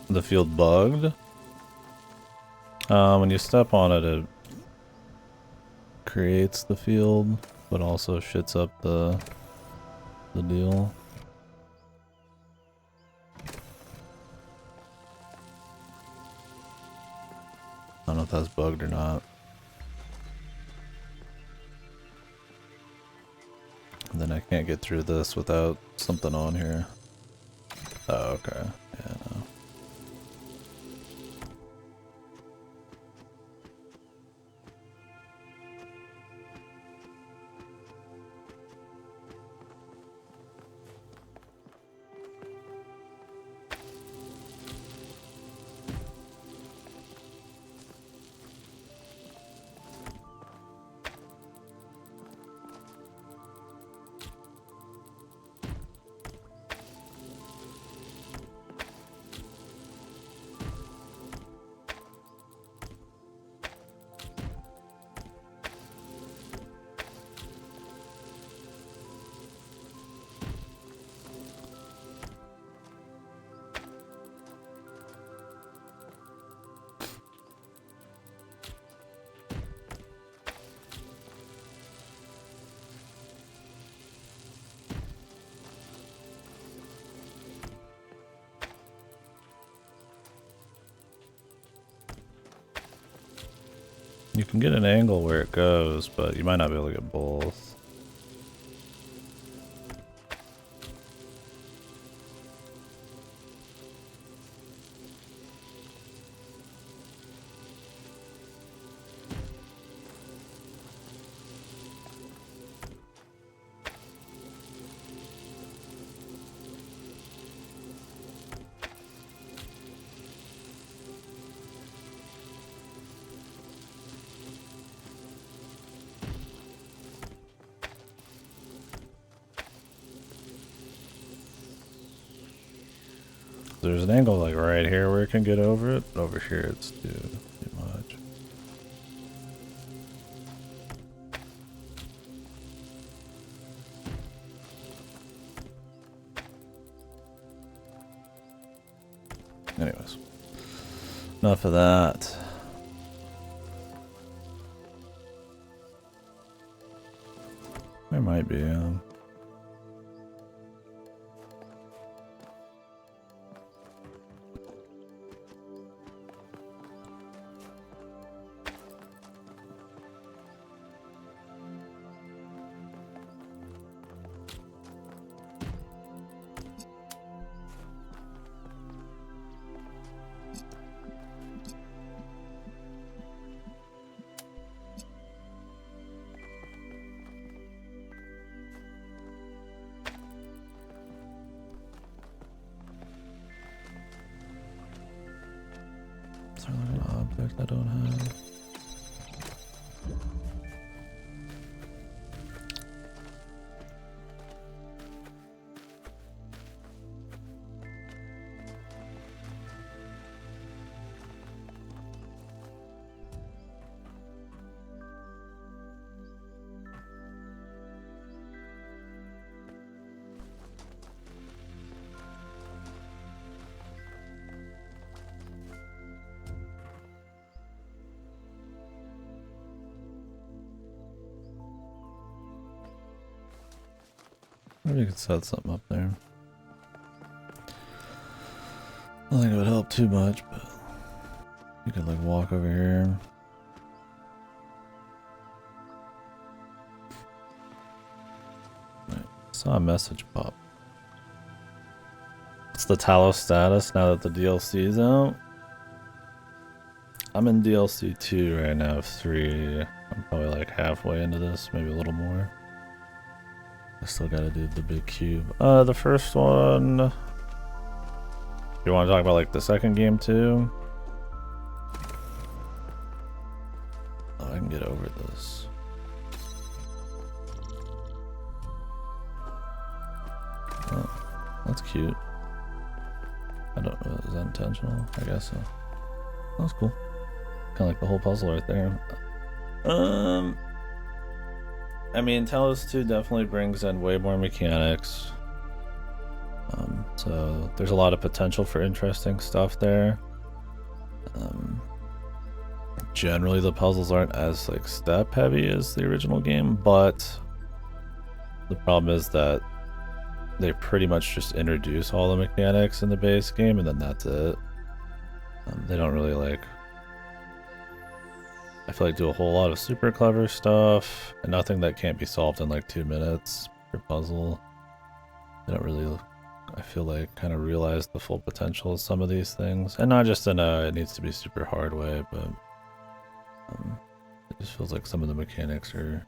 The field bugged. When you step on it, it creates the field, but also shits up the deal. I don't know if that's bugged or not. And then I can't get through this without something on here. Oh, okay. Yeah, no. You can get an angle where it goes, but you might not be able to get both. There's an angle like right here where it can get over it, but over here it's too much. Anyways, enough of that. There might be. Is there like an object I don't have? Maybe you could set something up there. I don't think it would help too much, but you could like walk over here. Right. Saw a message pop. What's the Talos status now that the DLC is out? I'm in DLC 2 right now of 3. I'm probably like halfway into this, maybe a little more. I still gotta do the big cube. The first one. You want to talk about like the second game too? Oh, I can get over this. Oh, that's cute. I don't know, is that intentional? I guess so. That's cool. Kind of like the whole puzzle right there. I mean, Talos 2 definitely brings in way more mechanics. So there's a lot of potential for interesting stuff there. Generally the puzzles aren't as like step heavy as the original game, but the problem is that they pretty much just introduce all the mechanics in the base game and then that's it. They don't really like, I feel like, do a whole lot of super clever stuff and nothing that can't be solved in like 2 minutes per puzzle. They don't really, I feel like, kind of realize the full potential of some of these things, and not just in a it needs to be super hard way, but it just feels like some of the mechanics are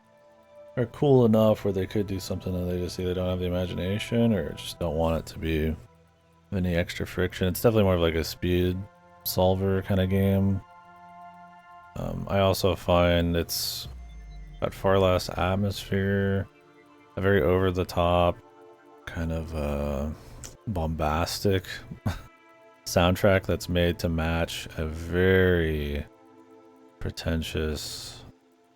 cool enough where they could do something and they just either don't have the imagination or just don't want it to be any extra friction. It's definitely more of like a speed solver kind of game. I also find it's got far less atmosphere, a very over-the-top, kind of bombastic soundtrack that's made to match a very pretentious,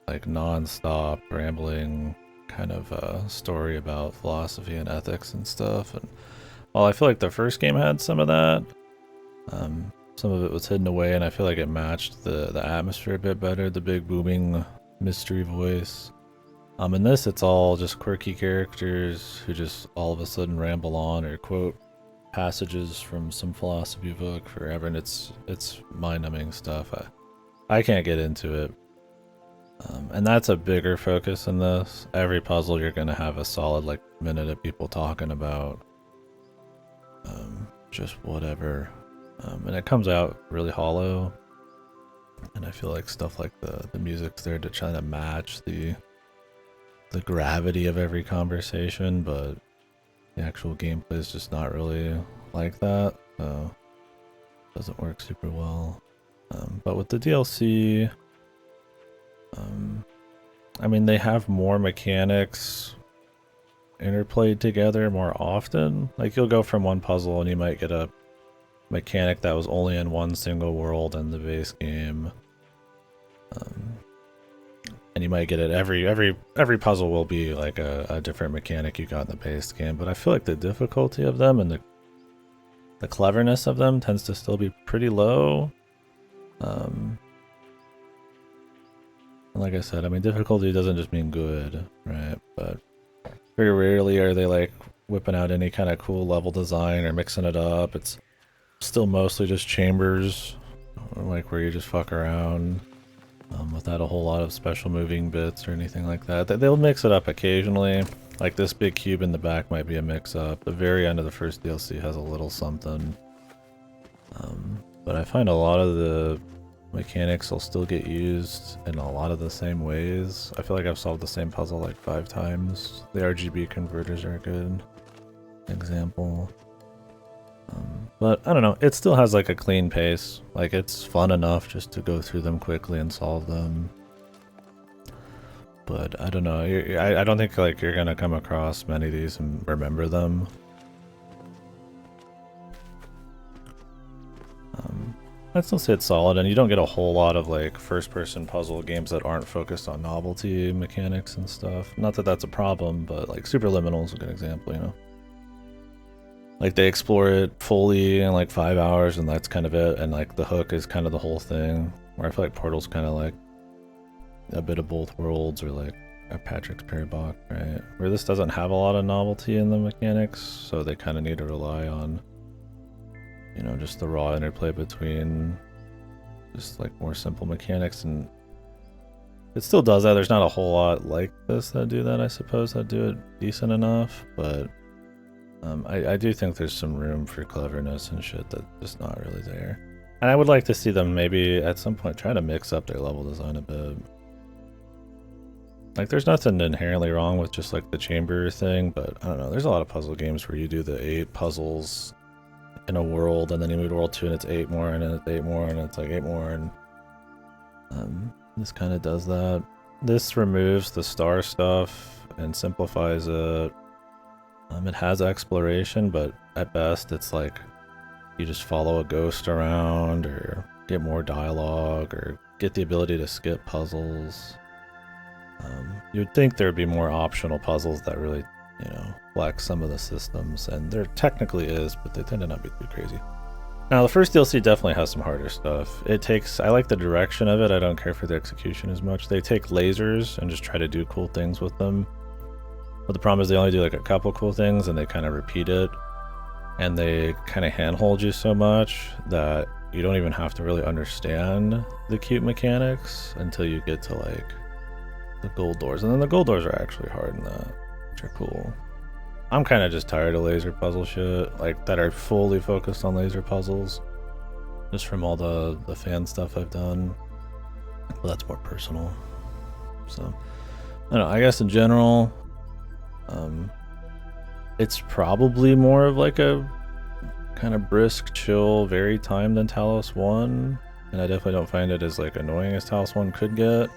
like non-stop rambling kind of story about philosophy and ethics and stuff. And while I feel like the first game had some of that, some of it was hidden away, and I feel like it matched the atmosphere a bit better, the big booming mystery voice. In this, it's all just quirky characters who just all of a sudden ramble on or quote passages from some philosophy book forever, and it's mind-numbing stuff. I can't get into it. And that's a bigger focus in this. Every puzzle you're gonna have a solid like minute of people talking about just whatever. And it comes out really hollow. And I feel like stuff like the music's there to try to match the gravity of every conversation, but the actual gameplay is just not really like that, so it doesn't work super well. But with the DLC, I mean, they have more mechanics interplayed together more often. Like, you'll go from one puzzle and you might get a mechanic that was only in one single world in the base game. And you might get it every puzzle will be like a different mechanic you got in the base game, but I feel like the difficulty of them and the cleverness of them tends to still be pretty low. And like I said, I mean, difficulty doesn't just mean good, right? But very rarely are they like whipping out any kind of cool level design or mixing it up. It's still mostly just chambers, like where you just fuck around without a whole lot of special moving bits or anything like that. They'll mix it up occasionally. Like this big cube in the back might be a mix-up. The very end of the first DLC has a little something. But I find a lot of the mechanics will still get used in a lot of the same ways. I feel like I've solved the same puzzle like 5 times. The RGB converters are a good example. But I don't know, it still has like a clean pace. Like it's fun enough just to go through them quickly and solve them. But I don't know, I don't think like you're gonna come across many of these and remember them. I'd still say it's solid, and you don't get a whole lot of like first-person puzzle games that aren't focused on novelty mechanics and stuff. Not that that's a problem, but like Superliminal is a good example, you know? Like they explore it fully in like 5 hours and that's kind of it, and like the hook is kind of the whole thing. Where I feel like Portal's kind of like a bit of both worlds, or like a Patrick's Parabok, right? Where this doesn't have a lot of novelty in the mechanics, so they kind of need to rely on, you know, just the raw interplay between just like more simple mechanics, and it still does that. There's not a whole lot like this that do that, I suppose, that do it decent enough, but I do think there's some room for cleverness and shit that's just not really there. And I would like to see them maybe at some point try to mix up their level design a bit. Like there's nothing inherently wrong with just like the chamber thing, but I don't know, there's a lot of puzzle games where you do the 8 puzzles in a world and then you move to world 2 and it's 8 more and then it's 8 more and it's like 8 more, and this kind of does that. This removes the star stuff and simplifies it. It has exploration, but at best it's like you just follow a ghost around or get more dialogue or get the ability to skip puzzles. You'd think there'd be more optional puzzles that really, you know, flex some of the systems, and there technically is, but they tend to not be too crazy. Now, the first DLC definitely has some harder stuff. I like the direction of it, I don't care for the execution as much. They take lasers and just try to do cool things with them. But the problem is they only do like a couple cool things and they kind of repeat it. And they kind of handhold you so much that you don't even have to really understand the cute mechanics until you get to like the gold doors. And then the gold doors are actually hard in that, which are cool. I'm kind of just tired of laser puzzle shit, like that are fully focused on laser puzzles. Just from all the fan stuff I've done. Well, that's more personal. So, I don't know, I guess in general, it's probably more of like a kind of brisk, chill, very timed than Talos 1. And I definitely don't find it as like annoying as Talos 1 could get.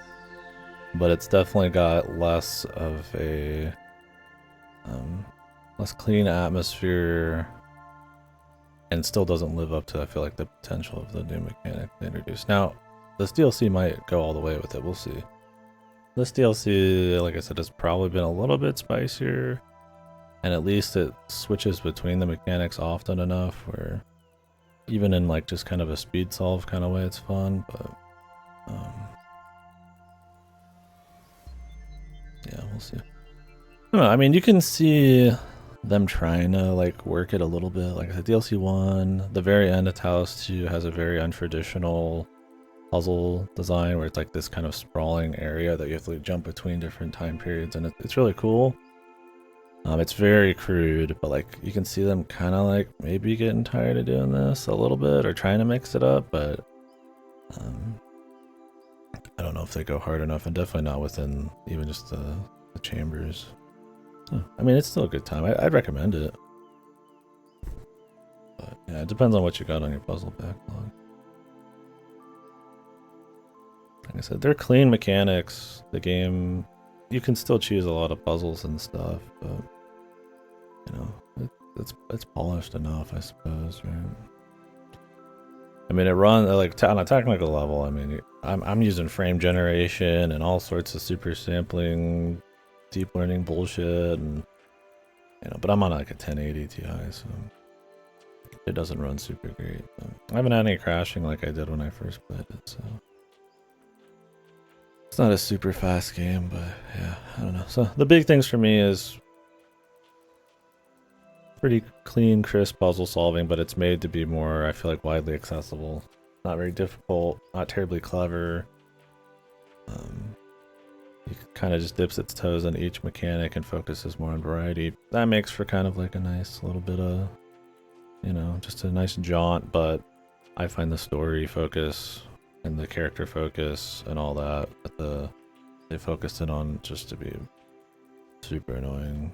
But it's definitely got less of a less clean atmosphere, and still doesn't live up to, I feel like, the potential of the new mechanic they introduced. Now, this DLC might go all the way with it, we'll see. This DLC, like I said, has probably been a little bit spicier, and at least it switches between the mechanics often enough where even in like just kind of a speed solve kind of way it's fun, but yeah, we'll see. I don't know, I mean, you can see them trying to like work it a little bit. Like the DLC 1, the very end of Talos 2 has a very untraditional puzzle design where it's like this kind of sprawling area that you have to like jump between different time periods, and it's really cool. It's very crude, but like you can see them kind of like maybe getting tired of doing this a little bit or trying to mix it up, but I don't know if they go hard enough, and definitely not within even just the chambers. So, I mean, it's still a good time. I'd recommend it. But yeah, it depends on what you got on your puzzle backlog. Like I said, they're clean mechanics. The game, you can still choose a lot of puzzles and stuff, but you know, it's polished enough, I suppose, right? I mean, it runs like on a technical level. I mean, I'm using frame generation and all sorts of super sampling, deep learning bullshit, and but I'm on like a 1080 Ti, so it doesn't run super great. I haven't had any crashing like I did when I first played it, so it's not a super fast game, but yeah, I don't know. So the big things for me is pretty clean, crisp puzzle solving, but it's made to be more, I feel like, widely accessible. Not very difficult, not terribly clever. It kind of just dips its toes on each mechanic and focuses more on variety. That makes for kind of like a nice little bit of, just a nice jaunt, but I find the story focus and the character focus and all that they focused it on just to be super annoying.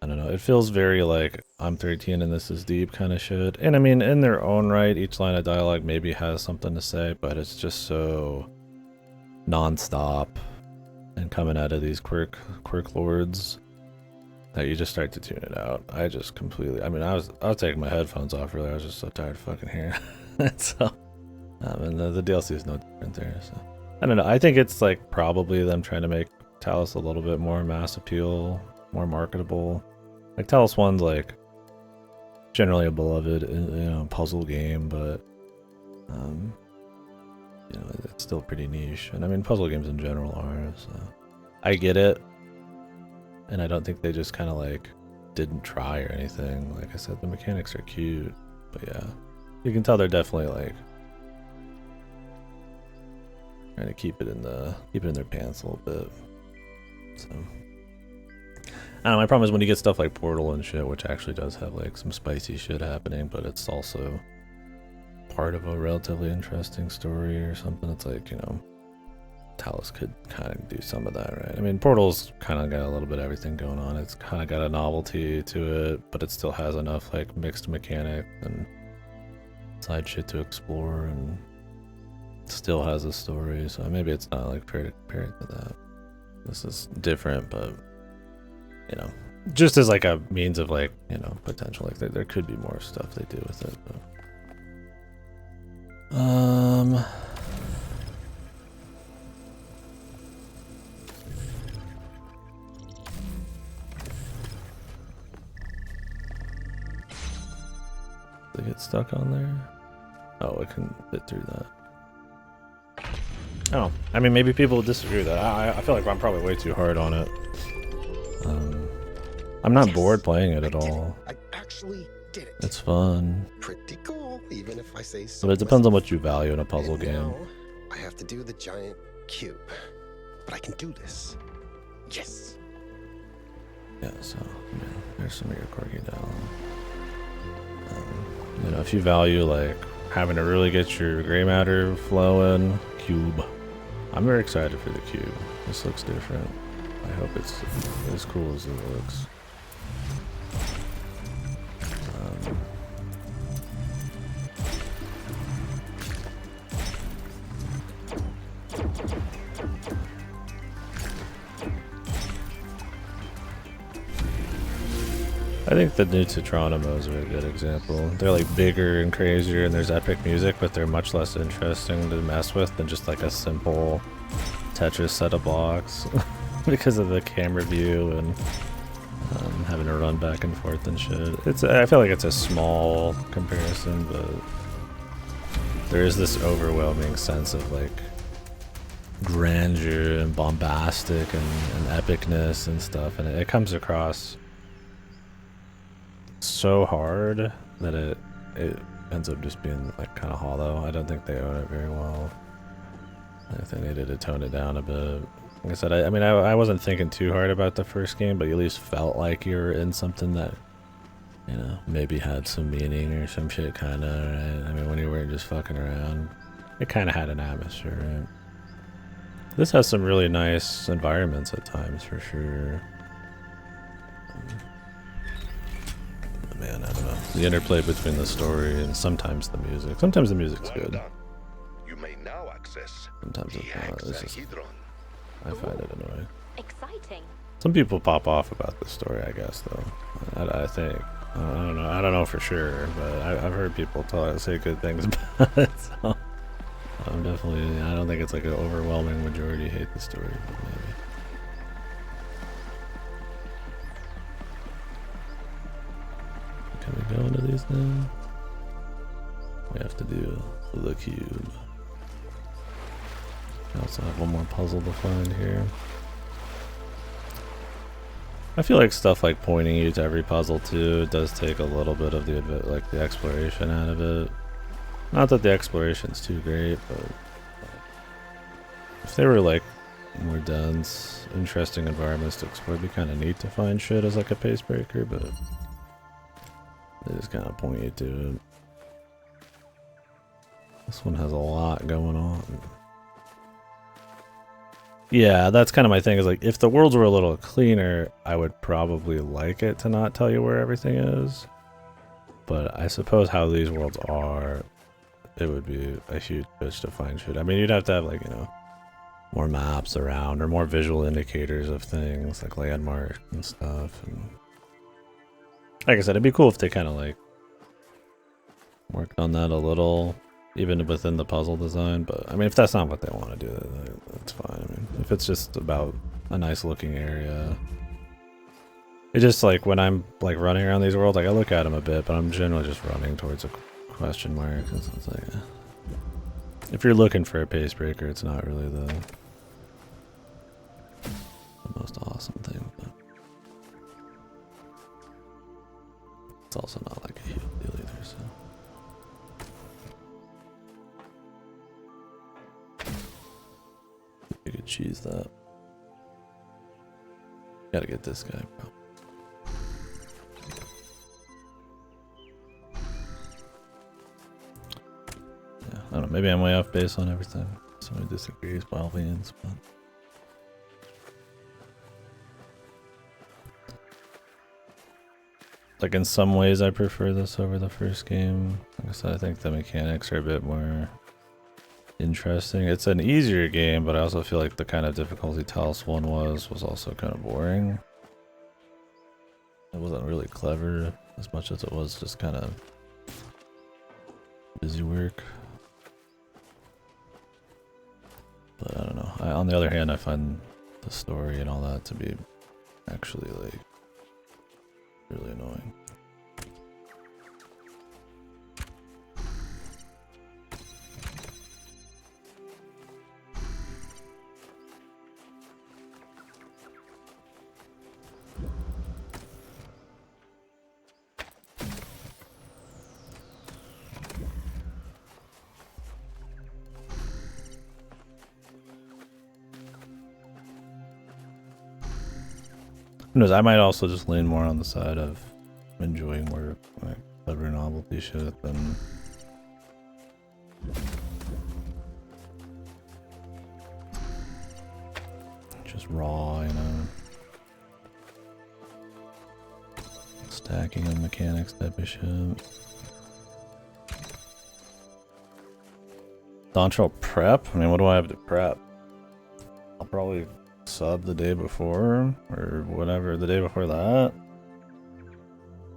I don't know. It feels very like I'm 13 and this is deep kind of shit. And I mean, in their own right, each line of dialogue maybe has something to say, but it's just so non-stop and coming out of these quirk lords that you just start to tune it out. I just completely. I mean, I was taking my headphones off earlier. I was just so tired of fucking hearing it. So, and the DLC is no different there. So, I don't know. I think it's like probably them trying to make Talos a little bit more mass appeal, more marketable. Like Talos 1's like generally a beloved, puzzle game, but it's still pretty niche. And I mean, puzzle games in general are. So I get it, and I don't think they just kind of like didn't try or anything. Like I said, the mechanics are cute, but yeah, you can tell they're definitely like trying to keep it in their pants a little bit. So. I don't know, my problem is when you get stuff like Portal and shit, which actually does have like some spicy shit happening, but it's also part of a relatively interesting story or something. It's like, Talos could kind of do some of that, right? I mean, Portal's kind of got a little bit of everything going on. It's kind of got a novelty to it, but it still has enough like mixed mechanic and side shit to explore, and still has a story. So maybe it's not like fair to compare it to that. This is different, but just as like a means of like, potential, like there could be more stuff they do with it, but they get stuck on there. Oh, I can fit through that. Oh, I mean, maybe people would disagree with that. I feel like I'm probably way too hard on it. I'm not bored playing it at all. I actually did it. It's fun. Pretty cool, even if I say so. But it depends on what you value in a puzzle game. Now, I have to do the giant cube. But I can do this. Yes. Yeah, so there's some of your quirky dialogue. If you value like having to really get your gray matter flowing, cube. I'm very excited for the cube. This looks different. I hope it's as cool as it looks. I think the new Tetronimos are a good example. They're like bigger and crazier and there's epic music, but they're much less interesting to mess with than just like a simple Tetris set of blocks because of the camera view and having to run back and forth and shit. I feel like it's a small comparison, but there is this overwhelming sense of like grandeur and bombastic and epicness and stuff, and it comes across so hard that it ends up just being like kind of hollow. I don't think they own it very well. I think they needed to tone it down a bit. Like I said, I wasn't thinking too hard about the first game, but you at least felt like you were in something that, maybe had some meaning or some shit, kind of, right? I mean, when you weren't just fucking around, it kind of had an atmosphere, right? This has some really nice environments at times, for sure. Man, I don't know. The interplay between the story and sometimes the music. Sometimes the music's good. You may now access Sometimes it's not. It's just, I find it annoying. Exciting. Some people pop off about the story, I guess, though. I think. I don't know. I don't know for sure, but I've heard people say good things about it. So I'm definitely. I don't think it's like an overwhelming majority hate the story, but maybe. Can we go into these now? We have to do the cube. I also have one more puzzle to find here. I feel like stuff like pointing you to every puzzle too does take a little bit of the exploration out of it. Not that the exploration's too great, but if they were like more dense, interesting environments to explore, it'd be kind of neat to find shit as like a pace breaker, but they just kind of point you to it. This one has a lot going on. Yeah, that's kind of my thing, is like, if the worlds were a little cleaner, I would probably like it to not tell you where everything is. But I suppose how these worlds are, it would be a huge bitch to find shit. I mean, you'd have to have, like, you know, more maps around, or more visual indicators of things, like landmarks and stuff. And like I said, it'd be cool if they kind of, like, worked on that a little, even within the puzzle design. But I mean, if that's not what they want to do, that's fine. I mean, if it's just about a nice looking area, it's just like when I'm like running around these worlds, like I look at them a bit, but I'm generally just running towards a question mark. It's like, if you're looking for a pace breaker, it's not really the most awesome thing, but it's also not like a huge deal either, so. You could cheese that. Gotta get this guy, bro. Yeah, I don't know. Maybe I'm way off base on everything. Somebody disagrees by all means, but like in some ways, I prefer this over the first game. Like I said, I think the mechanics are a bit more interesting. It's an easier game, but I also feel like the kind of difficulty Talos 1 was also kind of boring. It wasn't really clever as much as it was just kind of busy work. But I don't know. On the other hand, I find the story and all that to be actually like really annoying. Who knows, I might also just lean more on the side of enjoying more like clever novelty shit than just raw, you know, stacking of mechanics type of shit. Dontrell prep? I mean, what do I have to prep? I'll probably sub the day before, or whatever, the day before that.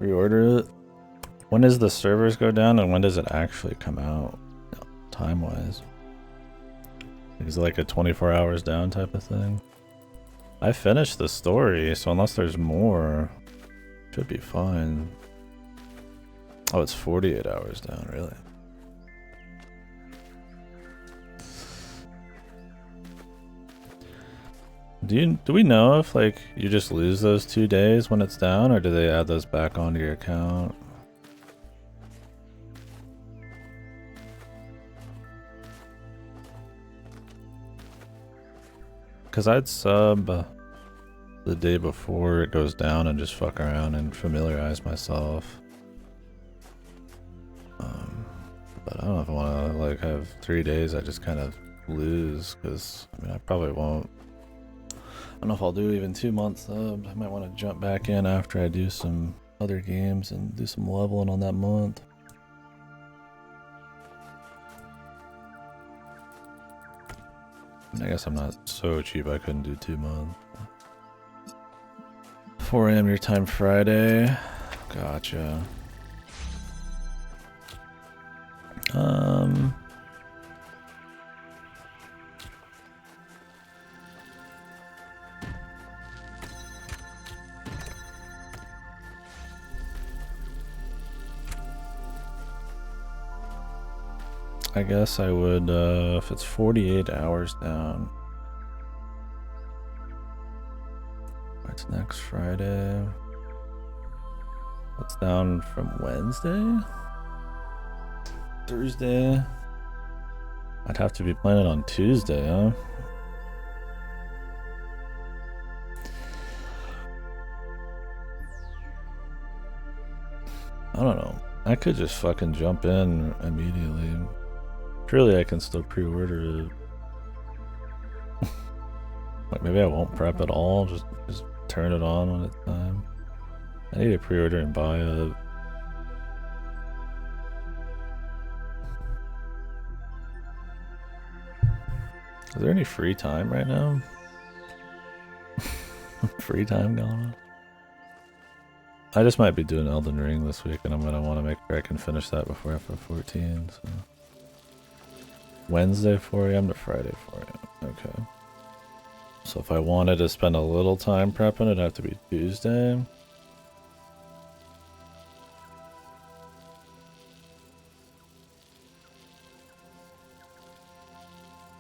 Reorder it. When does the servers go down, and when does it actually come out, time-wise? Is it like a 24 hours down type of thing? I finished the story, so unless there's more, should be fine. Oh, it's 48 hours down, really? Do we know if like you just lose those 2 days when it's down, or do they add those back onto your account? Cause I'd sub the day before it goes down and just fuck around and familiarize myself. But I don't know if I want to like have 3 days I just kind of lose, because I mean I probably won't. I don't know if I'll do even 2 months subs. I might want to jump back in after I do some other games and do some leveling on that month. I guess I'm not so cheap I couldn't do 2 months. 4 AM your time Friday. Gotcha. I guess I would, if it's 48 hours down. What's next Friday? What's down from Wednesday? Thursday? I'd have to be playing it on Tuesday, huh? I don't know. I could just fucking jump in immediately. Surely I can still pre-order it. Like maybe I won't prep at all, just turn it on when it's time. I need to pre-order and buy it. Is there any free time right now? Free time going on? I just might be doing Elden Ring this week, and I'm gonna want to make sure I can finish that before FF14. So Wednesday 4 AM to Friday 4 AM. Okay. So if I wanted to spend a little time prepping, it'd have to be Tuesday.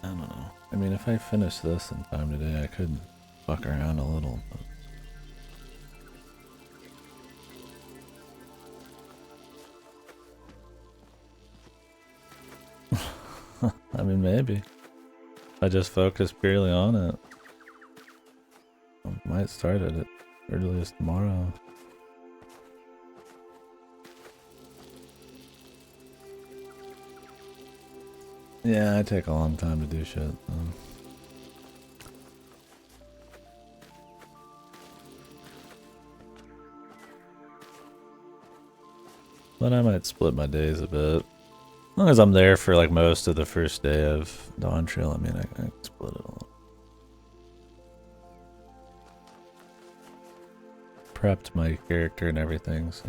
I don't know. I mean, if I finish this in time today, I could fuck around a little. But I mean, maybe. I just focus purely on it. I might start it at earliest tomorrow. Yeah, I take a long time to do shit. But I might split my days a bit. As long as I'm there for like most of the first day of Dawn Trail, I mean, I can split it a little. Prepped my character and everything, so.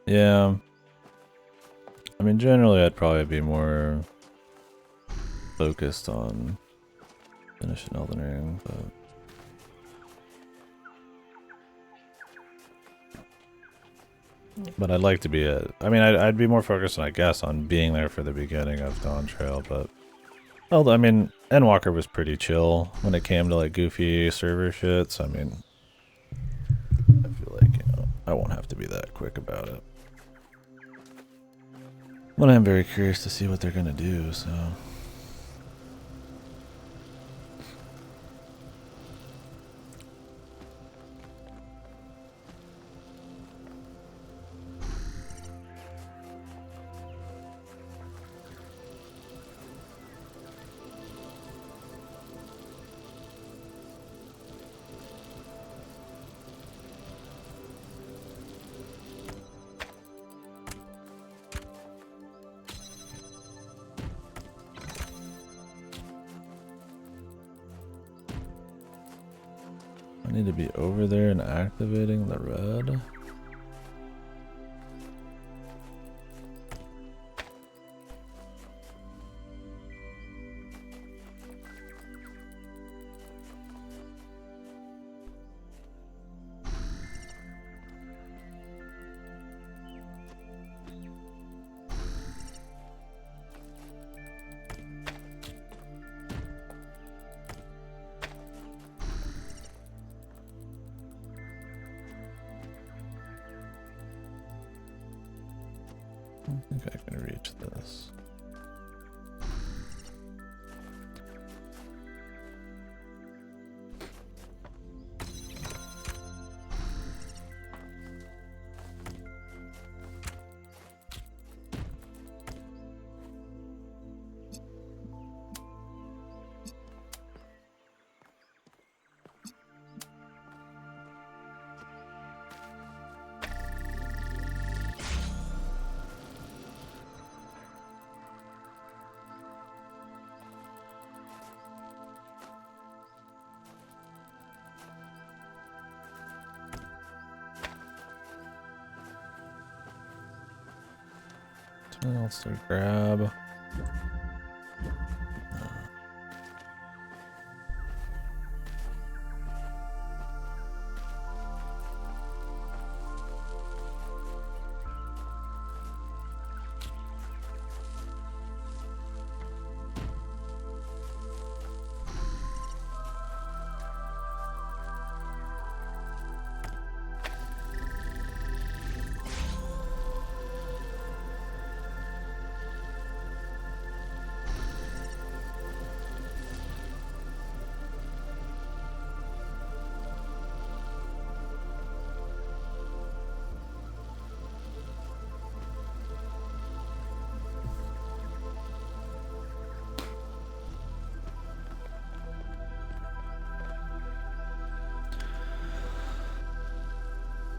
Yeah. I mean, generally, I'd probably be more focused on finishing Elden Ring, but I'd like to be I mean, I'd be more focused, I guess, on being there for the beginning of Dawn Trail, but well, I mean, Endwalker was pretty chill when it came to like goofy server shit, so I mean, I feel like, you know, I won't have to be that quick about it. But I'm very curious to see what they're gonna do, so. I need to be over there and activating the red. I think I can reach this. What else to grab?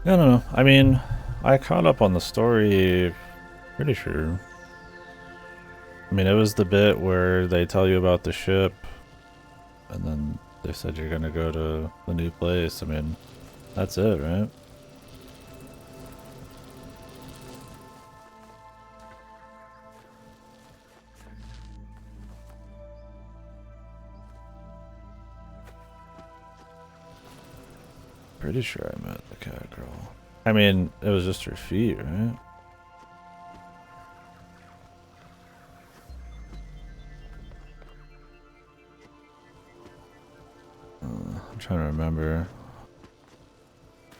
I don't know. I mean, I caught up on the story, pretty sure. I mean, it was the bit where they tell you about the ship, and then they said you're gonna go to the new place. I mean, that's it, right? Pretty sure I met the cat girl. I mean, it was just her feet, right? I'm trying to remember.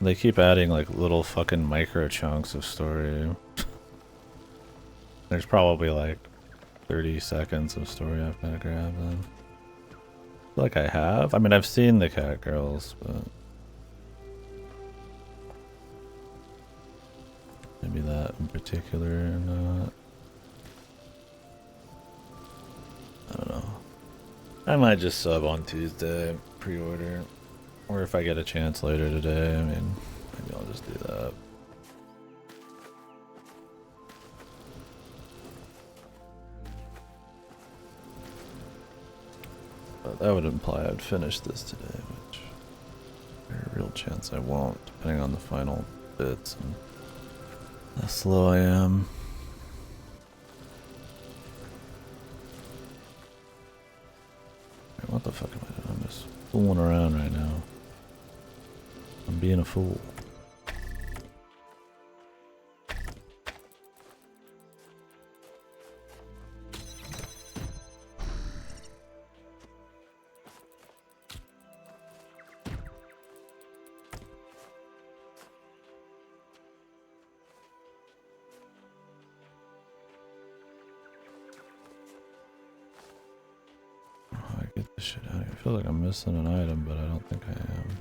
They keep adding like little fucking micro chunks of story. There's probably like 30 seconds of story I've got to grab then. I feel like I have. I mean, I've seen the cat girls, but maybe that in particular or not. I don't know. I might just sub on Tuesday, pre-order. Or if I get a chance later today, I mean, maybe I'll just do that. But that would imply I'd finish this today, which there's a real chance I won't, depending on the final bits and how slow I am. What the fuck am I doing? I'm just fooling around right now. I'm being a fool. Get this shit out of here. I feel like I'm missing an item, but I don't think I am.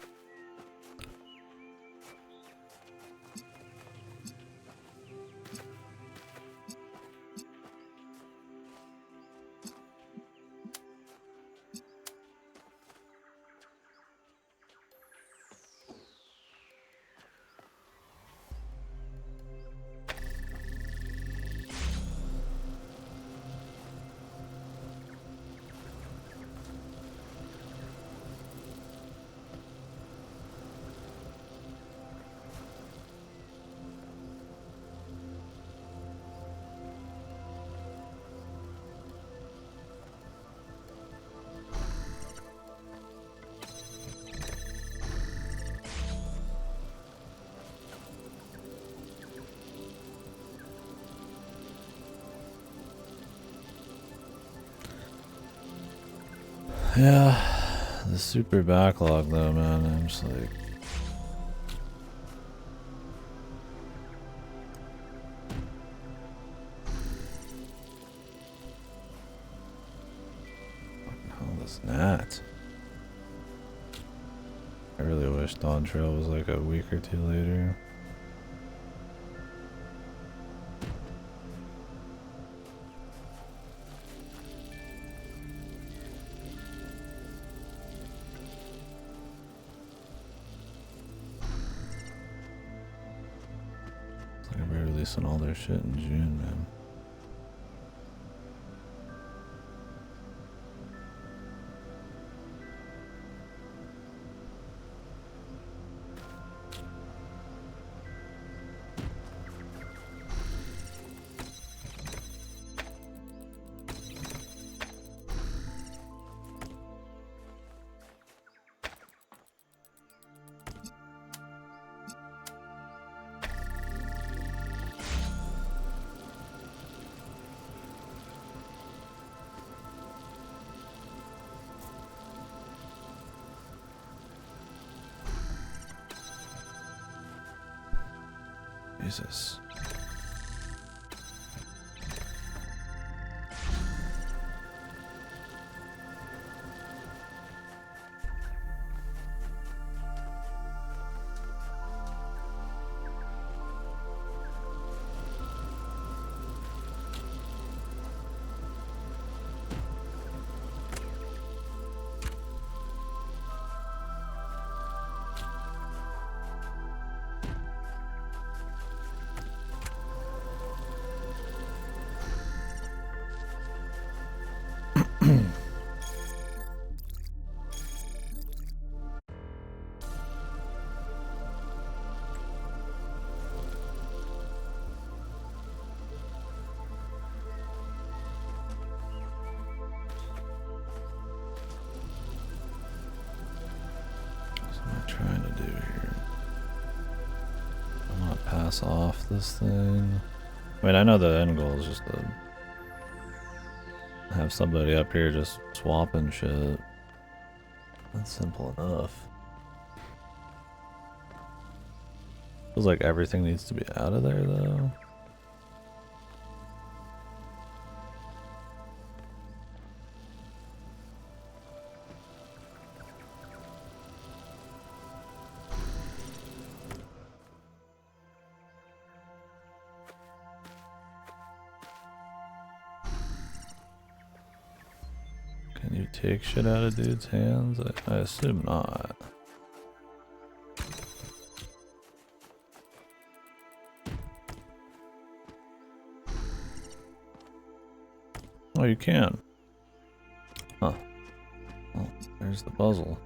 Yeah, the super backlog though, man. I'm just like, fucking hell, this gnat. I really wish Dawn Trail was like a week or two later. They're releasing all their shit in June, man. Jesus. Trying to do here. I want to pass off this thing. I mean, I know the end goal is just to have somebody up here just swapping shit. That's simple enough. Feels like everything needs to be out of there though. Can you take shit out of dude's hands? I assume not. Oh, you can. Huh. Well, there's the puzzle.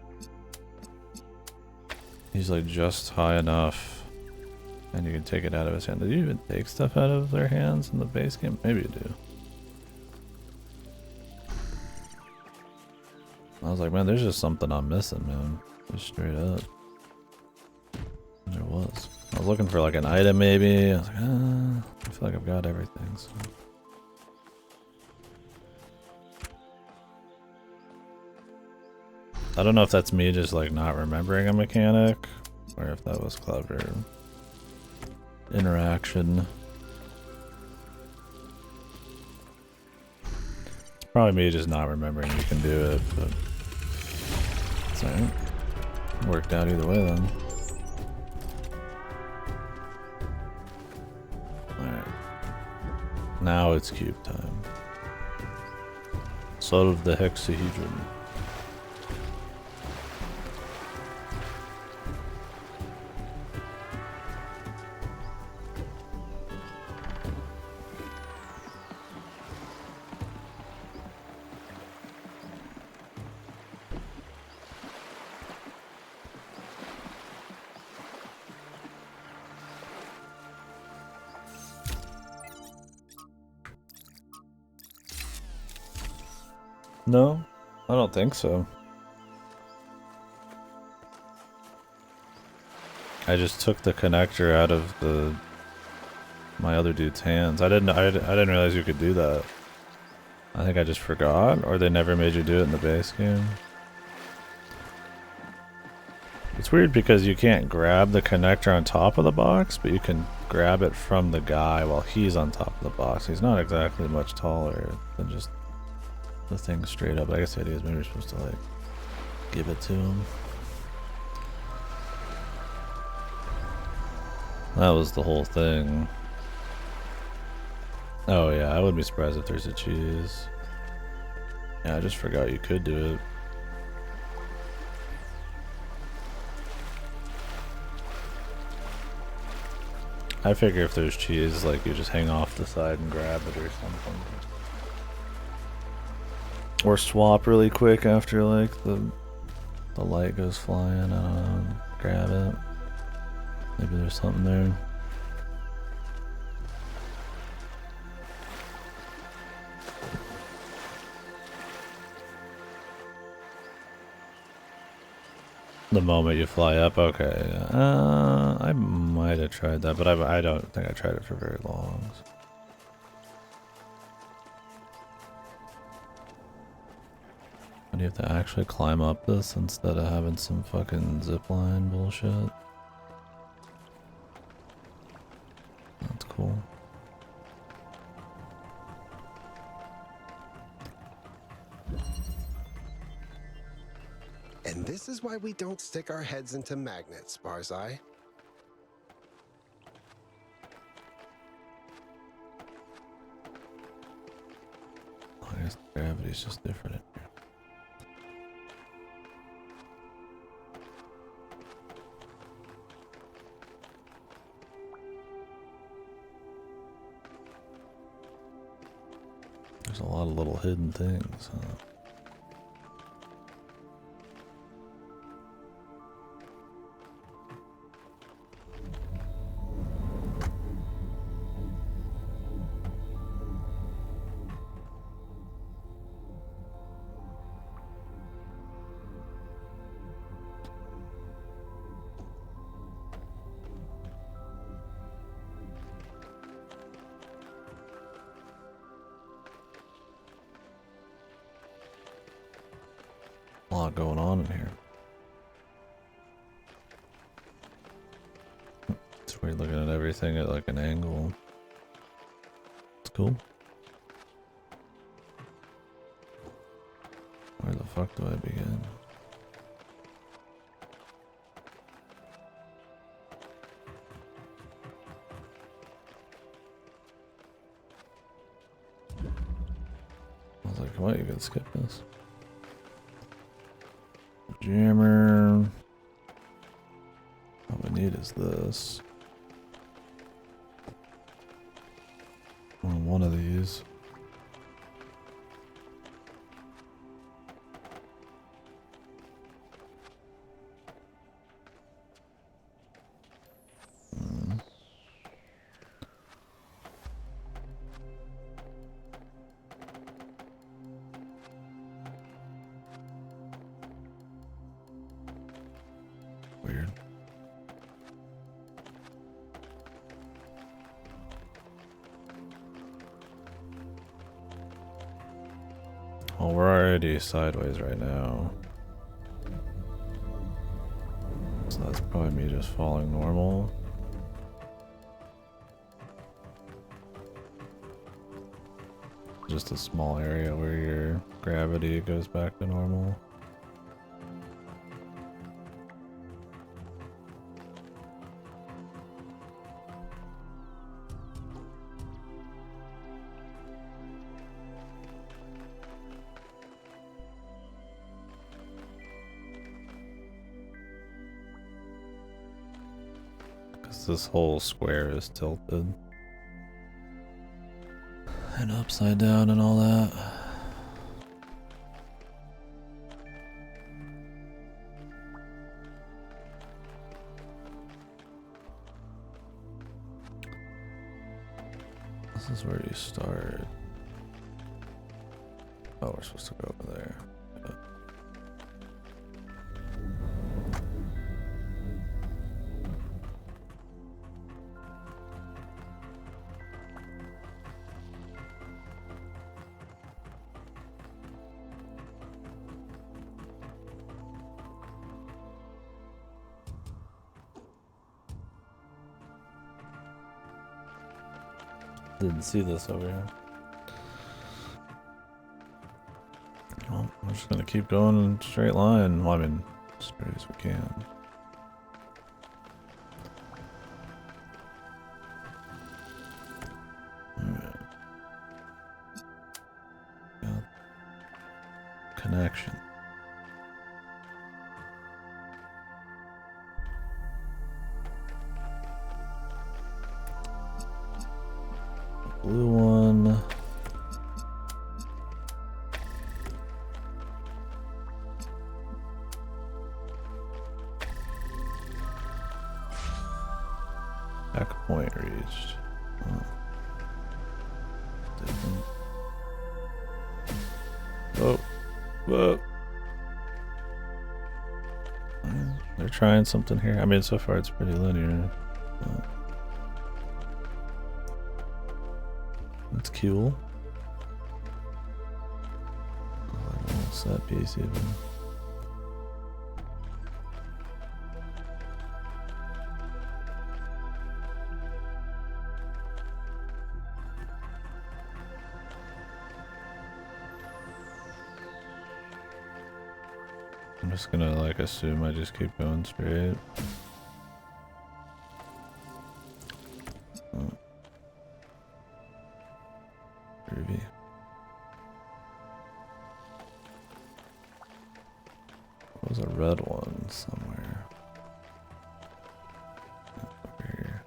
He's like just high enough, and you can take it out of his hand. Did you even take stuff out of their hands in the base game? Maybe you do. I was like, man, there's just something I'm missing, man. Just straight up. And there was. I was looking for like an item maybe. I was like, I feel like I've got everything. So. I don't know if that's me just like not remembering a mechanic, or if that was clever interaction. Probably me just not remembering you can do it, but it's alright. Worked out either way then. Alright. Now it's cube time. Solve the hexahedron. No, I don't think so. I just took the connector out of my other dude's hands. I didn't realize you could do that. I think I just forgot, or they never made you do it in the base game. It's weird because you can't grab the connector on top of the box, but you can grab it from the guy while he's on top of the box. He's not exactly much taller than just the thing straight up. I guess the idea is maybe you're supposed to like give it to him. That was the whole thing. Oh yeah, I wouldn't be surprised if there's a cheese. Yeah, I just forgot you could do it. I figure if there's cheese, like you just hang off the side and grab it or something. Or swap really quick after like the light goes flying. Grab it. Maybe there's something there. The moment you fly up, okay. I might have tried that, but I don't think I tried it for very long. So. And you have to actually climb up this instead of having some fucking zipline bullshit. This is why we don't stick our heads into magnets, Barzai. I guess gravity's just different in here. There's a lot of little hidden things, huh? A lot going on in here. It's weird looking at everything at like an angle. It's cool. Where the fuck do I begin? I was like, what? You can skip this? Jammer. All we need is this. On one of these. Weird. Well, we're already sideways right now. So that's probably me just falling normal. Just a small area where your gravity goes back to normal. This whole square is tilted and upside down and all that. This is where you start. Oh, we're supposed to go over there. Yep. Didn't see this over here. Well, we're just gonna keep going in a straight line. Well, I mean, straight as we can. Alright. Got connection. Blue one. Back point reached. Oh. Different. Whoa. Whoa. They're trying something here. I mean, so far it's pretty linear. But it's cool. What's that piece even? I'm just gonna like assume I just keep going straight. Oh. Groovy. There was a red one somewhere. Over here.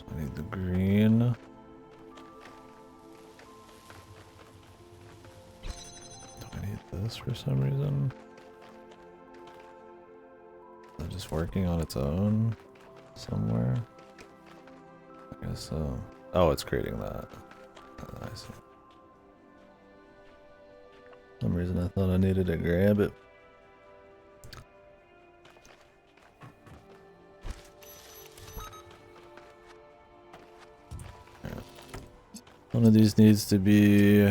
I need the green. Do I need this for some reason? Is it just working on its own somewhere? I guess so. Oh, it's creating that. Oh, I see. For some reason I thought I needed to grab it. One of these needs to be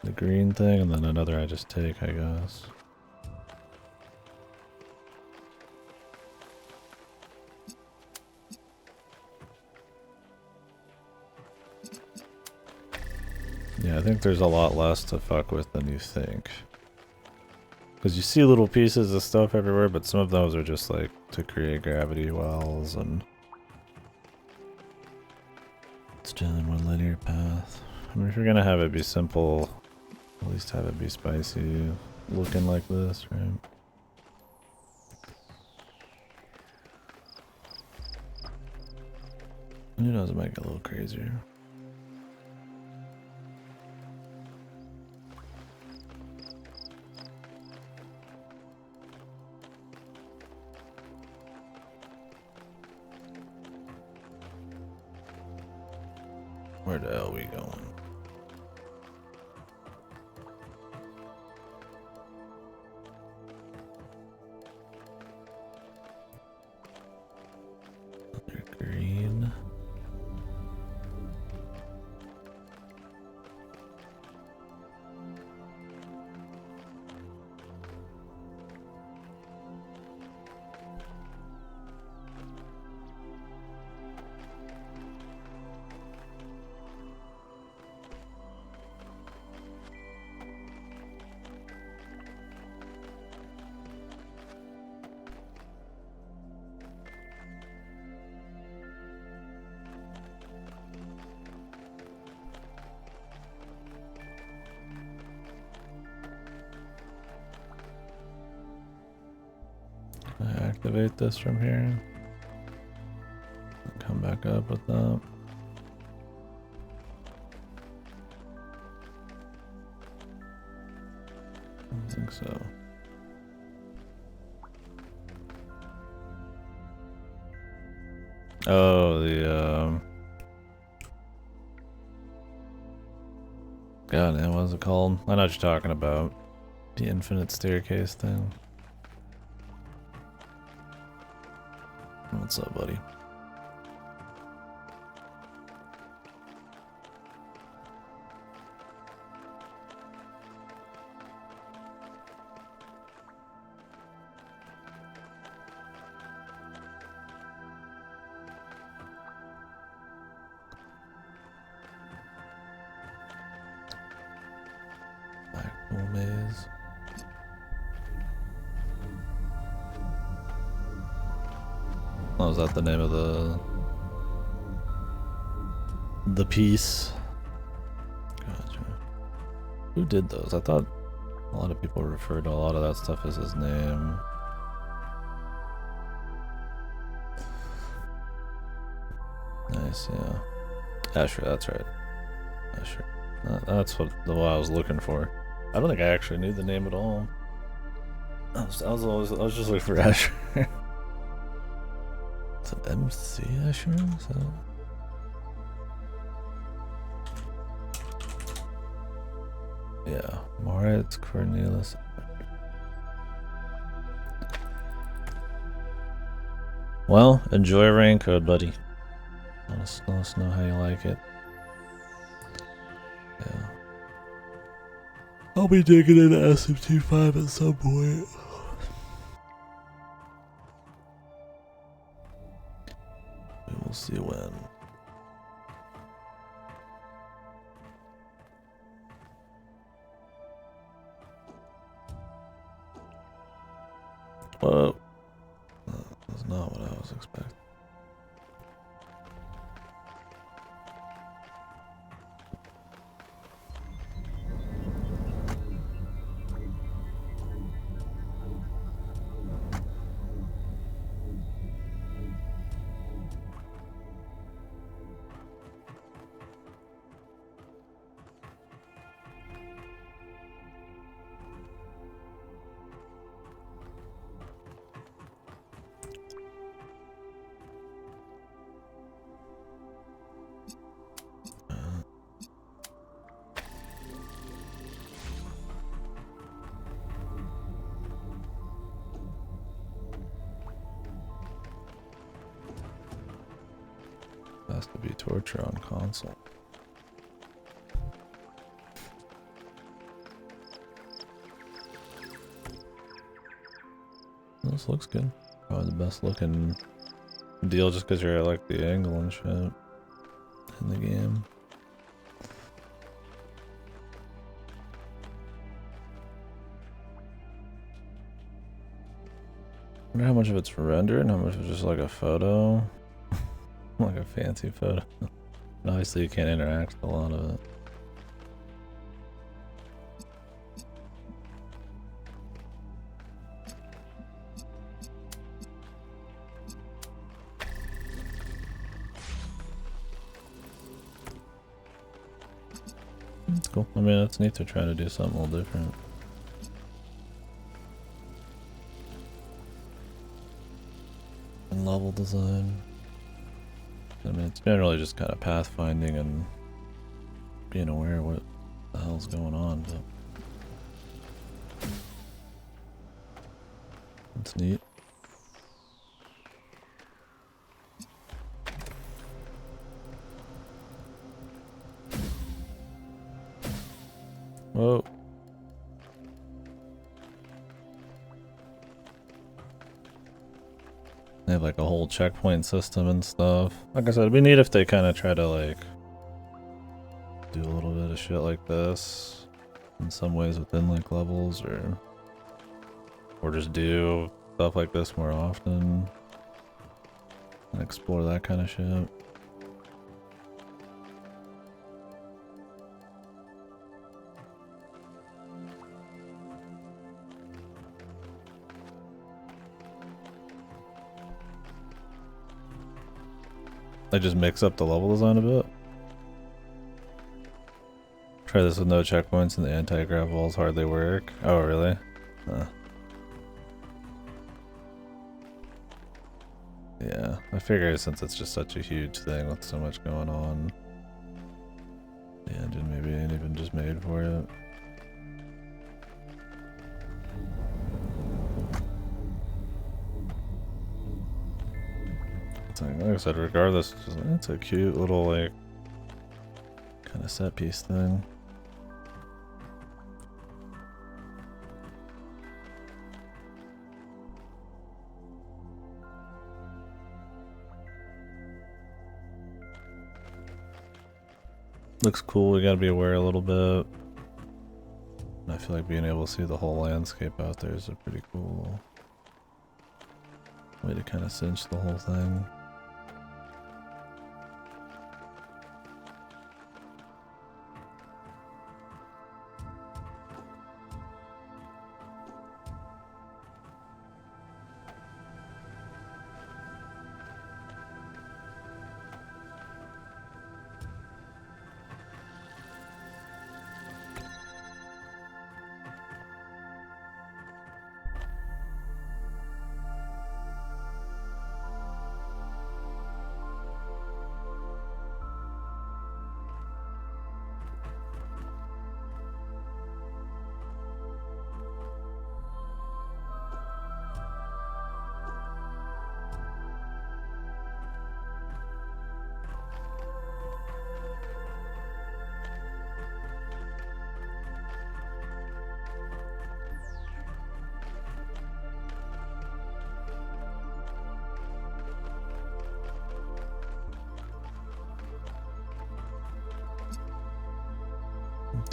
the green thing, and then another I just take, I guess. Yeah, I think there's a lot less to fuck with than you think. Because you see little pieces of stuff everywhere, but some of those are just like to create gravity wells and it's generally one linear path. I mean, if you're gonna have it be simple, at least have it be spicy, looking like this, right? Who knows, it might get a little crazier. Where the hell are we going? Another green. I activate this from here. Come back up with that. I think so. Oh, the God, what was it called? I know what you're talking about. The infinite staircase thing. What's up, buddy? Blackpool Maze. Oh, is that the name of the piece? Gotcha. Who did those? I thought a lot of people referred to a lot of that stuff as his name. Nice, yeah. Asher, that's right. Asher. That's what I was looking for. I don't think I actually knew the name at all. I was just looking for Asher. It's an MC Asher? So... Yeah, Moritz Cornelius. Well, enjoy Raincode, buddy. Let us know how you like it. Yeah. I'll be digging into SMT5 at some point. We will see when. Whoa. That's not what I was expecting. Has to be torture on console. This looks good. Probably the best looking deal just because you're at like the angle and shit in the game. I wonder how much of it's rendered and how much is just like a photo. Like a fancy photo. And obviously you can't interact with a lot of it. It's cool. I mean, it's neat to try to do something a little different. And level design. I mean, it's generally just kind of pathfinding and being aware of what the hell's going on, but it's neat. Whoa. They have like a whole checkpoint system and stuff. Like I said, it'd be neat if they kind of try to like do a little bit of shit like this in some ways within like levels, or just do stuff like this more often and explore that kind of shit. They just mix up the level design a bit. Try this with no checkpoints and the anti-grav walls hardly work. Oh, really? Yeah, I figured since it's just such a huge thing with so much going on, the engine maybe ain't even just made for it. Like I said, regardless, it's a cute little like kind of set piece thing. Looks cool. We gotta be aware a little bit. And I feel like being able to see the whole landscape out there is a pretty cool way to kind of cinch the whole thing.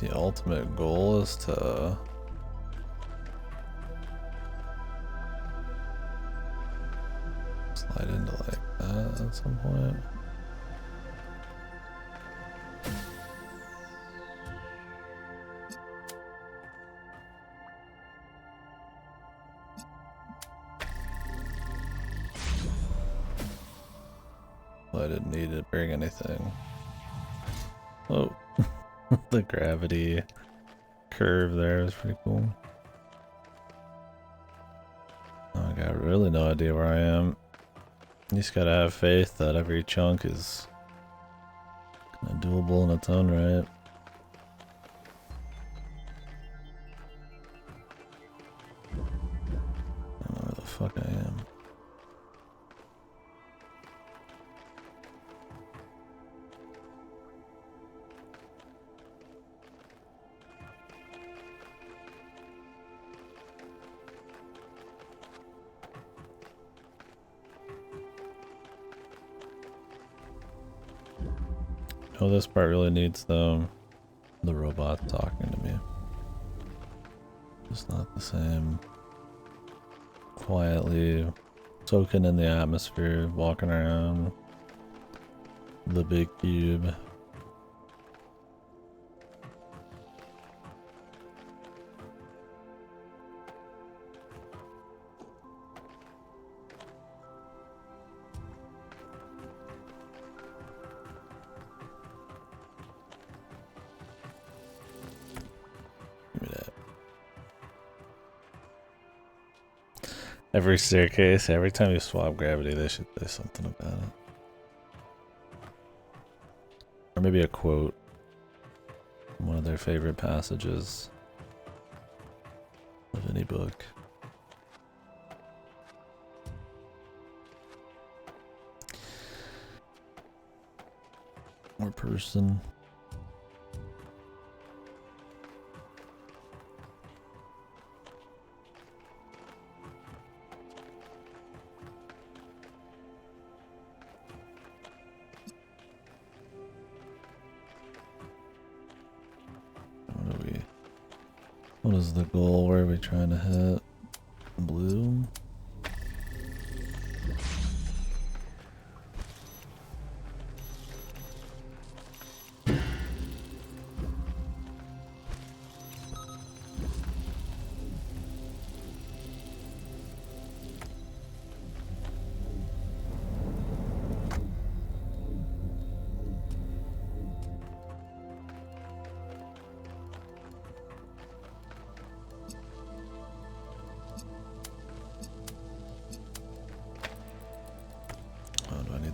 The ultimate goal is to slide into like that at some point. I didn't need to bring anything. Oh, the gravity curve there is pretty cool. Oh, I got really no idea where I am. You just gotta have faith that every chunk is kind of doable in its own right. I don't know where the fuck I am. Oh, this part really needs the robot talking to me. It's not the same. Quietly soaking in the atmosphere, walking around the big cube. Every staircase, every time you swap gravity, they should say something about it. Or maybe a quote from one of their favorite passages of any book. Or person. What is the goal? Where are we trying to hit? Blue?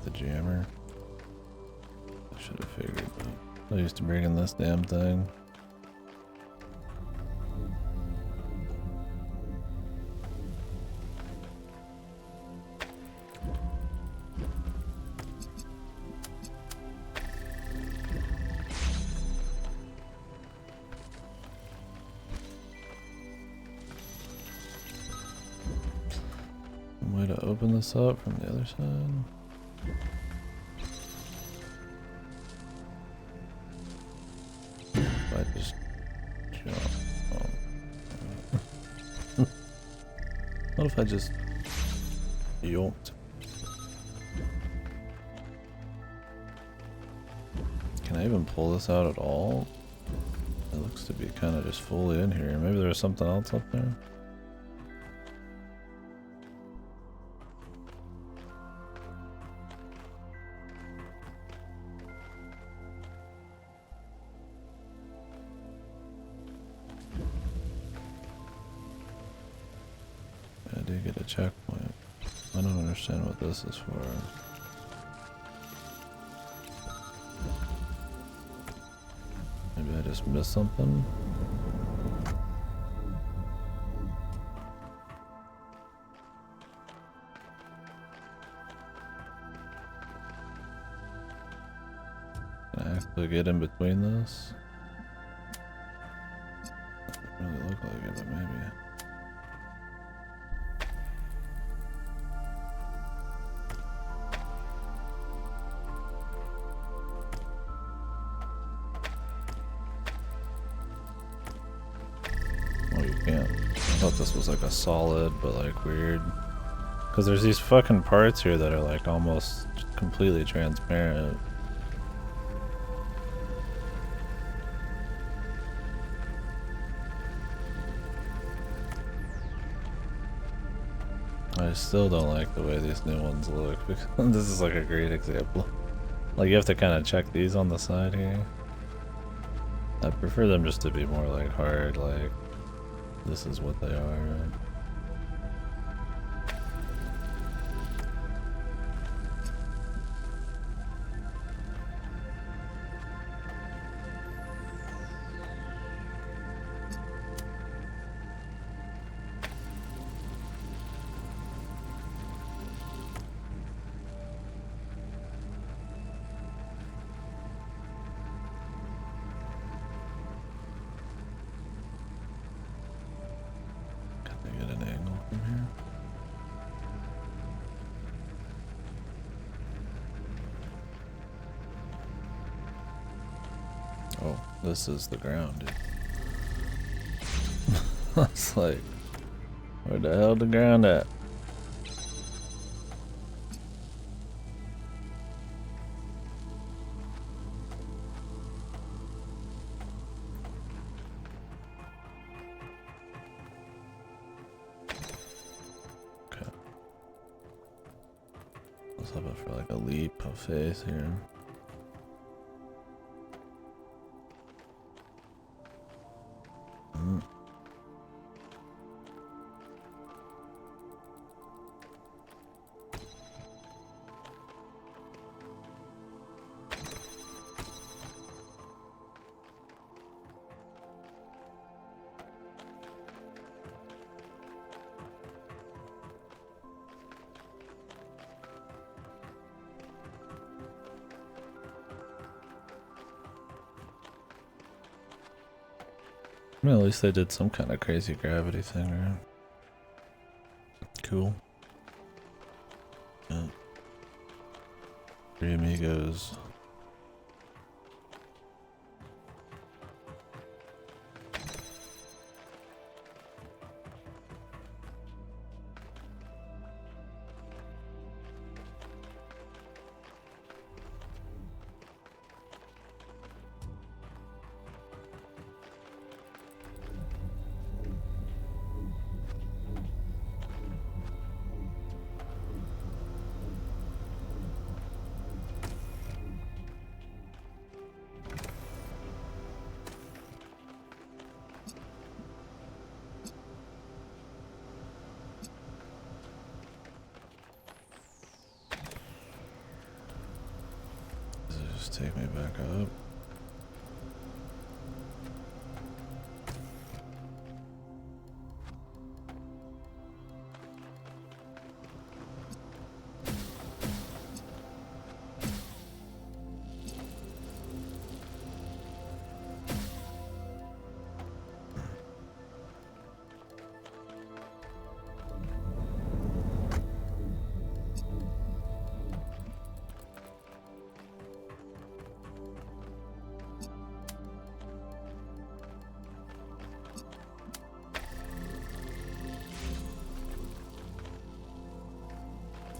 The jammer. I should have figured, but I used to bring in this damn thing. Way to open this up from the other side. I just jump. Oh. What if I just yoinked? Can I even pull this out at all? It looks to be kind of just fully in here. Maybe there's something else up there. I did get a checkpoint. I don't understand what this is for. Maybe I just missed something? Can I actually get in between this? Doesn't really look like it, but maybe. can't. I thought this was like a solid, but like weird. Because there's these fucking parts here that are like almost completely transparent. I still don't like the way these new ones look. This is like a great example. Like you have to kind of check these on the side here. I prefer them just to be more like hard, like this is what they are. Oh, this is the ground. It's like, where the hell the ground at? Okay. Let's have it for like a leap of faith here. Well, at least they did some kind of crazy gravity thing, right? Cool. Yeah. Three amigos. Take me back up.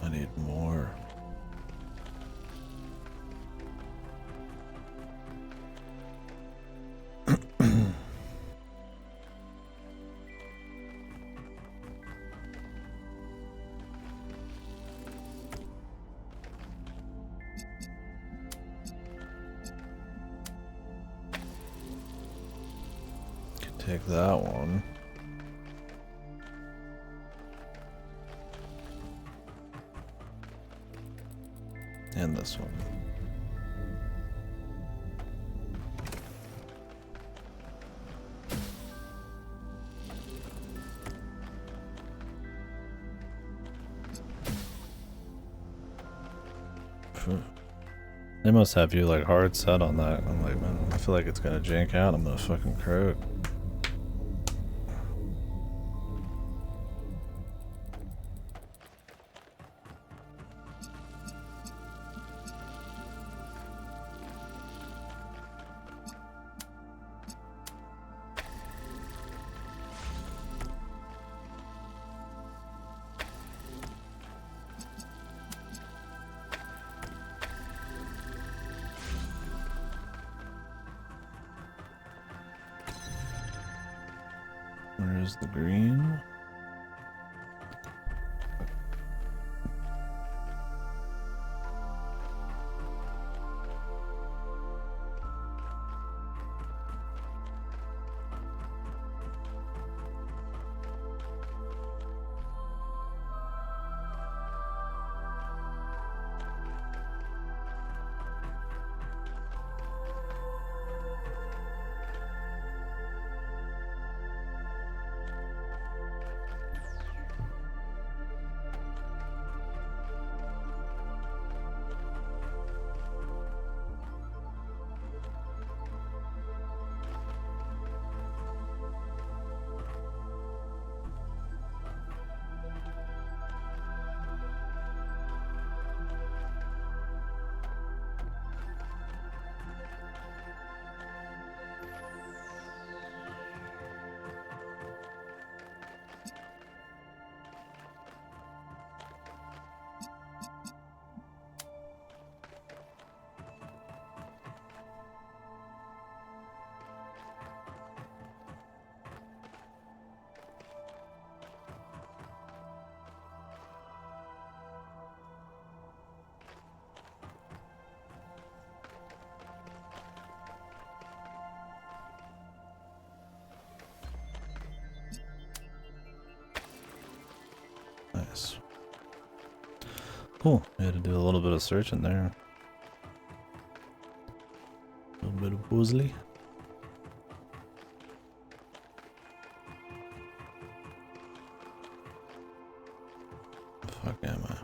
I need more. Could take that one. And this one. They must have you like hard set on that. I'm like, man, I feel like it's gonna jank out. I'm gonna fucking croak. There's the green. Nice. Cool. I had to do a little bit of searching there. A little bit of puzzly. Fuck am I?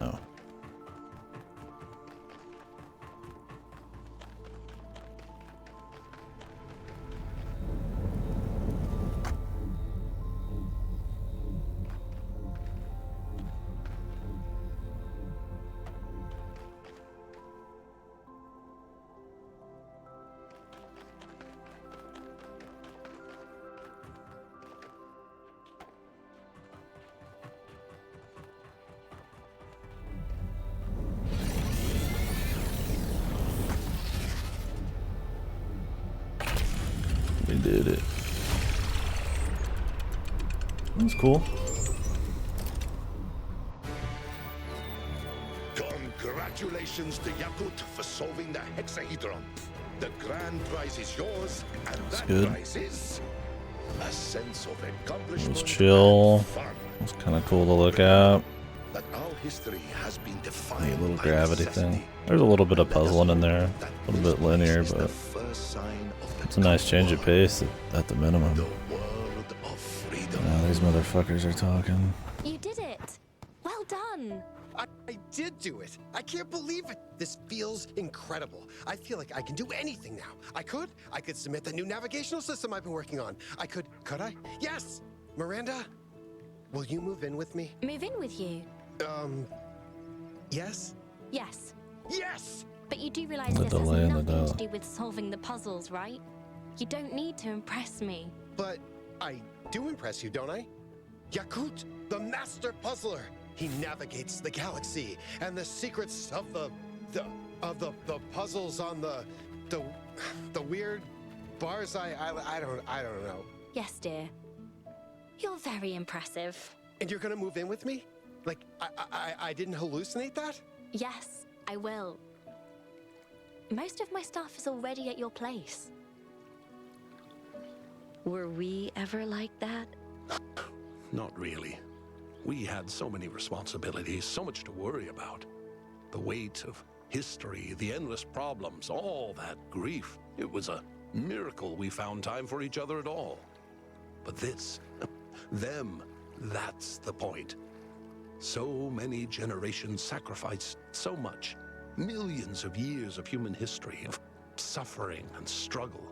Oh. We did it. That was cool. Congratulations to Yakut for solving the hexahedron. The grand prize is yours, and That's that good. prize is a sense of It accomplishment was chill. and fun. It was kind of cool to look at. That our history has been Neat defined little by gravity necessity. thing. There's a little bit of And let us puzzling in hope there. that A little this bit linear, is the but first sign of the it's a nice change of coming pace at the minimum. world, the world of freedom. Now these motherfuckers are talking. You did it! Well done! I did do it. I can't believe it. This feels incredible. I feel like I can do anything now. I could submit the new navigational system I've been working on. Could I? Yes! Miranda, will you move in with me? Move in with you. Yes? Yes. Yes! But you do realize The this has delay in the nothing to dot. do with solving the puzzles, right? You don't need to impress me. But I do impress you, don't I? Yakut, the master puzzler. He navigates the galaxy and the secrets of the puzzles on the weird bars. I don't know. Yes, dear. You're very impressive. And you're gonna move in with me? Like I didn't hallucinate that? Yes, I will. Most of my stuff is already at your place. Were we ever like that? Not really. We had so many responsibilities, so much to worry about. The weight of history, the endless problems, all that grief. It was a miracle we found time for each other at all. But this, them, that's the point. So many generations sacrificed so much. Millions of years of human history, of suffering and struggle.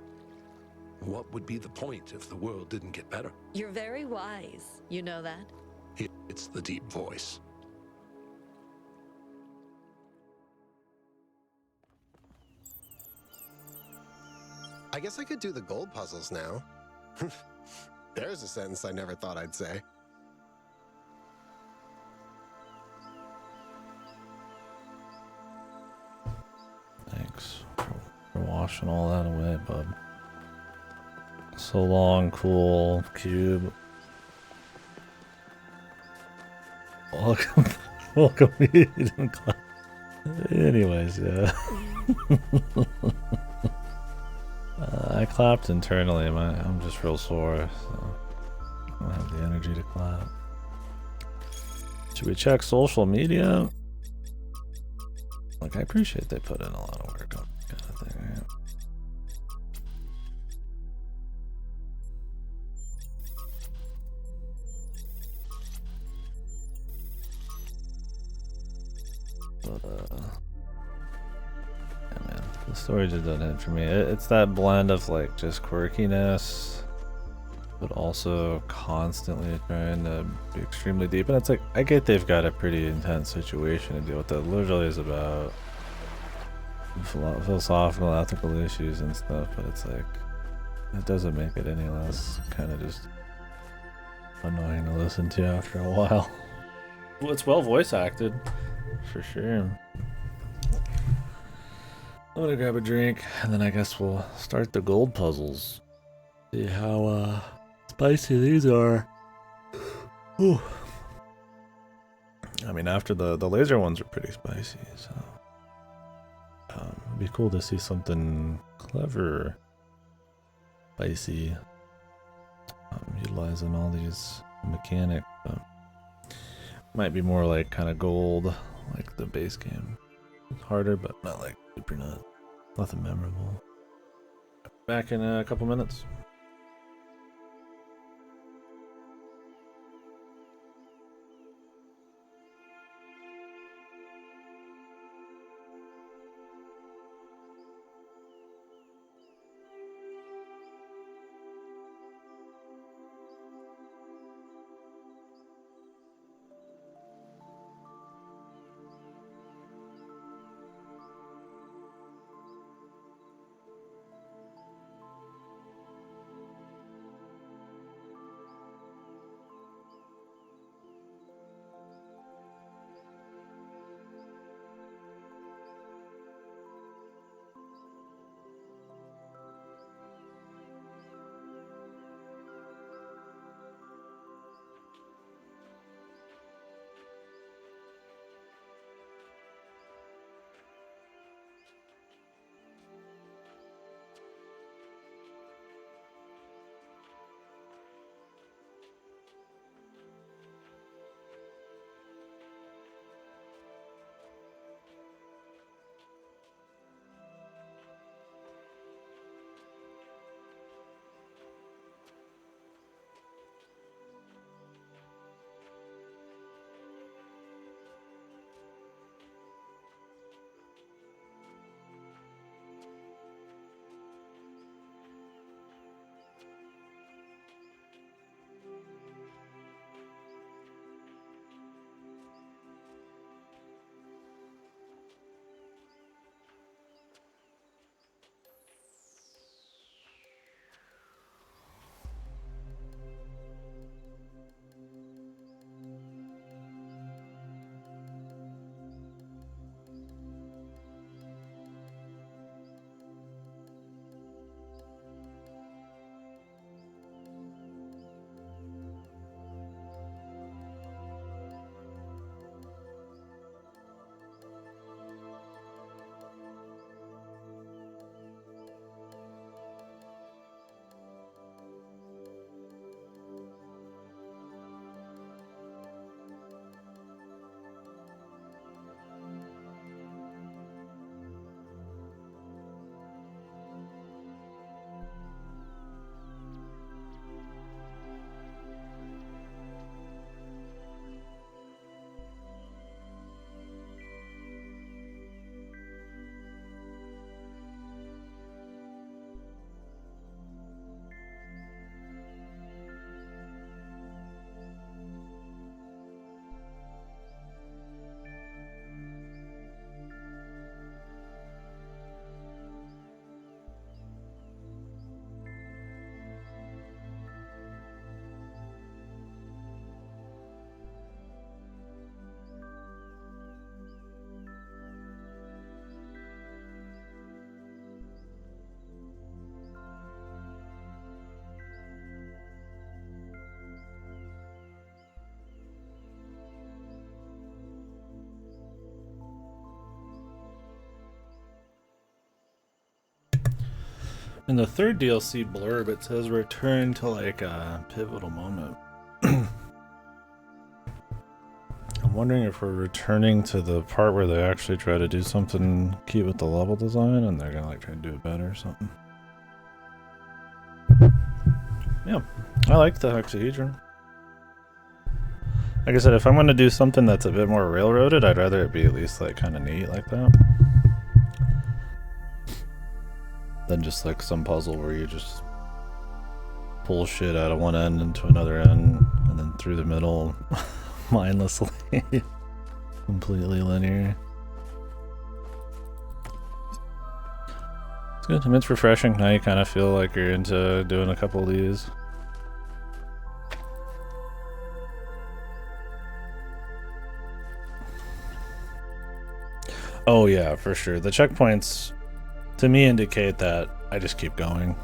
What would be the point if the world didn't get better? You're very wise. You know that? It's the deep voice. I guess I could do the gold puzzles now. There's a sentence I never thought I'd say. washing all that away, bub. So long, cool cube. Welcome, welcome. You didn't clap. Anyways, yeah. I clapped internally. I'm just real sore, so I don't have the energy to clap. Should we check social media? Like, I appreciate they put in a lot of work on this kind of thing, right? But, yeah, man, the story just doesn't hit for me. It's that blend of, like, just quirkiness, but also constantly trying to be extremely deep. And it's like, I get they've got a pretty intense situation to deal with that literally is about philosophical, ethical issues and stuff, but it's like, it doesn't make it any less kind of just annoying to listen to after a while. Well, it's well voice acted, for sure. I'm gonna grab a drink, and then I guess we'll start the gold puzzles. See how spicy these are. Ooh. I mean, after the laser ones are pretty spicy, so it'd be cool to see something clever, spicy, utilizing all these mechanics. Might be more like kind of gold, like the base game. It's harder, but not like super nut. Nothing memorable. Back in a couple minutes. In the third DLC blurb, it says return to like a pivotal moment. I'm wondering if we're returning to the part where they actually try to do something cute with the level design and they're gonna like try to do it better or something. Yeah, I like the hexahedron. Like I said, if I'm gonna do something that's a bit more railroaded, I'd rather it be at least like kind of neat like that. Than just like some puzzle where you just pull shit out of one end into another end and then through the middle mindlessly. Completely linear. It's good. I mean, it's refreshing. Now you kind of feel like you're into doing a couple of these. Oh yeah, for sure. The checkpoints to me indicate that I just keep going.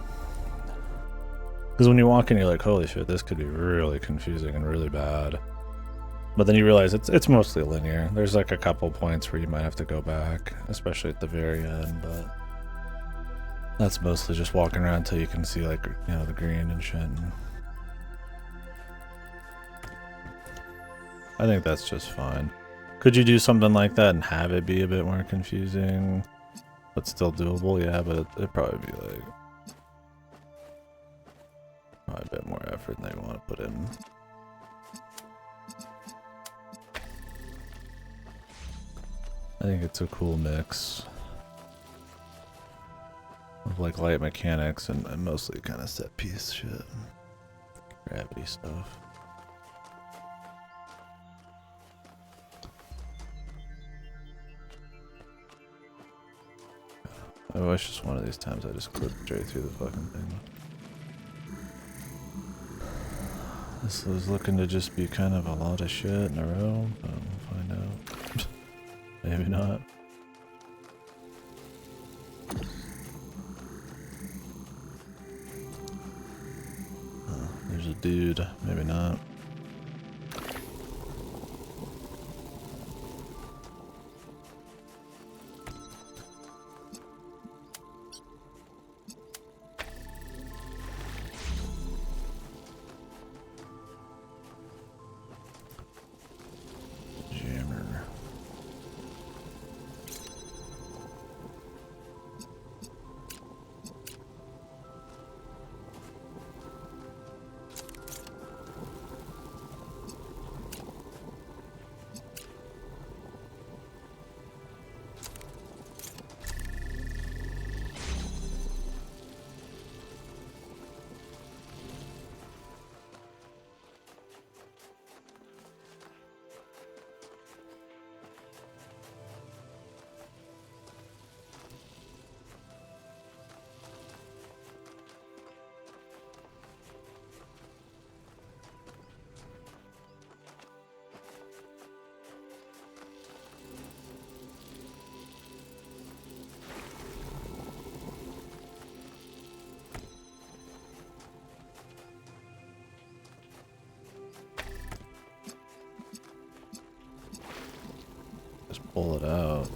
Because when you walk in, you're like, holy shit, this could be really confusing and really bad. But then you realize it's mostly linear. There's like a couple points where you might have to go back, especially at the very end, but that's mostly just walking around until you can see like, you know, the green and shit. I think that's just fine. Could you do something like that and have it be a bit more confusing, but still doable? Yeah, but it'd probably be like a bit more effort than they want to put in. I think it's a cool mix of like light mechanics and mostly kind of set piece shit, gravity stuff. I wish just one of these times I just clipped straight through the fucking thing. This was looking to just be kind of a lot of shit in a row, but we'll find out. Maybe not. There's a dude, maybe not. Just pull it out.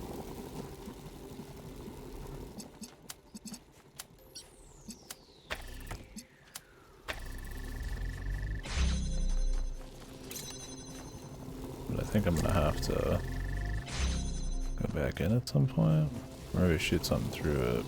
But I think I'm gonna have to go back in at some point. Or maybe shoot something through it.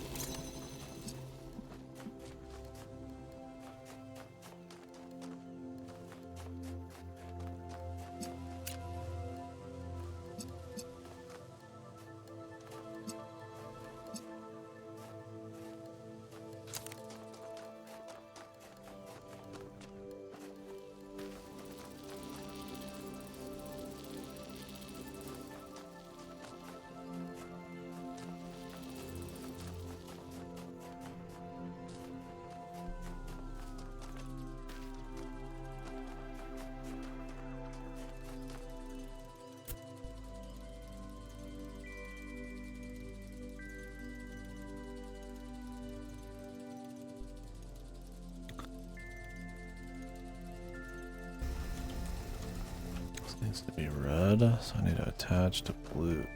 Needs to be red, so I need to attach to blue.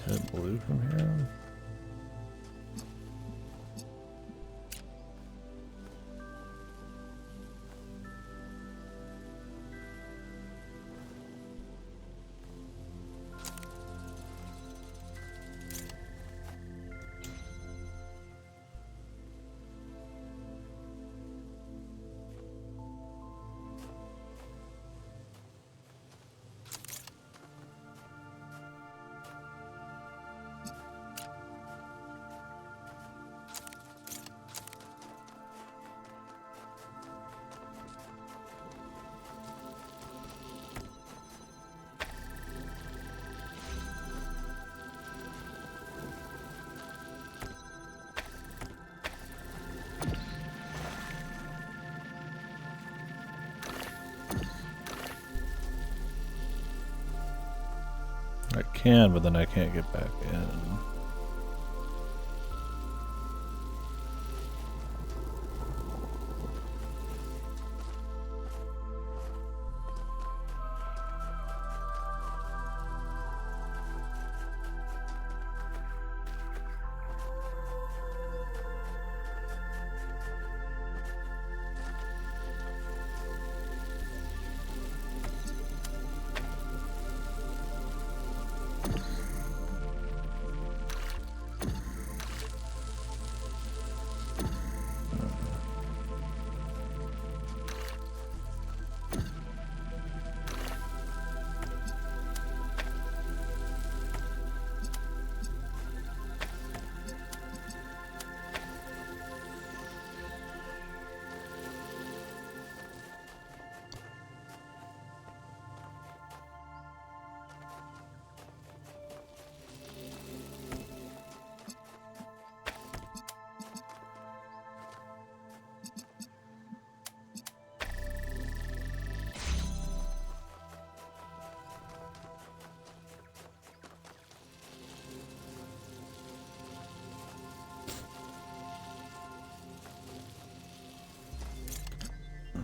hit blue from here? I can, but then I can't get back in.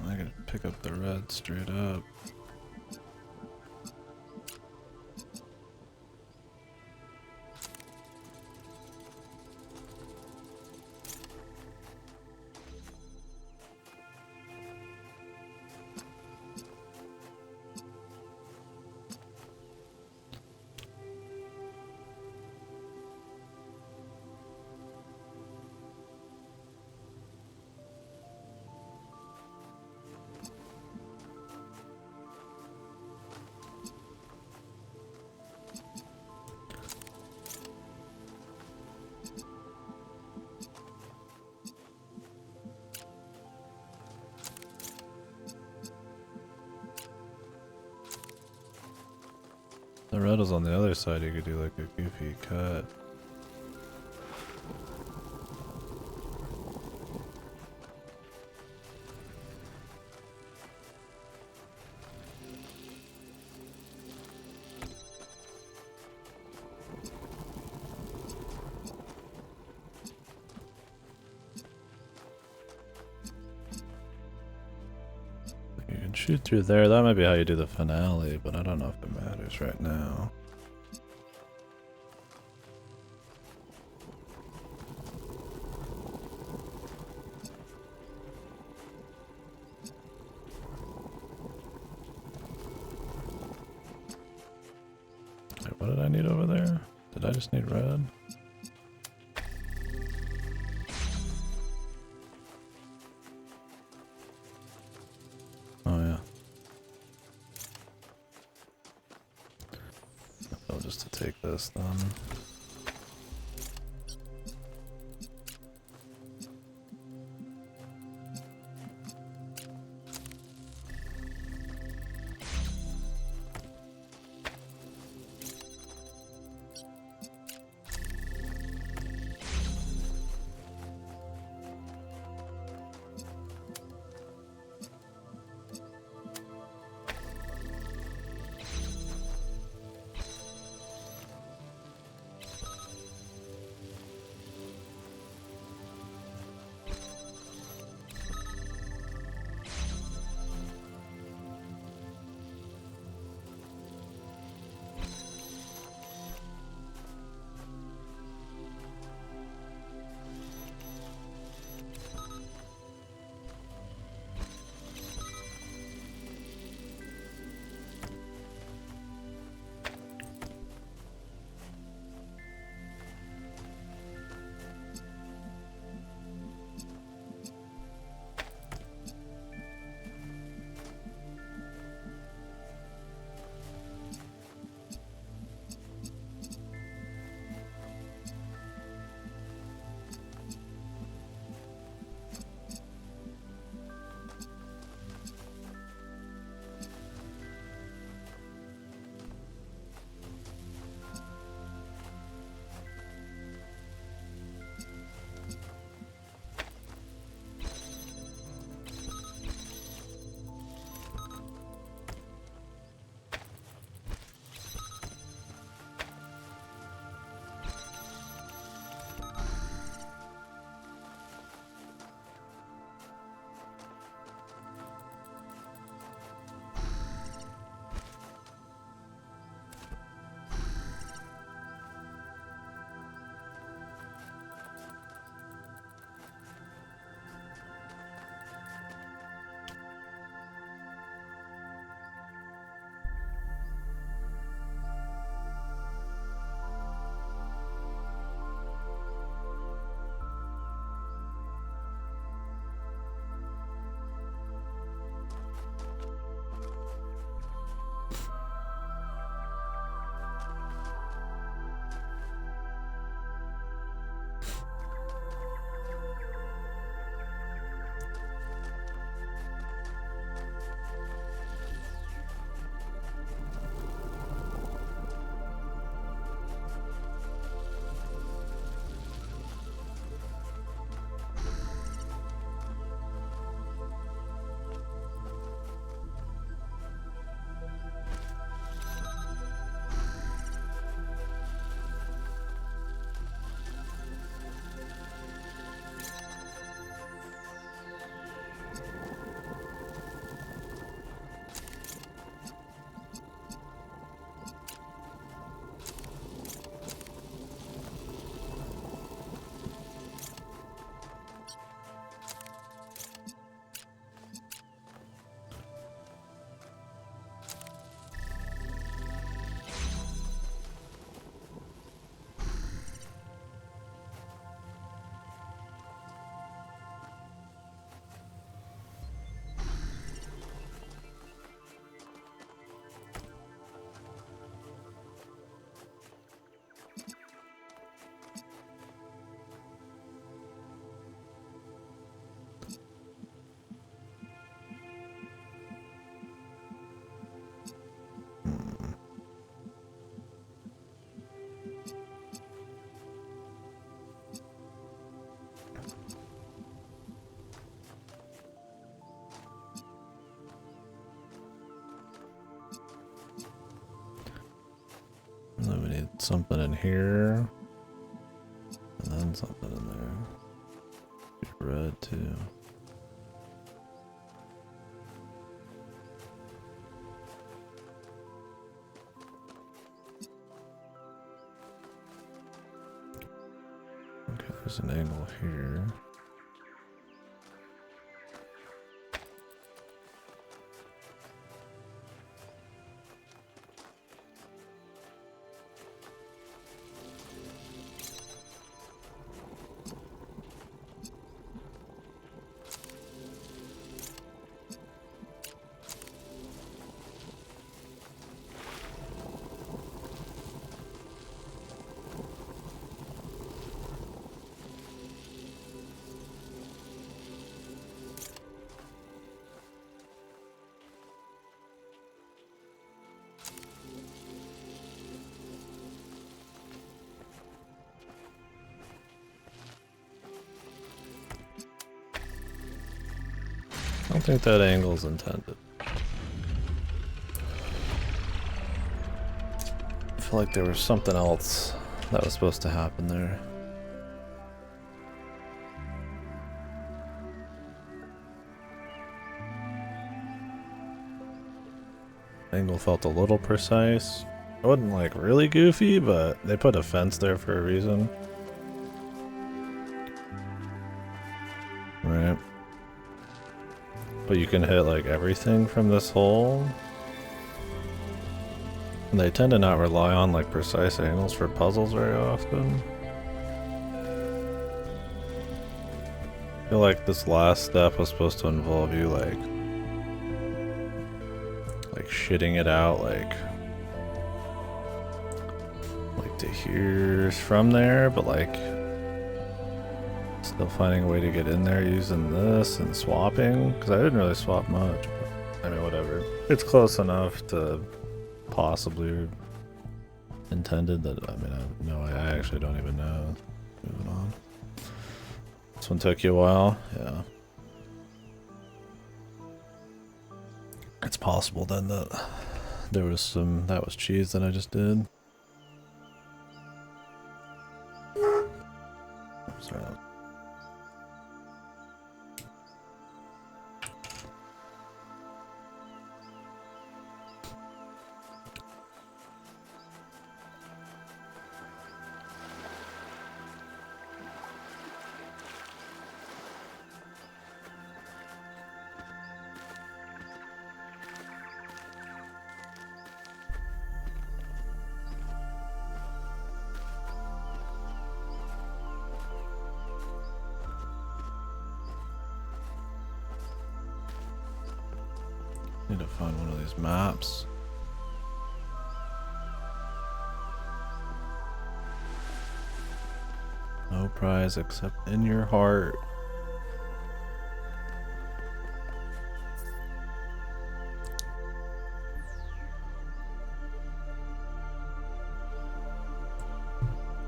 I gotta pick up the red straight up. The red is on the other side, you could do like a goofy cut. You can shoot through there, that might be how you do the finale, but I don't know if it matters right now. Wait, what did I need over there? Did I just need red? Oh yeah. Oh, just to take this then. something in here. And then something in there. Be red too. Okay, there's an angle here. I don't think that angle's intended. I feel like there was something else that was supposed to happen there. Angle felt a little precise. It wasn't like really goofy, but they put a fence there for a reason. Right. But you can hit like everything from this hole. And they tend to not rely on like precise angles for puzzles very often. I feel like this last step was supposed to involve you like shitting it out like to here from there, but like still finding a way to get in there using this and swapping, because I didn't really swap much, but I mean whatever. It's close enough to possibly intended that, I mean, I actually don't even know. Moving on. This one took you a while? Yeah. It's possible then that there was some, that was cheese that I just did. Sorry. Need to find one of these maps. No prize except in your heart.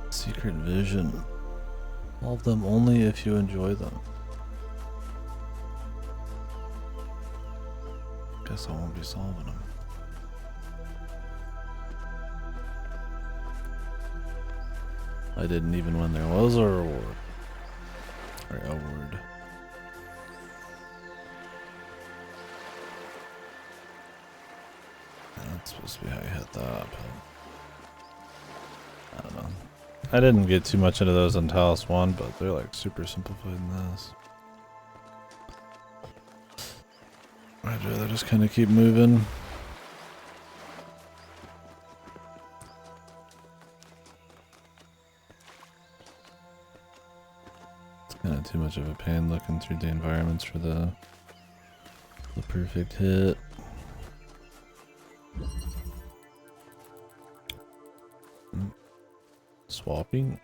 Secret vision. Solve them only if you enjoy them. Guess I won't be solving them. I didn't even when there was a reward. Or a word. That's supposed to be how you hit that, but I don't know. I didn't get too much into those in Talos 1, but they're like super simplified in this. I'd rather just kind of keep moving. It's kind of too much of a pain looking through the environments for the perfect hit. Swapping.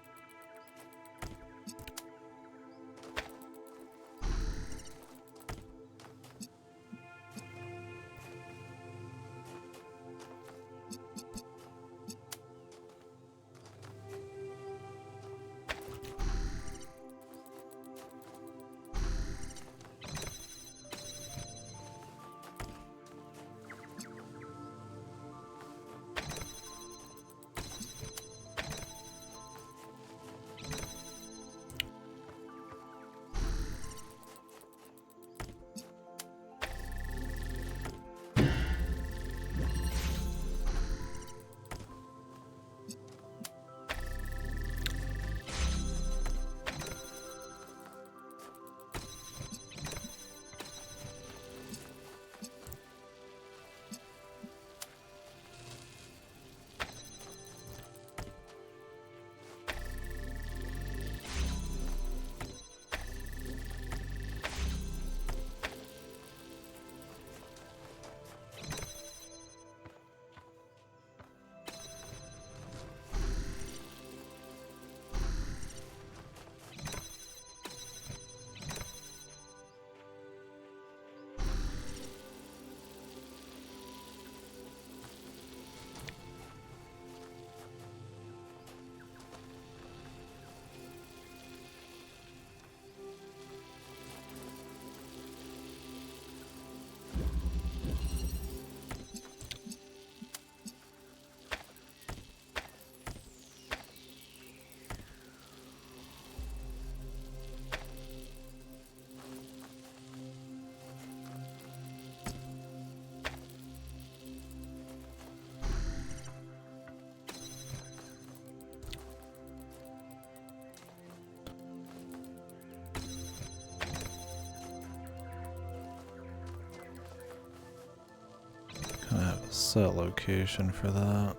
Set location for that.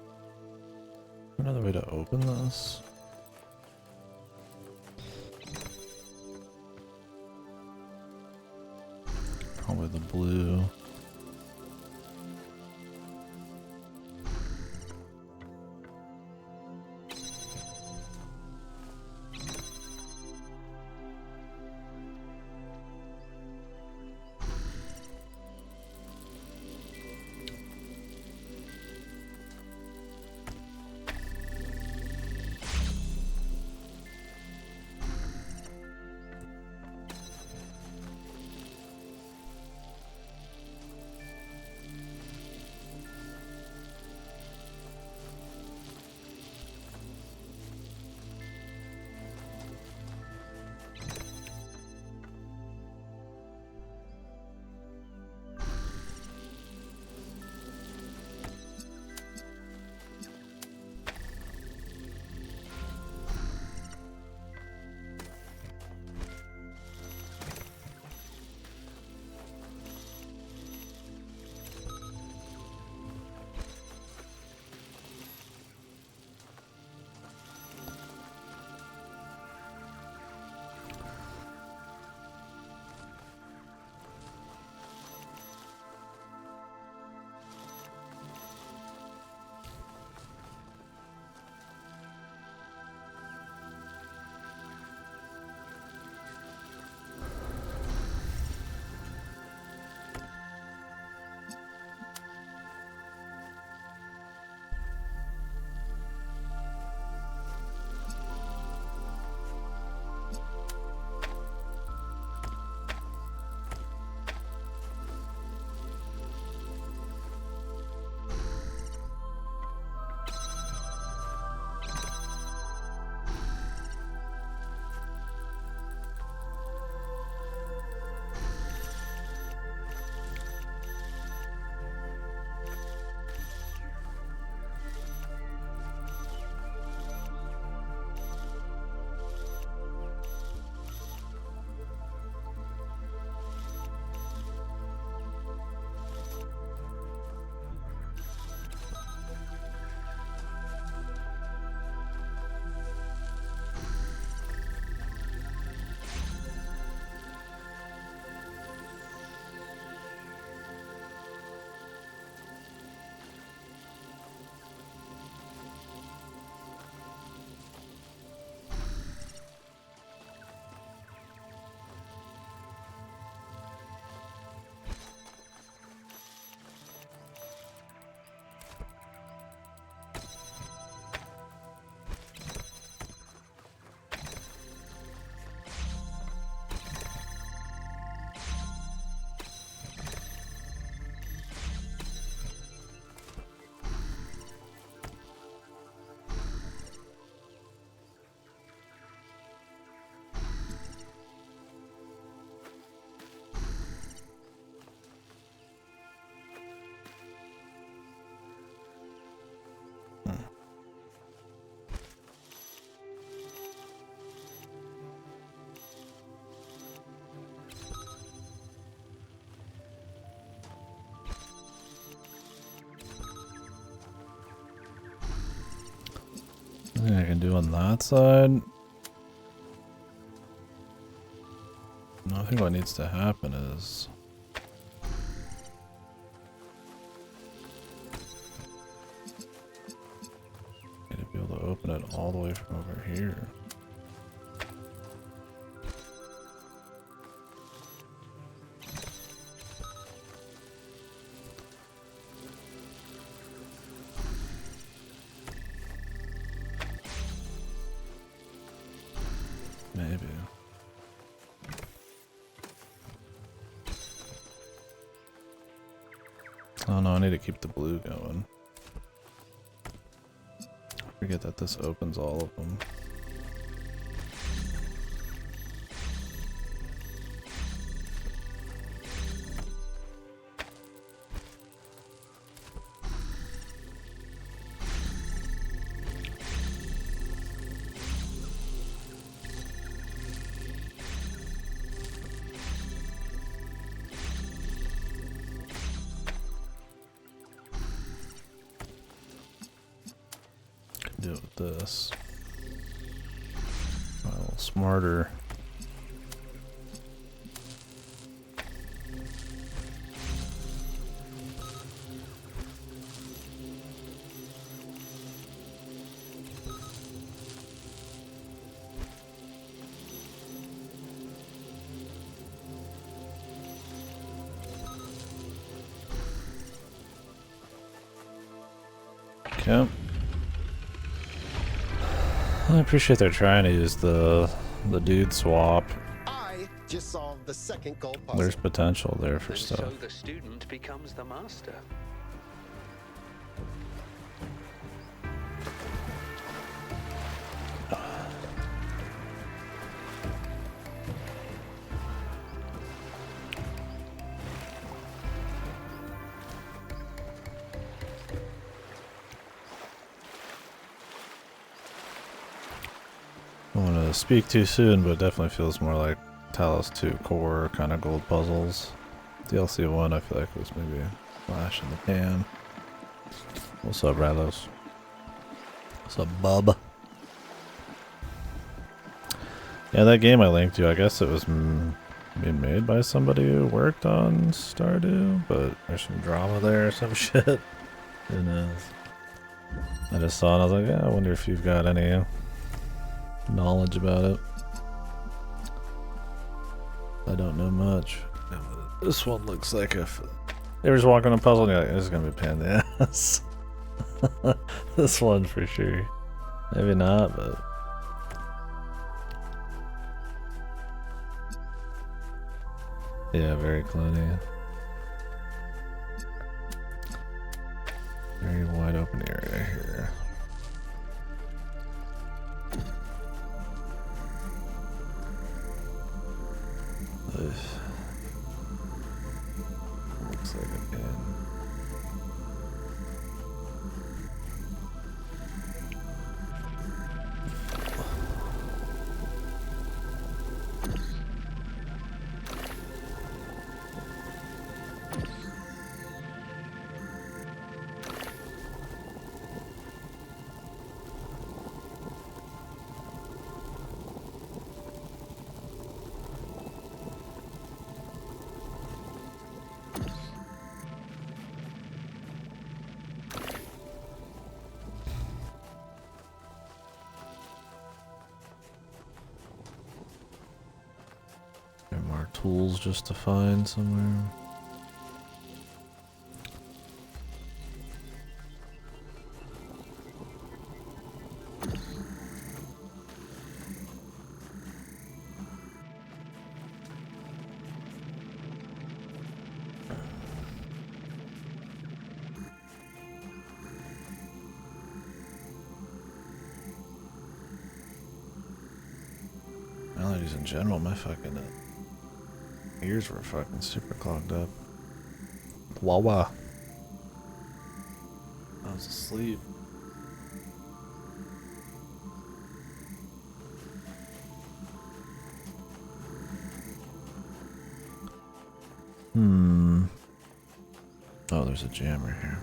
Another way to open this? Probably the blue. Nothing I can do on that side. No, I think what needs to happen is need to be able to open it all the way from over here. Maybe. Oh no, I need to keep the blue going. I forget that this opens all of them. little smarter. Okay. I appreciate they're trying to use the dude swap. I just solved the second gold puzzle. There's potential there for And stuff. so the student becomes the master. I don't want to speak too soon, but it definitely feels more like Talos 2 core kind of gold puzzles. DLC 1 I feel like was maybe a flash in the pan. What's up, Ralos? What's up, bub? Yeah, that game I linked you, I guess it was being made by somebody who worked on Stardew, but there's some drama there or some shit. Who knows? I just saw it and I was like, yeah, I wonder if you've got any knowledge about it. I don't know much. This one looks like if they were just walking on a puzzle and you're like, this is gonna be a pain in the ass. This one for sure. Maybe not, but yeah, very cloudy. Very wide open area here. Ugh. Looks like a pen. More tools just to find somewhere. Allergies in general, my fucking ears were fucking super clogged up. Wawa. I was asleep. Oh, there's a jammer here.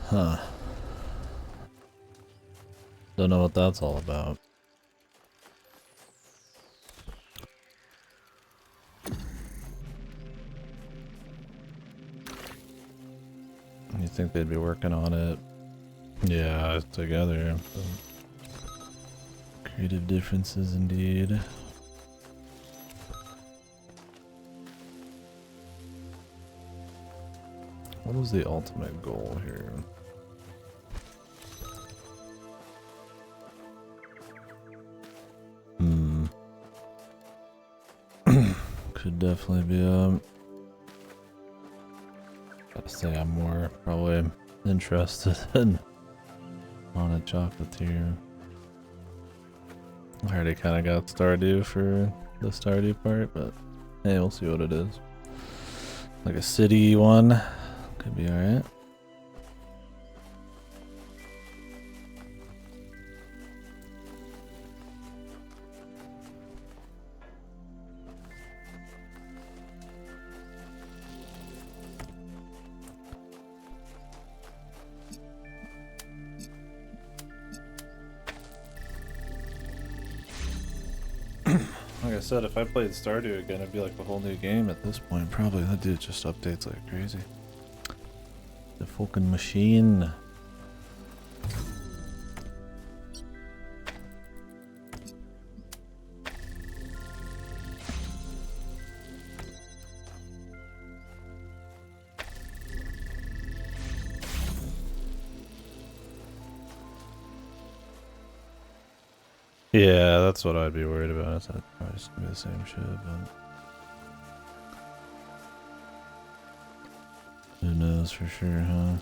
Huh. Don't know what that's all about. You think they'd be working on it? Yeah, together. Creative differences indeed. What is the ultimate goal here? Could definitely be gotta say I'm more probably interested in on a chocolatier. I already kind of got Stardew for the Stardew part, but hey, we'll see what it is. Like a city one could be alright. Like I said, if I played Stardew again, it'd be like a whole new game at this point. Probably that dude just updates like crazy. The fucking machine. Yeah, that's what I'd be worried about. It's probably just gonna be the same shit, but who knows for sure, huh?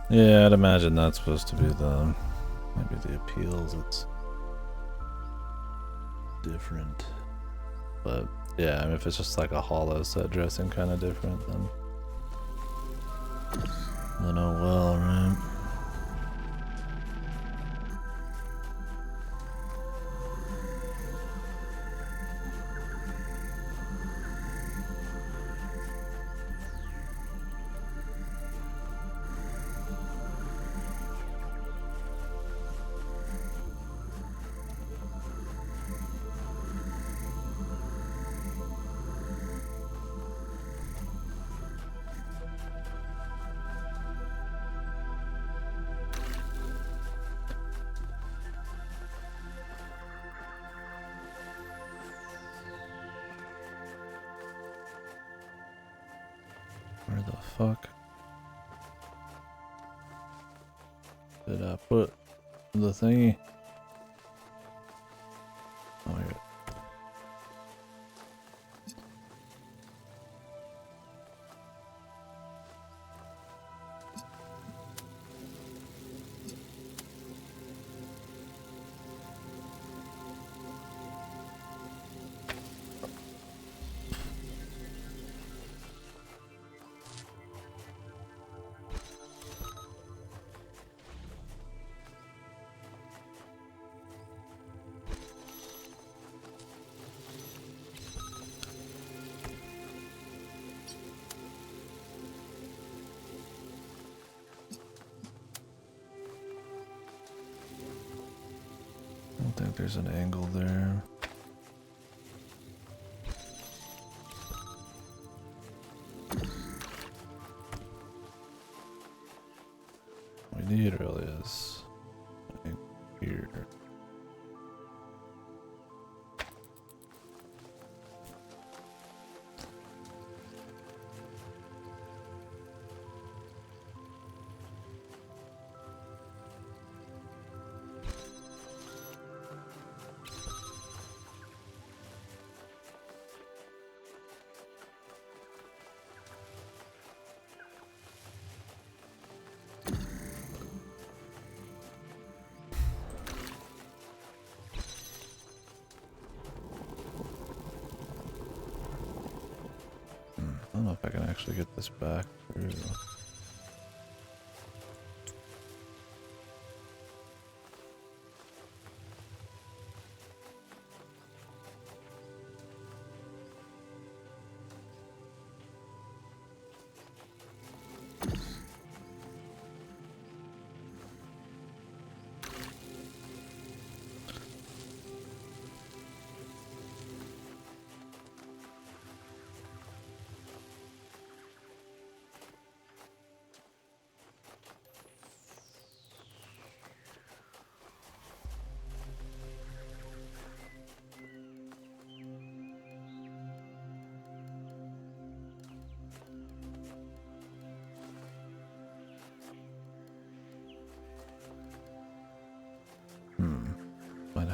Yeah, I'd imagine that's supposed to be the maybe the appeals. It's different, but yeah, I mean, if it's just like a hollow set dressing kind of different, then oh well, right? Where the fuck did I put the thingy? Oh, here. I don't think there's an angle there. We need really is here. I don't know if I can actually get this back through.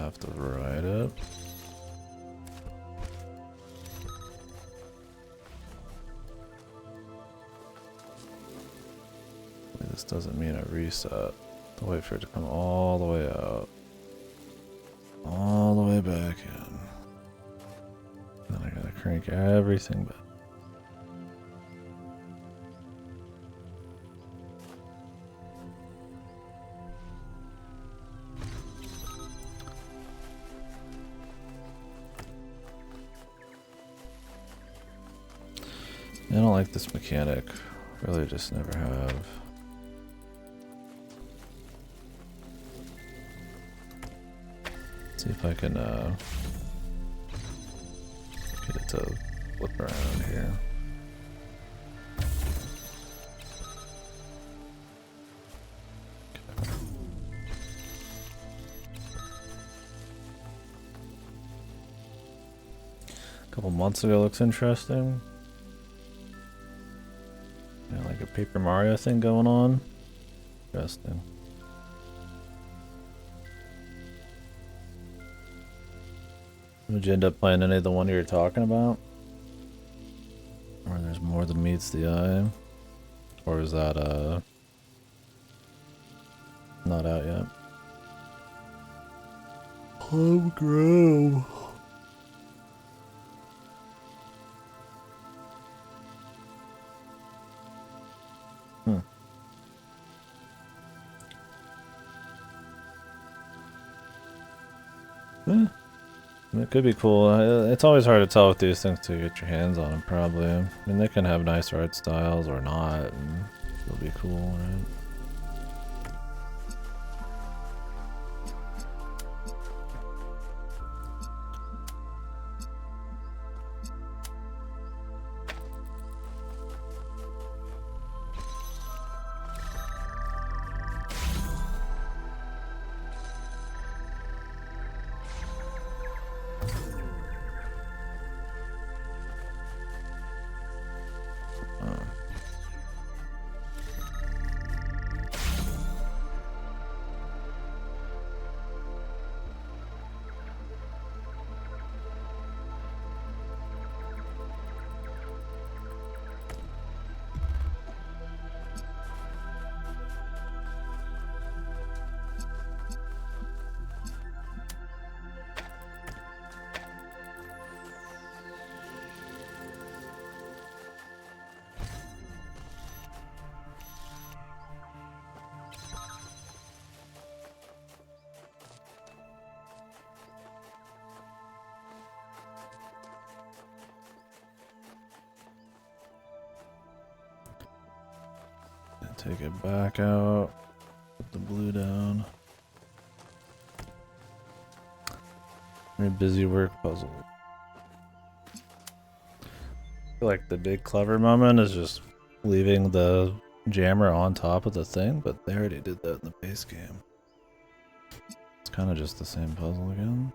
have to write it. This doesn't mean a reset. I'll wait for it to come all the way out. All the way back in. Then I gotta crank everything back. I don't like this mechanic. Really just never have. See if I can get it to flip around here. A couple months ago looks interesting. Yeah, like a Paper Mario thing going on. Interesting. Did you end up playing any of the one you were talking about? Or there's more than meets the eye? Or is that not out yet? Homegrown. It could be cool. It's always hard to tell with these things till you get your hands on them, probably. I mean, they can have nice art styles or not, and it'll be cool, right? Take it back out. Put the blue down. Very busy work puzzle. I feel like the big clever moment is just leaving the jammer on top of the thing, but they already did that in the base game. It's kind of just the same puzzle again.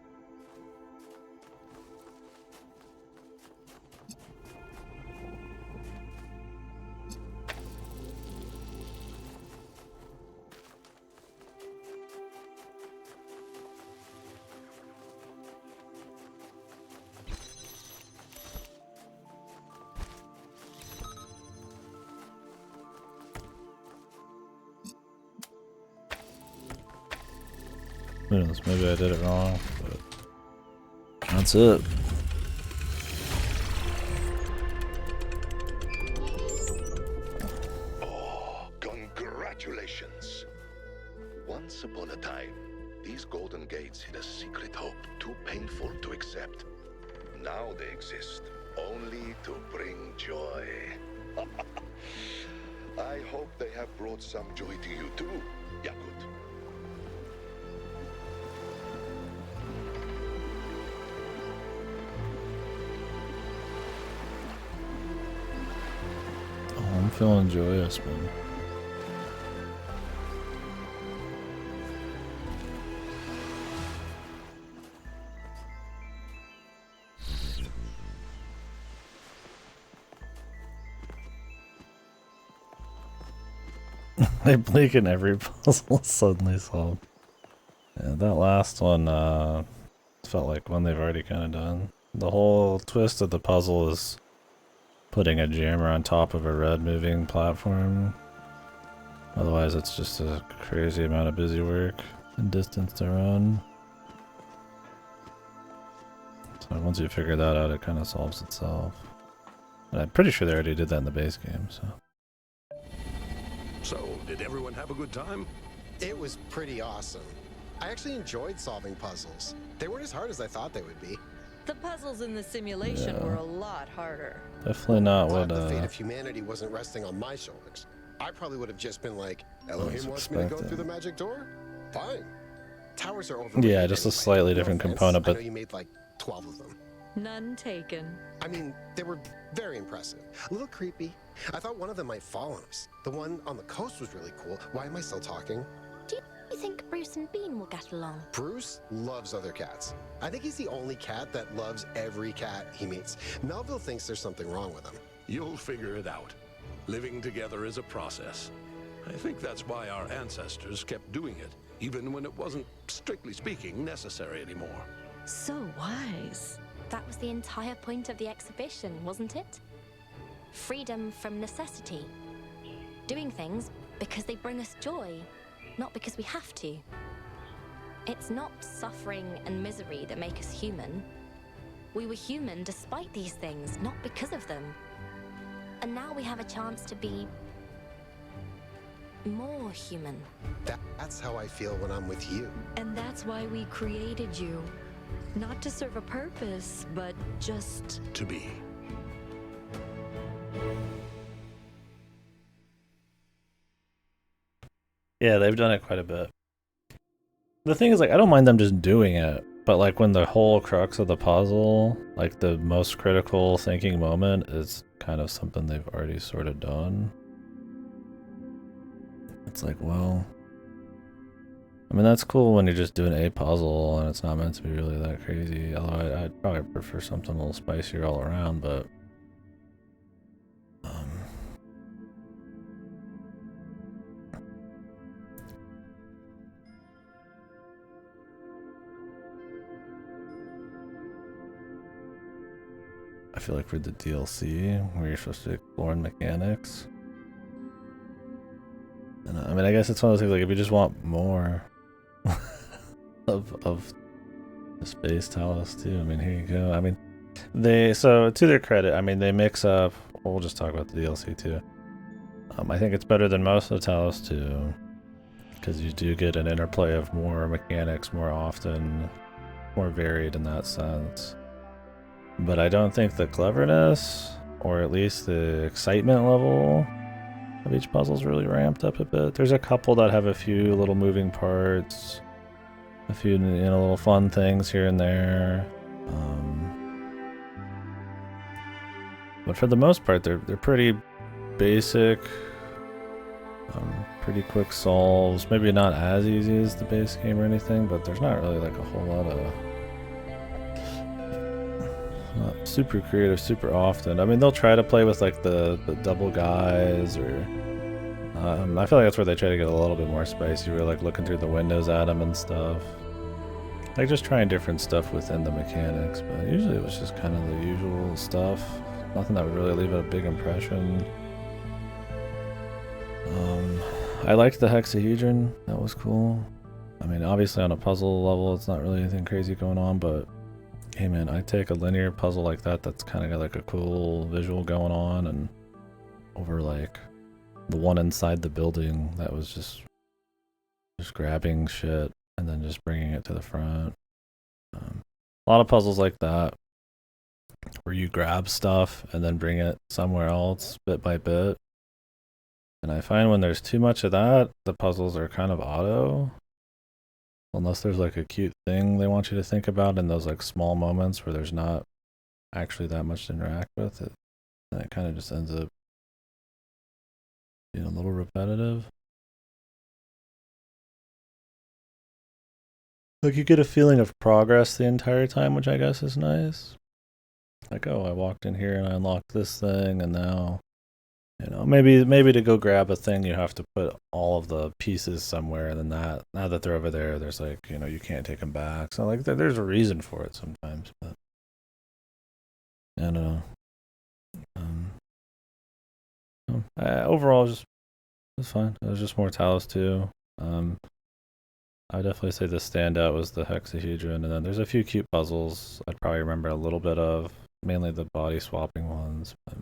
Maybe I did it wrong, but that's it. Oh, congratulations. Once upon a time, these golden gates hid a secret hope too painful to accept. Now they exist only to bring joy. I hope they have brought some joy to you too, Yakut. I'm feeling joyous, man. I blink and every puzzle is suddenly solved. Yeah, that last one felt like one they've already kind of done. The whole twist of the puzzle is putting a jammer on top of a red moving platform. Otherwise, it's just a crazy amount of busy work and distance to run. So once you figure that out, it kind of solves itself. But I'm pretty sure they already did that in the base game, so. So, did everyone have a good time? It was pretty awesome. I actually enjoyed solving puzzles. They weren't as hard as I thought they would be. The puzzles in the simulation Yeah. were a lot harder. Definitely not Glad what the fate of humanity wasn't resting on my shoulders. I probably would have just been like, was Elohim wants me to go expecting. through the magic door? Fine. Towers are overrated. Yeah, just a anyway. slightly No different offense, component, I but know you made like 12 of them. None taken. I mean, they were very impressive. A little creepy. I thought one of them might fall on us. The one on the coast was really cool. Why am I still talking? Do you think Bruce and Bean will get along? Bruce loves other cats. I think he's the only cat that loves every cat he meets. Melville thinks there's something wrong with him. You'll figure it out. Living together is a process. I think that's why our ancestors kept doing it, even when it wasn't, strictly speaking, necessary anymore. So wise. That was the entire point of the exhibition, wasn't it? Freedom from necessity. Doing things because they bring us joy, not because we have to. It's not suffering and misery that make us human. We were human despite these things, not because of them. And now we have a chance to be more human. That's how I feel when I'm with you. And that's why we created you. Not to serve a purpose, but just To be. yeah, they've done it quite a bit. The thing is, like, I don't mind them just doing it, but like when the whole crux of the puzzle, like the most critical thinking moment, is kind of something they've already sort of done. It's like, well, I mean, that's cool when you're just doing a puzzle and it's not meant to be really that crazy. Although I'd probably prefer something a little spicier all around, but I feel like for the DLC, where you're supposed to explore mechanics, and I mean, I guess it's one of those things, like, if you just want more of the space Talos too, I mean, here you go. I mean, so to their credit, I mean, they mix up, we'll just talk about the DLC too. I think it's better than most of Talos 2, because you do get an interplay of more mechanics more often, more varied in that sense. But I don't think the cleverness, or at least the excitement level of each puzzle's really ramped up a bit. There's a couple that have a few little moving parts, a few little fun things here and there. But for the most part, they're pretty basic, pretty quick solves. Maybe not as easy as the base game or anything, but there's not really like a whole lot of not super creative super often. I mean, they'll try to play with like the double guys, or I feel like that's where they try to get a little bit more spicy. We're like looking through the windows at them and stuff, like just trying different stuff within the mechanics. But usually it was just kind of the usual stuff. Nothing that would really leave a big impression. I liked the hexahedron. That was cool. I mean, obviously on a puzzle level, it's not really anything crazy going on, but hey man, I take a linear puzzle like that that's kind of got like a cool visual going on, and over like the one inside the building that was just grabbing shit and then just bringing it to the front. A lot of puzzles like that where you grab stuff and then bring it somewhere else bit by bit. And I find when there's too much of that, the puzzles are kind of auto. Unless there's like a cute thing they want you to think about in those like small moments where there's not actually that much to interact with, and it kind of just ends up being a little repetitive. Like you get a feeling of progress the entire time, which I guess is nice. Like, oh, I walked in here and I unlocked this thing, and now You know, maybe to go grab a thing, you have to put all of the pieces somewhere, and then now that they're over there, there's like, you know, you can't take them back. So like, there's a reason for it sometimes, but I don't know. Overall, it was fine. It was just more Talos too. I would definitely say the standout was the hexahedron, and then there's a few cute puzzles I'd probably remember a little bit of, mainly the body swapping ones. But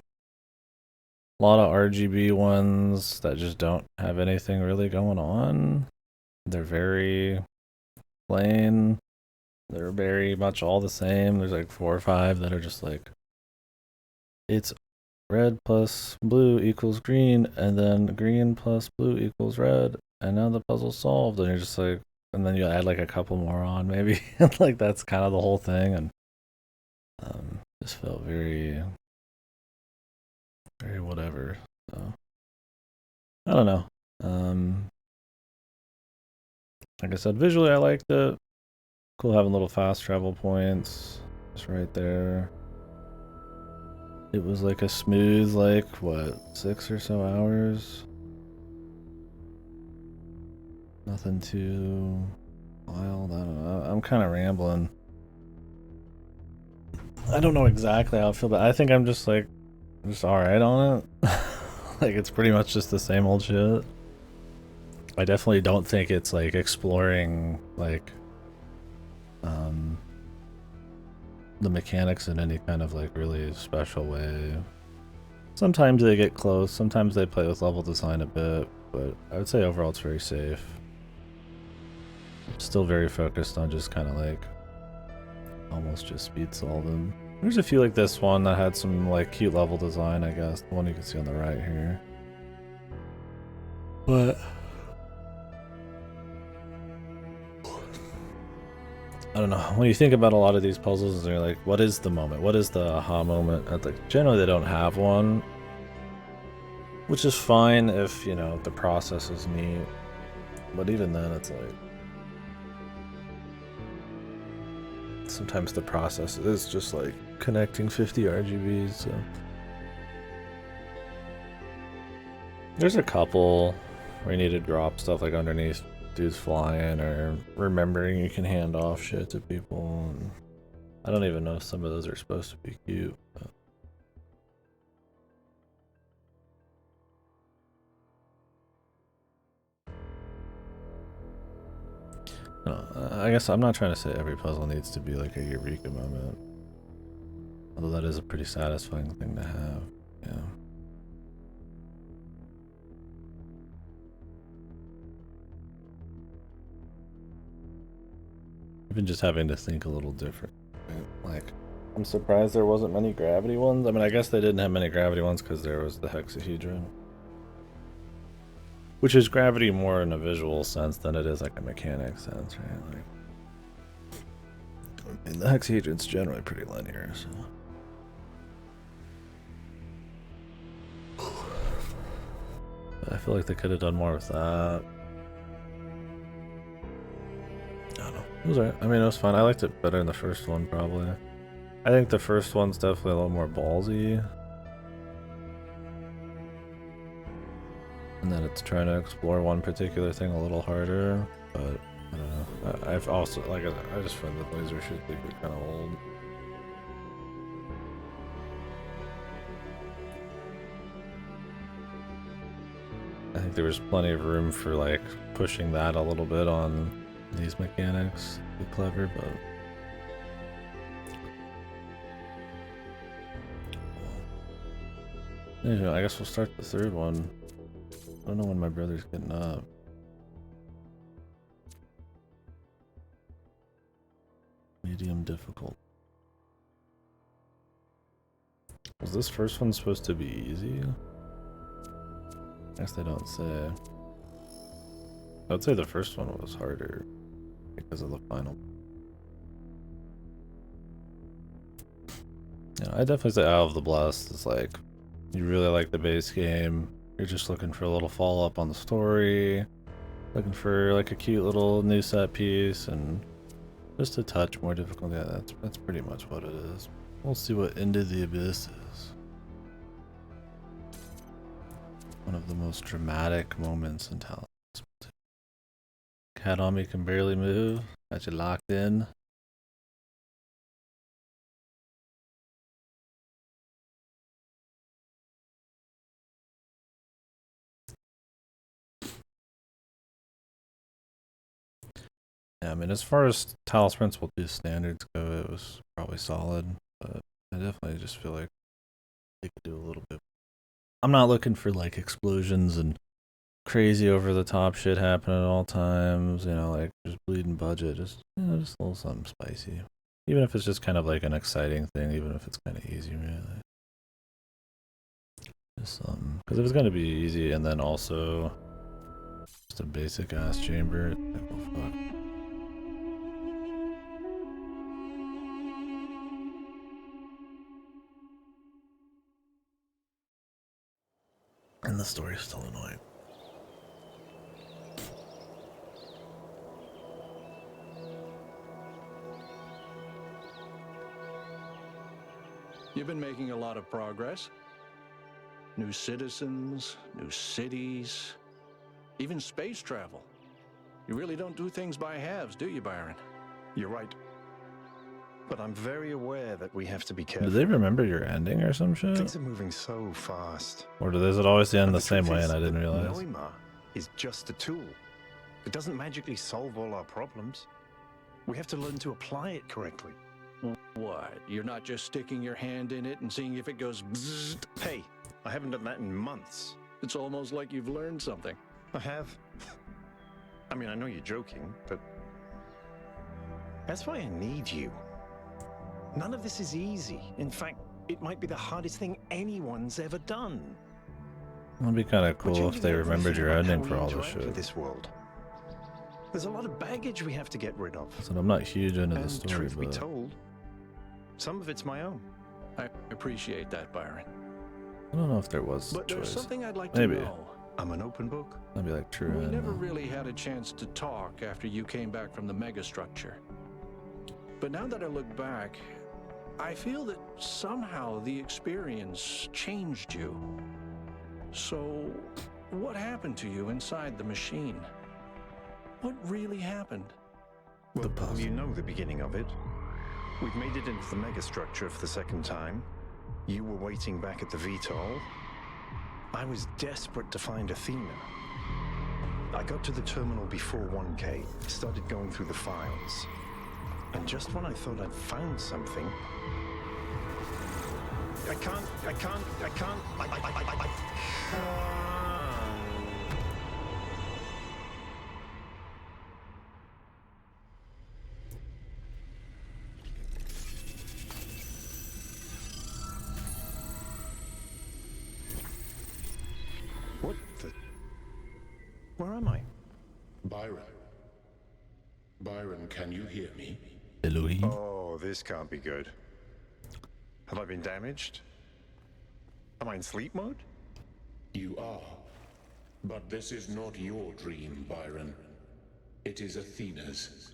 a lot of RGB ones that just don't have anything really going on. They're very plain. They're very much all the same. There's like 4 or 5 that are just like, it's red plus blue equals green, and then green plus blue equals red, and now the puzzle's solved. And you're just like, and then you add like a couple more on maybe. Like that's kind of the whole thing, and just felt very, very whatever. So I don't know. Like I said, visually I liked it. Cool having little fast travel points just right there. It was like a smooth, like, what, 6 or so hours? Nothing too wild. I don't know. I'm kind of rambling. I don't know exactly how I feel, but I think I'm just like, just alright on it. Like, it's pretty much just the same old shit. I definitely don't think it's like exploring, like, the mechanics in any kind of like really special way. Sometimes they get close, sometimes they play with level design a bit, but I would say overall it's very safe. Still very focused on just kind of like almost just speed solving. There's a few like this one that had some like cute level design, I guess. The one you can see on the right here. But I don't know. When you think about a lot of these puzzles, you're like, what is the moment? What is the aha moment? Like, generally, they don't have one, which is fine if, you know, the process is neat. But even then, it's like, sometimes the process is just like connecting 50 RGBs. So there's a couple where you need to drop stuff like underneath dudes flying, or remembering you can hand off shit to people. And I don't even know if some of those are supposed to be cute. But no, I guess I'm not trying to say every puzzle needs to be like a eureka moment. Although that is a pretty satisfying thing to have. Yeah. Even just having to think a little different. Right? Like, I'm surprised there wasn't many gravity ones. I mean, I guess they didn't have many gravity ones because there was the hexahedron. Which is gravity more in a visual sense than it is like a mechanic sense, right? Like, I mean, the hexahedron's generally pretty linear, so. But I feel like they could have done more with that. I don't know. It was alright. I mean, it was fun. I liked it better than the first one, probably. I think the first one's definitely a little more ballsy. And then it's trying to explore one particular thing a little harder. But, I don't know. I've also, like, I just find the laser shit to be kind of old. I think there was plenty of room for, like, pushing that a little bit on these mechanics. Be clever, but anyway, I guess we'll start the third one. I don't know when my brother's getting up. Medium difficult. Was this first one supposed to be easy? I guess they don't say. I'd say the first one was harder because of the final. Yeah, I definitely say Out of the Blast is like, you really like the base game, you're just looking for a little follow-up on the story, looking for like a cute little new set piece, and just a touch more difficult. Yeah, that's pretty much what it is. We'll see what Into the Abyss is. One of the most dramatic moments in Talos. Cat on me can barely move. Got you locked in. Yeah, I mean, as far as Talos Principle 2 standards go, it was probably solid, but I definitely just feel like they could do a little bit. I'm not looking for like explosions and crazy over the top shit happening at all times, like just bleeding budget, just just a little something spicy. Even if it's just kind of like an exciting thing, even if it's kind of easy, really. Just something. Because if it's going to be easy and then also just a basic ass chamber, it's like, well, fuck. And the story's still annoying. You've been making a lot of progress. New citizens, new cities, even space travel. You really don't do things by halves, do you, Byron? You're right. But I'm very aware that we have to be careful. Do they remember your ending or some shit? Things are moving so fast. Or does it always end And the same way truth and I is didn't that realize? Neuma is just a tool. It doesn't magically solve all our problems. We have to learn to apply it correctly. What? You're not just sticking your hand in it and seeing if it goes bzzzt? Hey, I haven't done that in months. It's almost like you've learned something. I have. I mean, I know you're joking, but that's why I need you. None of this is easy. In fact, it might be the hardest thing anyone's ever done. It'd be kind of cool if they remembered your ending for all this this shit. This world. There's a lot of baggage we have to get rid of. So I'm not huge into the And story, truth be but told, some of it's my own. I appreciate that, Byron. I don't know if there was a But there's choice. something I'd like Maybe. to know. I'm an open book. That'd be like true. We end, never though. really had a chance to talk after you came back from the megastructure. But now that I look back, I feel that somehow the experience changed you. So, what happened to you inside the machine? What really happened? Well, you know the beginning of it. We've made it into the megastructure for the second time. You were waiting back at the VTOL. I was desperate to find Athena. I got to the terminal before 1K, started going through the files. And just when I thought I'd found something... I can't... What the... Where am I? Byron. Byron, can you hear me? Elohim. Oh, this can't be good. Have I been damaged? Am I in sleep mode? You are. But this is not your dream, Byron. It is Athena's.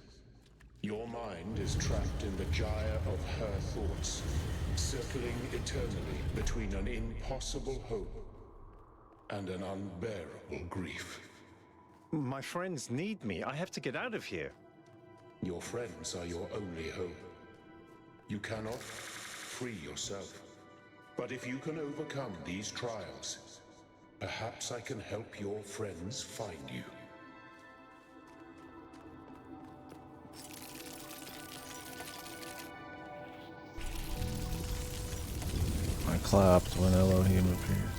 Your mind is trapped in the gyre of her thoughts, circling eternally between an impossible hope and an unbearable grief. My friends need me. I have to get out of here. Your friends are your only hope. You cannot free yourself. But if you can overcome these trials, perhaps I can help your friends find you. I clapped when Elohim appeared.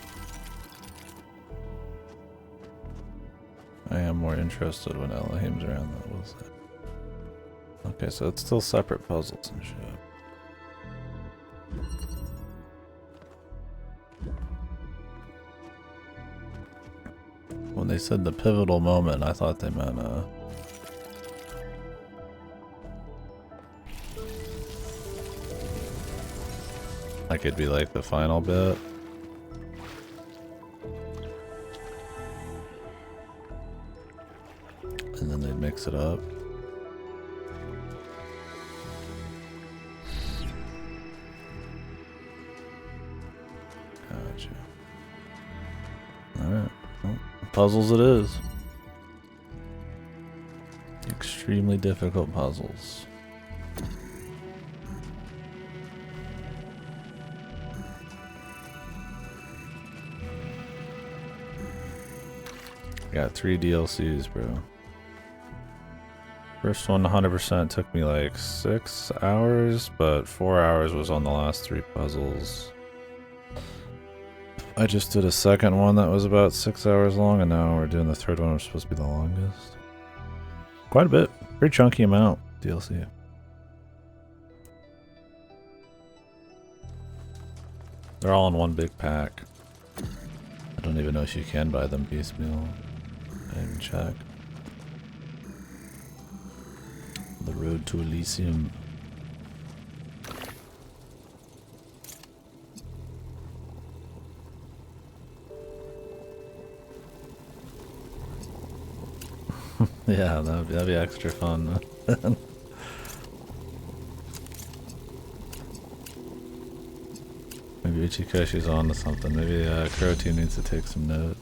I am more interested when Elohim's around, that was it. Okay, so it's still separate puzzles and shit. When they said the pivotal moment, I thought they meant, like it'd be like the final bit. And then they'd mix it up. Gotcha. Alright. puzzles it is. Extremely difficult puzzles. Got 3 DLCs, bro. First one 100% took me like 6 hours, but 4 hours was on the last 3 puzzles. I just did a second one that was about 6 hours long, and now we're doing the third one, which is supposed to be the longest. Quite a bit. Pretty chunky amount, DLC. They're all in one big pack. I don't even know if you can buy them piecemeal. I didn't even check. The Road to Elysium. Yeah, that'd be extra fun. Maybe Uchikoshi's on to something. Maybe Crow Team needs to take some note.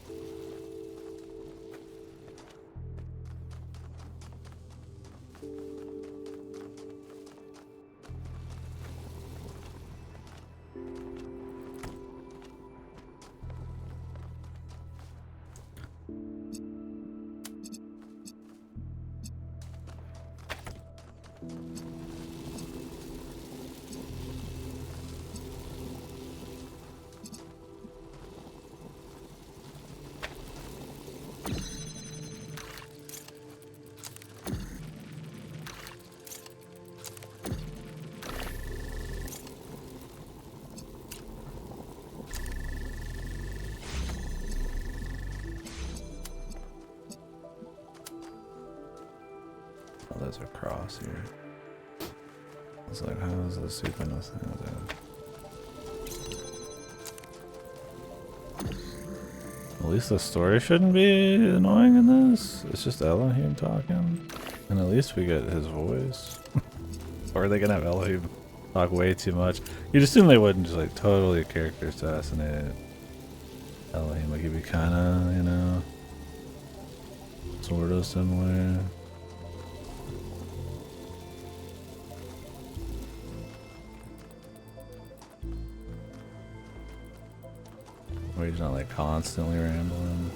Oh, there's a cross here. It's like, how is this even a thing? At least the story shouldn't be annoying in this. It's just Elohim talking. And at least we get his voice. Or are they gonna have Elohim talk way too much? You'd assume they wouldn't just like totally character assassinate Elohim. Like he'd be kinda, you know, sort of similar. Where he's not like constantly rambling.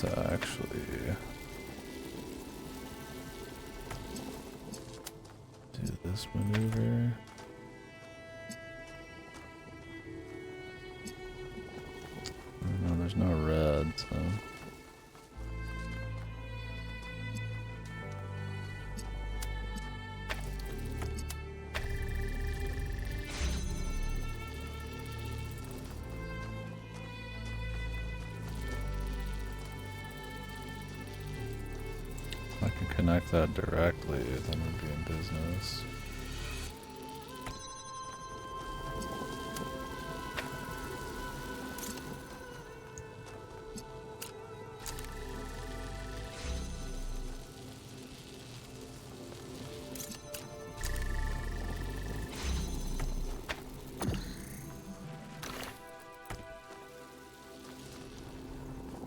To actually do this maneuver. No, there's no red, so I can connect that directly, then we'd be in business.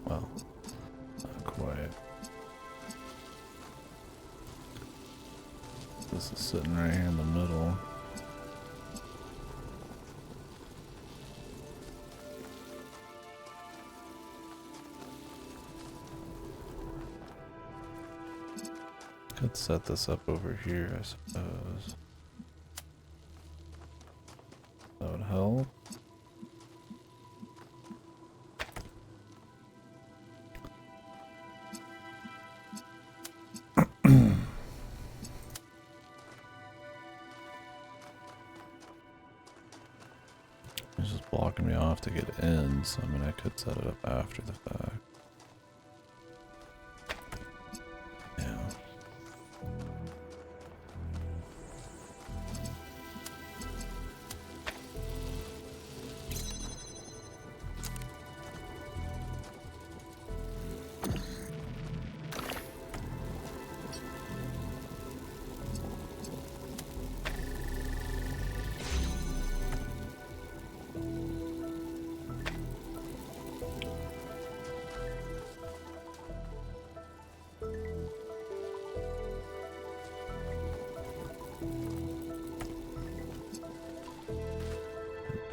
Well, not quite. This is sitting right here in the middle. Could set this up over here, I suppose. That would help. to get in, so I mean I could set it up after the fact. Yeah.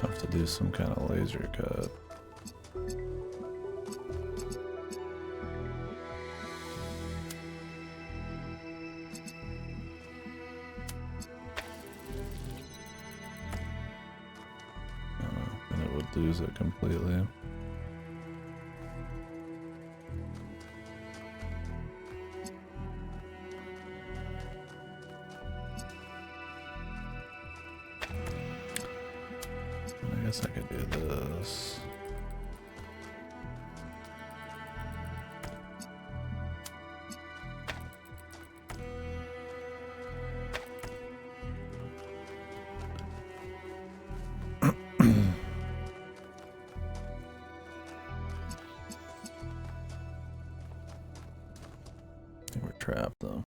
Have to do some kind of laser cut. And it would lose it completely. I guess I could do this. I think we're trapped though.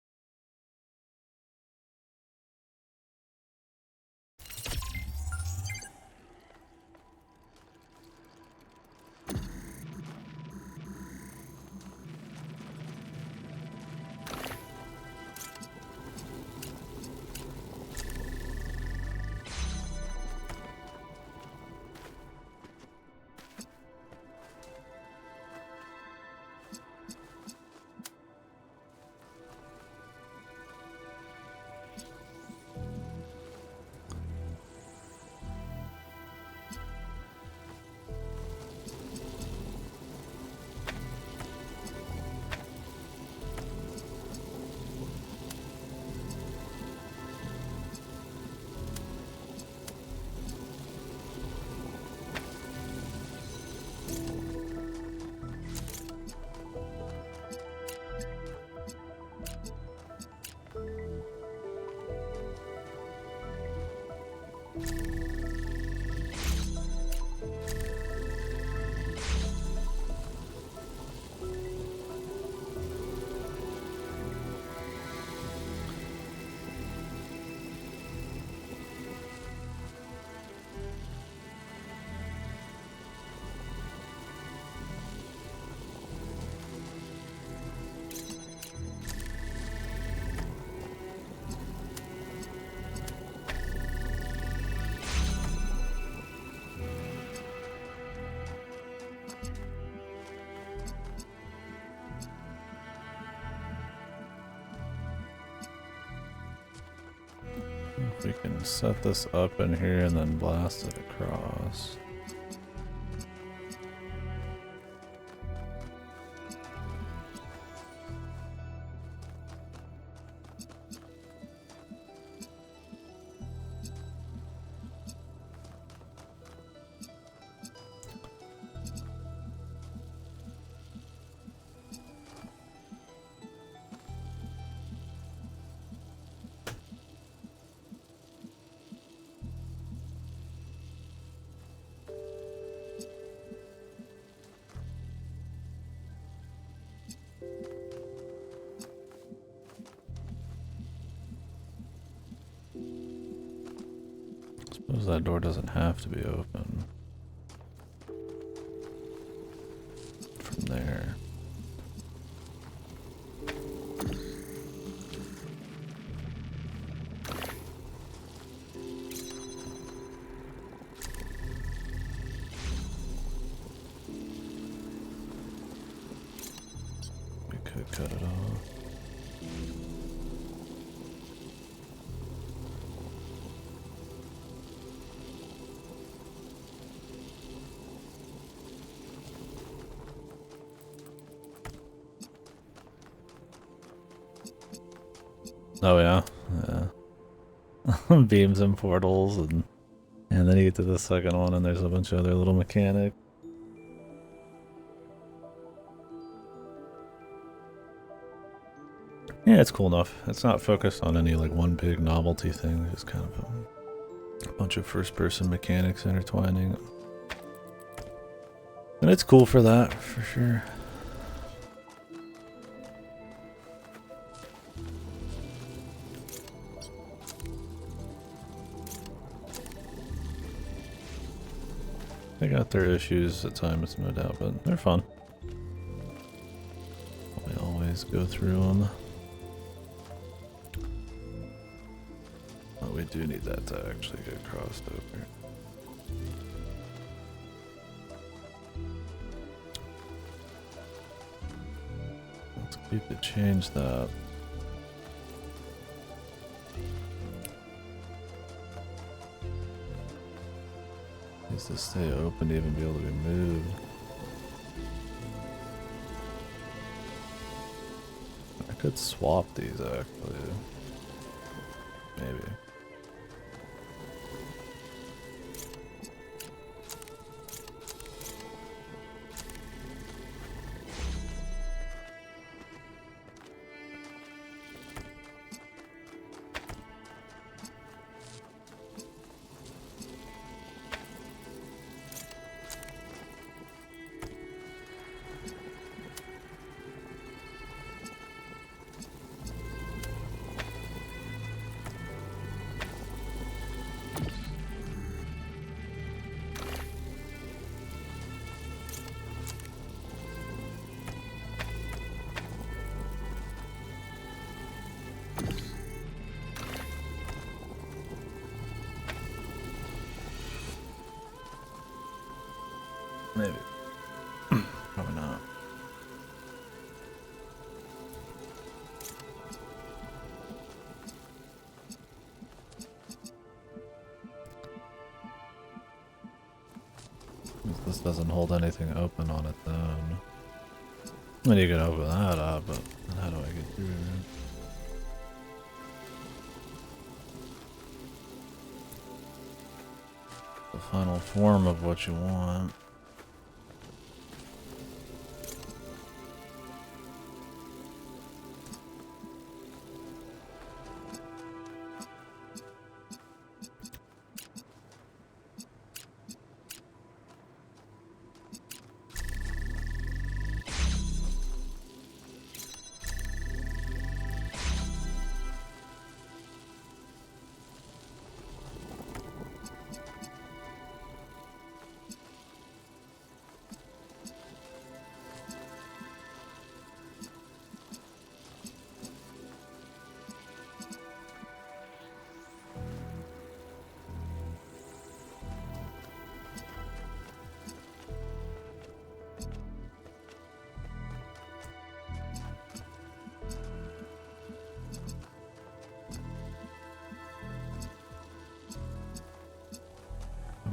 If we can set this up in here and then blast it across. Suppose that door doesn't have to be open from there. We could cut it off. Oh yeah, yeah. Beams and portals, and And then you get to the second one and there's a bunch of other little mechanics. Yeah, it's cool enough. It's not focused on any like one big novelty thing. It's kind of a bunch of first-person mechanics intertwining. And it's cool for that, for sure. They got their issues at times, no doubt, but they're fun. We always go through them. Oh, we do need that to actually get crossed over. Let's keep it change that. Needs to stay open to even be able to be moved. I could swap these actually. Maybe. Maybe. Probably not. This doesn't hold anything open on it then. I mean, you can open that up, but how do I get through it? The final form of what you want.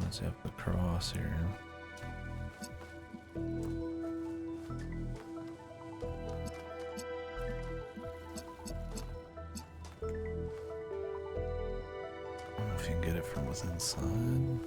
Let's have the cross here. I don't know if you can get it from within inside.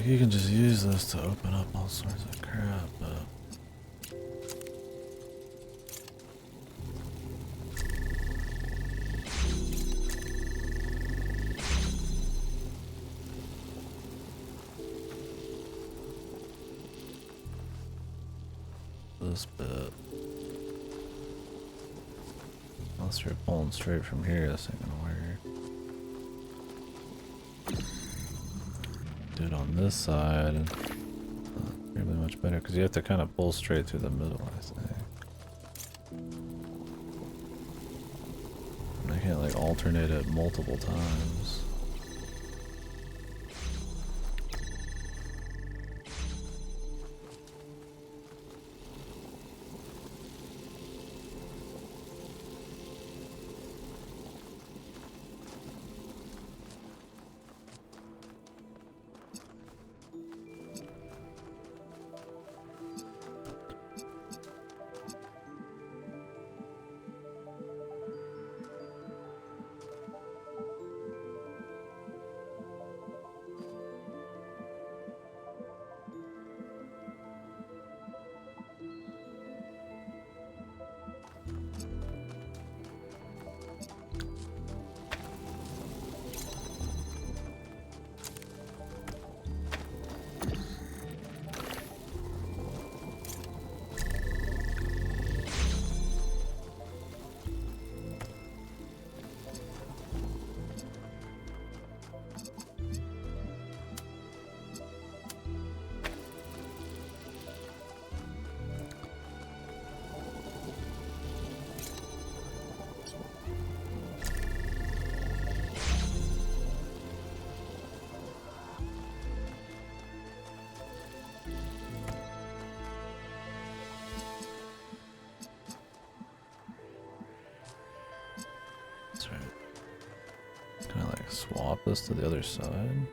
Like, you can just use this to open up all sorts of crap, but... This bit. Unless you're pulling straight from here, this ain't gonna work. Do it on this side. Really much better, because you have to kind of pull straight through the middle, I think. And I can't like alternate it multiple times. That's right. Can I like swap this to the other side?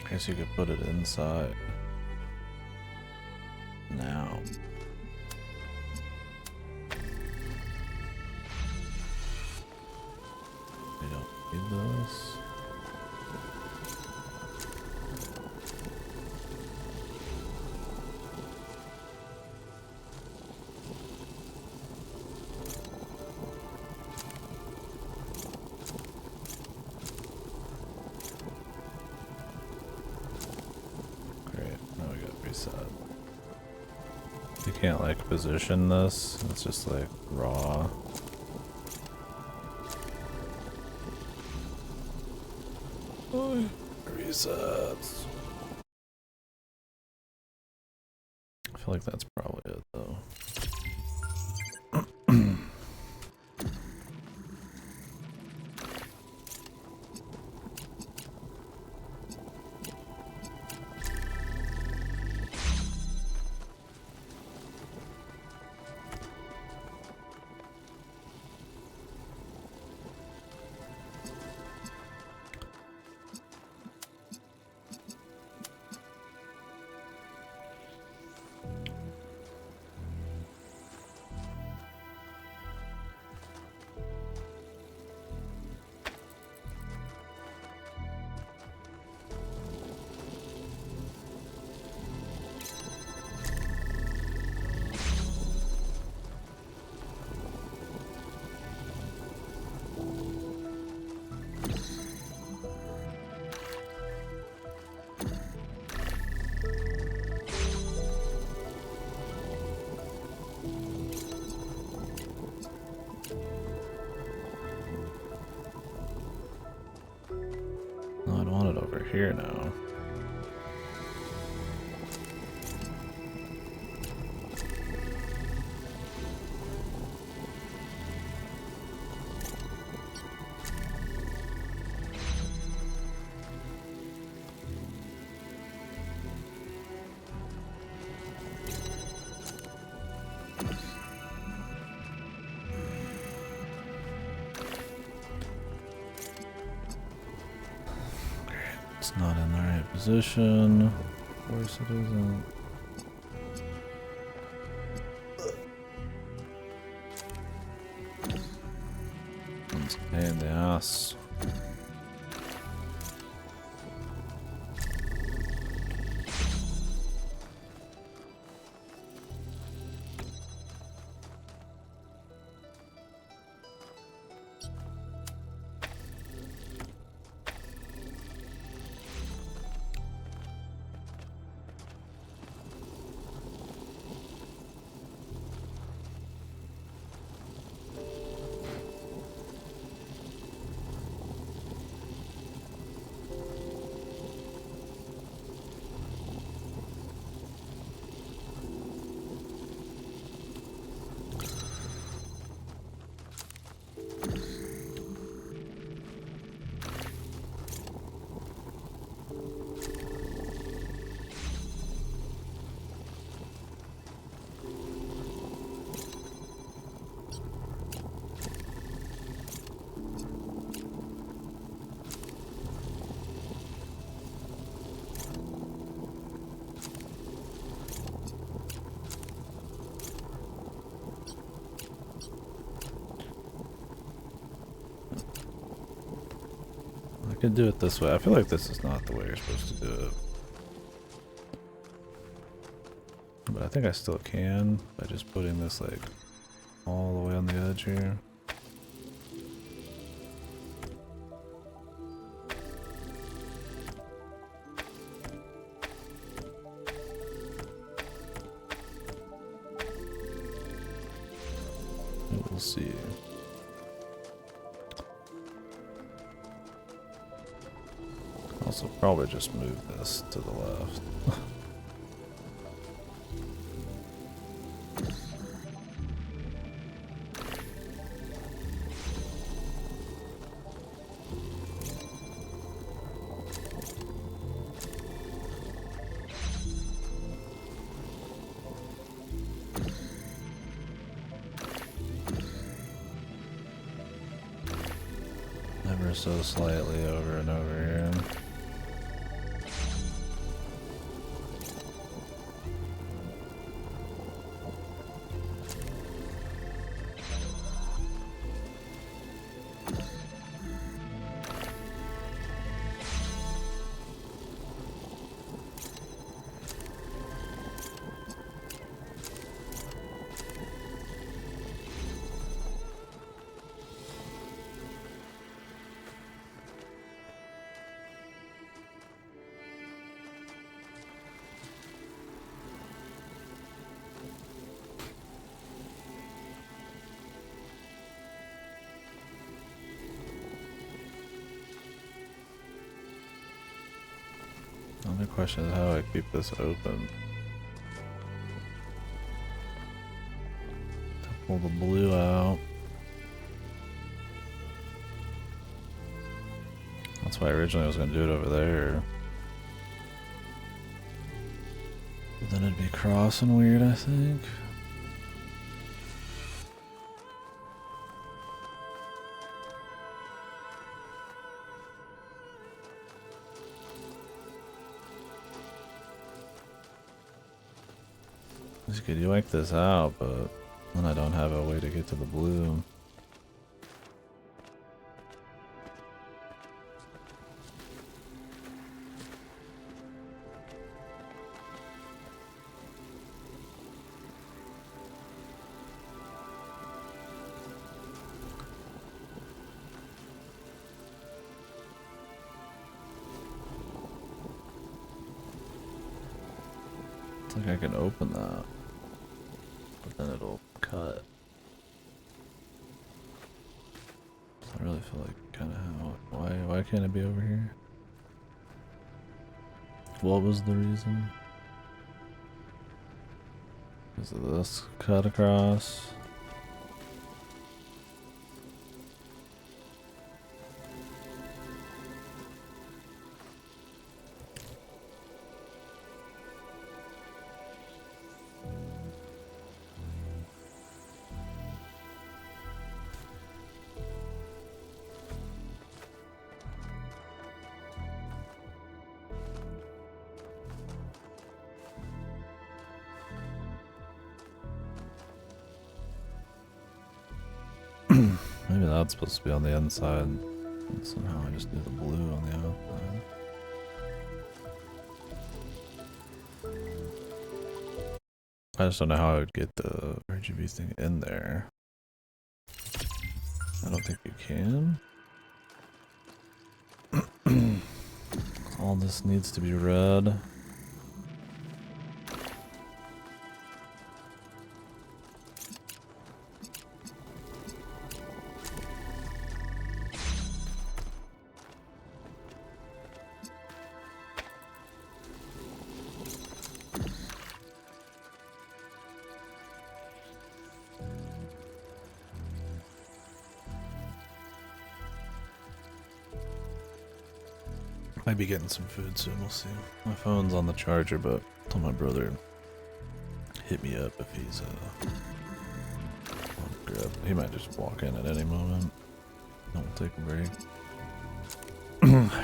I guess you could put it inside. Now. We don't need this. You can't like position this, it's just like raw. Resets. I feel like that's probably it though. No, I'd want it over here now. It's not in the right position. Of course it isn't. It's a pain in the ass. I could do it this way. I feel like this is not the way you're supposed to do it. But I think I still can by just putting this like all the way on the edge here. We'll see. Also probably just move this to the left. Ever so slightly over and over here. The question is, how do I keep this open? To pull the blue out. That's why originally I was going to do it over there. But then it'd be crossing weird, I think. You could yank this out, but then I don't have a way to get to the blue. It's like I can open that. But then it'll cut. I really feel like kind of why can't it be over here? What was the reason? Is it this cut across? that's supposed to be on the inside. And somehow I just do the blue on the outside. I just don't know how I would get the RGB thing in there. I don't think you can. All this needs to be red. Might be getting some food soon, we'll see. My phone's on the charger, but I told my brother hit me up if he's on grab. He might just walk in at any moment. Don't take a break.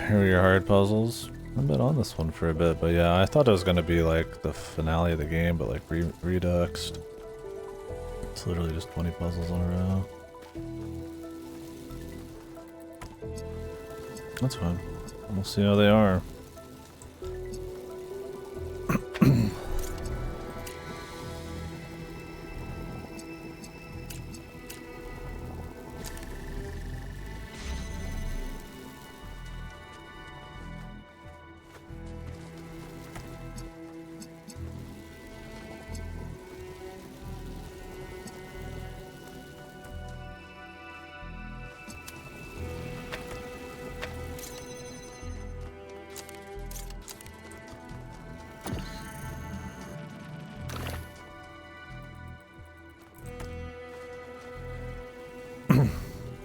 Here are your hard puzzles. I've been on this one for a bit, but yeah, I thought it was gonna be like the finale of the game, but like reduxed. It's literally just 20 puzzles in a row. That's fine. We'll see how they are.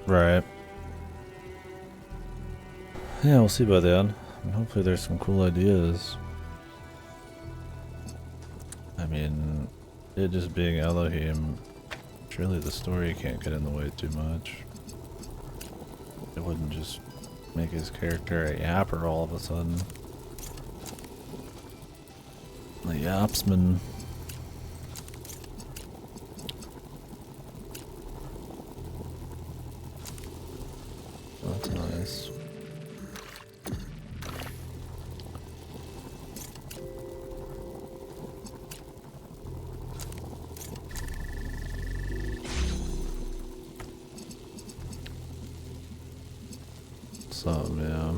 Right. Yeah, we'll see by then. Hopefully there's some cool ideas. I mean, it just being Elohim, surely the story can't get in the way too much. It wouldn't just make his character a yapper all of a sudden. The yapsman. That's nice. Something, yeah.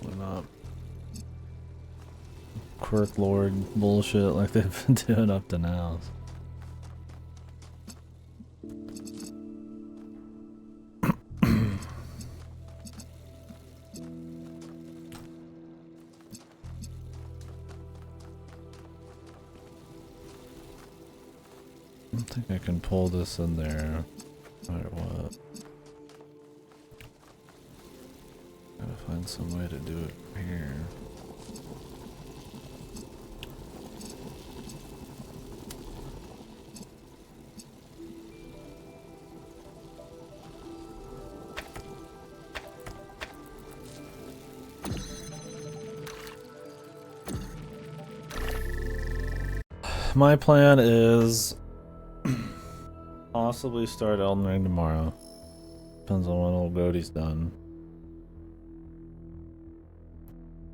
Why not? Quirk Lord bullshit like they've been doing up to now. I don't think I can pull this in there, no matter what. Gotta find some way to do it here. My plan is possibly start Elden Ring tomorrow. Depends on when old Goaty's done.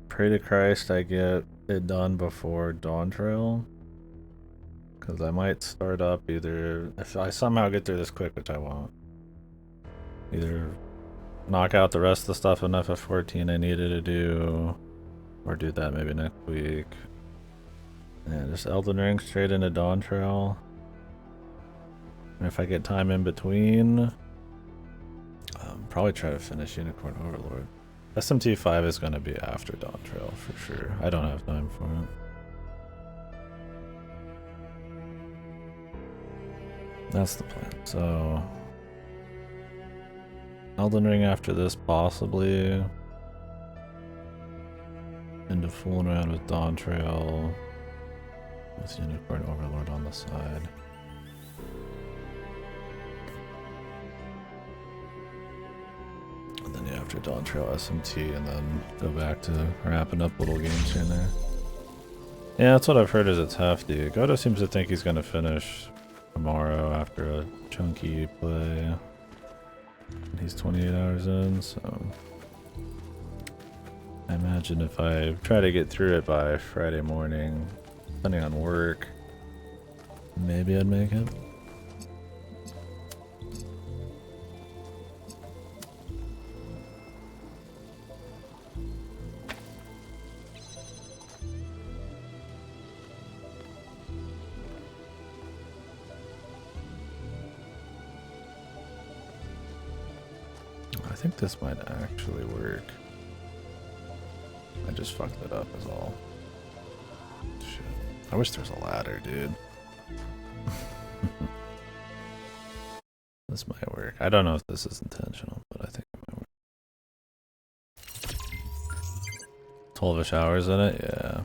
Pray to Christ I get it done before Dawn Trail. Because I might start up either, if I somehow get through this quick, which I won't. Either knock out the rest of the stuff in FF14 I needed to do, or do that maybe next week. Yeah, just Elden Ring straight into Dawn Trail. And if I get time in between, probably try to finish Unicorn Overlord. SMT5 is going to be after Dawn Trail for sure. I don't have time for it. That's the plan. So Elden Ring after this, possibly into fooling around with Dawn Trail with Unicorn Overlord on the side. And then yeah, after Dawn Trail SMT, and then go back to wrapping up little games here and there. Yeah, that's what I've heard is it's hefty. Goto seems to think he's gonna finish tomorrow after a chunky play. And he's 28 hours in, so I imagine if I try to get through it by Friday morning, depending on work, maybe I'd make it. I think this might actually work. I just fucked it up is all. Shit. I wish there was a ladder, dude. This might work. I don't know if this is intentional, but I think it might work. 12-ish hours in it? Yeah.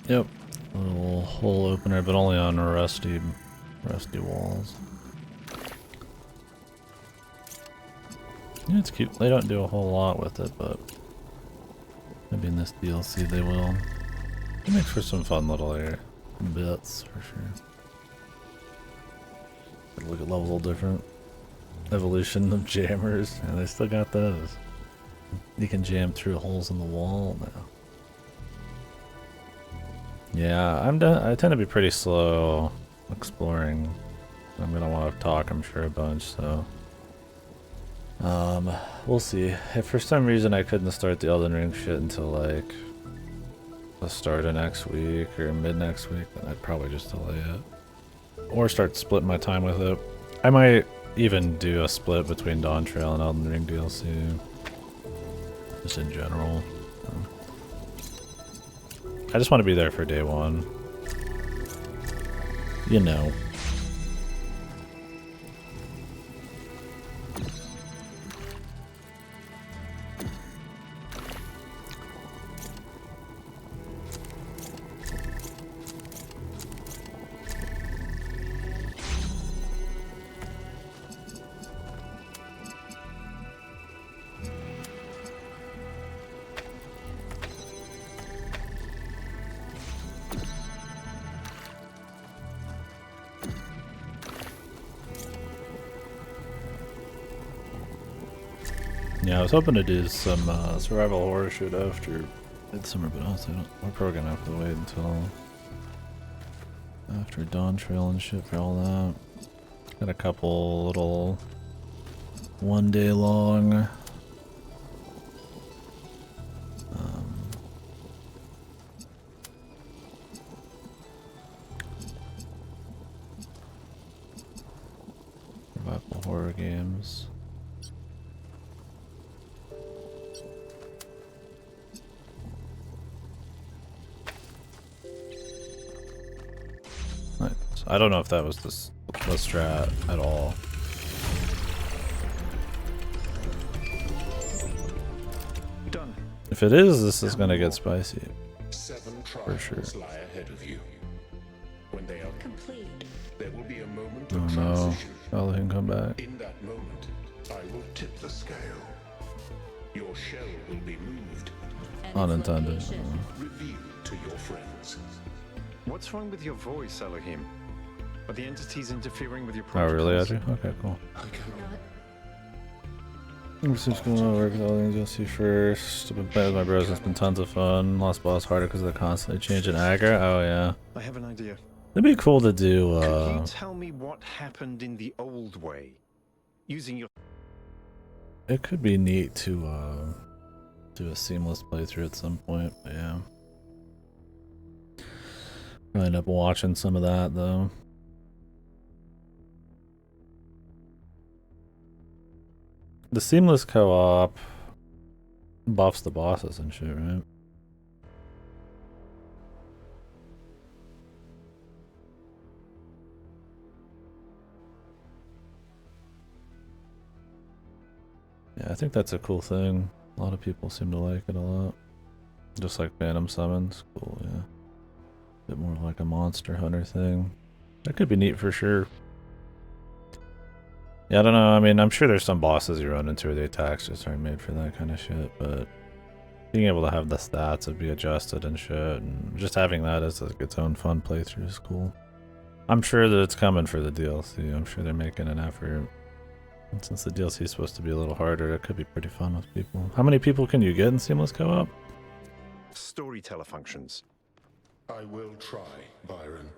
Yep. A little hole opener, but only on rusty walls. Yeah, it's cute. They don't do a whole lot with it, but maybe in this DLC they will. It makes for some fun little bits, for sure. Look at levels all different. Evolution of jammers, and they still got those. You can jam through holes in the wall now. Yeah, I tend to be pretty slow exploring. I'm gonna want to talk, I'm sure, a bunch, so we'll see. If for some reason I couldn't start the Elden Ring shit until like the start of next week or mid next week, then I'd probably just delay it. Or start splitting my time with it. I might even do a split between Dawn Trail and Elden Ring DLC. Just in general. I just want to be there for day one. You know. Yeah, I was hoping to do some survival horror shit after Midsummer, but honestly, we're probably gonna have to wait until after Dawn Trail and shit for all that. Got a couple little 1 day long survival horror games. I don't know if that was the strat at all. Done. If it is, this is gonna get spicy. 7 for sure. trials lie ahead of you. When they are Complete. there will be a moment Oh of no, transition. I'll let him come back. In that moment, I will tip the scale. Your shell will be moved, And Unintended. its location. revealed to your friends. What's wrong with your voice, Elohim? Are the entities interfering with your Oh protocols? really, Andrew? Okay, cool. This is going to work with all things you'll see first. I've been playing with my bros, it's been tons of fun. Lost boss harder because of the constantly changing aggro. Oh yeah. I have an idea. It'd be cool to do, Could you tell me what happened in the old way? Using your... it could be neat to do a seamless playthrough at some point, but yeah. Probably end up watching some of that though. The seamless co-op buffs the bosses and shit, right? Yeah, I think that's a cool thing. A lot of people seem to like it a lot. Just like Phantom Summons. Cool, yeah. Bit more like a monster hunter thing. That could be neat for sure. Yeah, I don't know. I mean, I'm sure there's some bosses you run into where the attacks just aren't made for that kind of shit, but being able to have the stats and be adjusted and shit, and just having that as like its own fun playthrough is cool. I'm sure that it's coming for the DLC. I'm sure they're making an effort. And since the DLC is supposed to be a little harder, it could be pretty fun with people. How many people can you get in Seamless Co-op? Storyteller functions. I will try, Byron.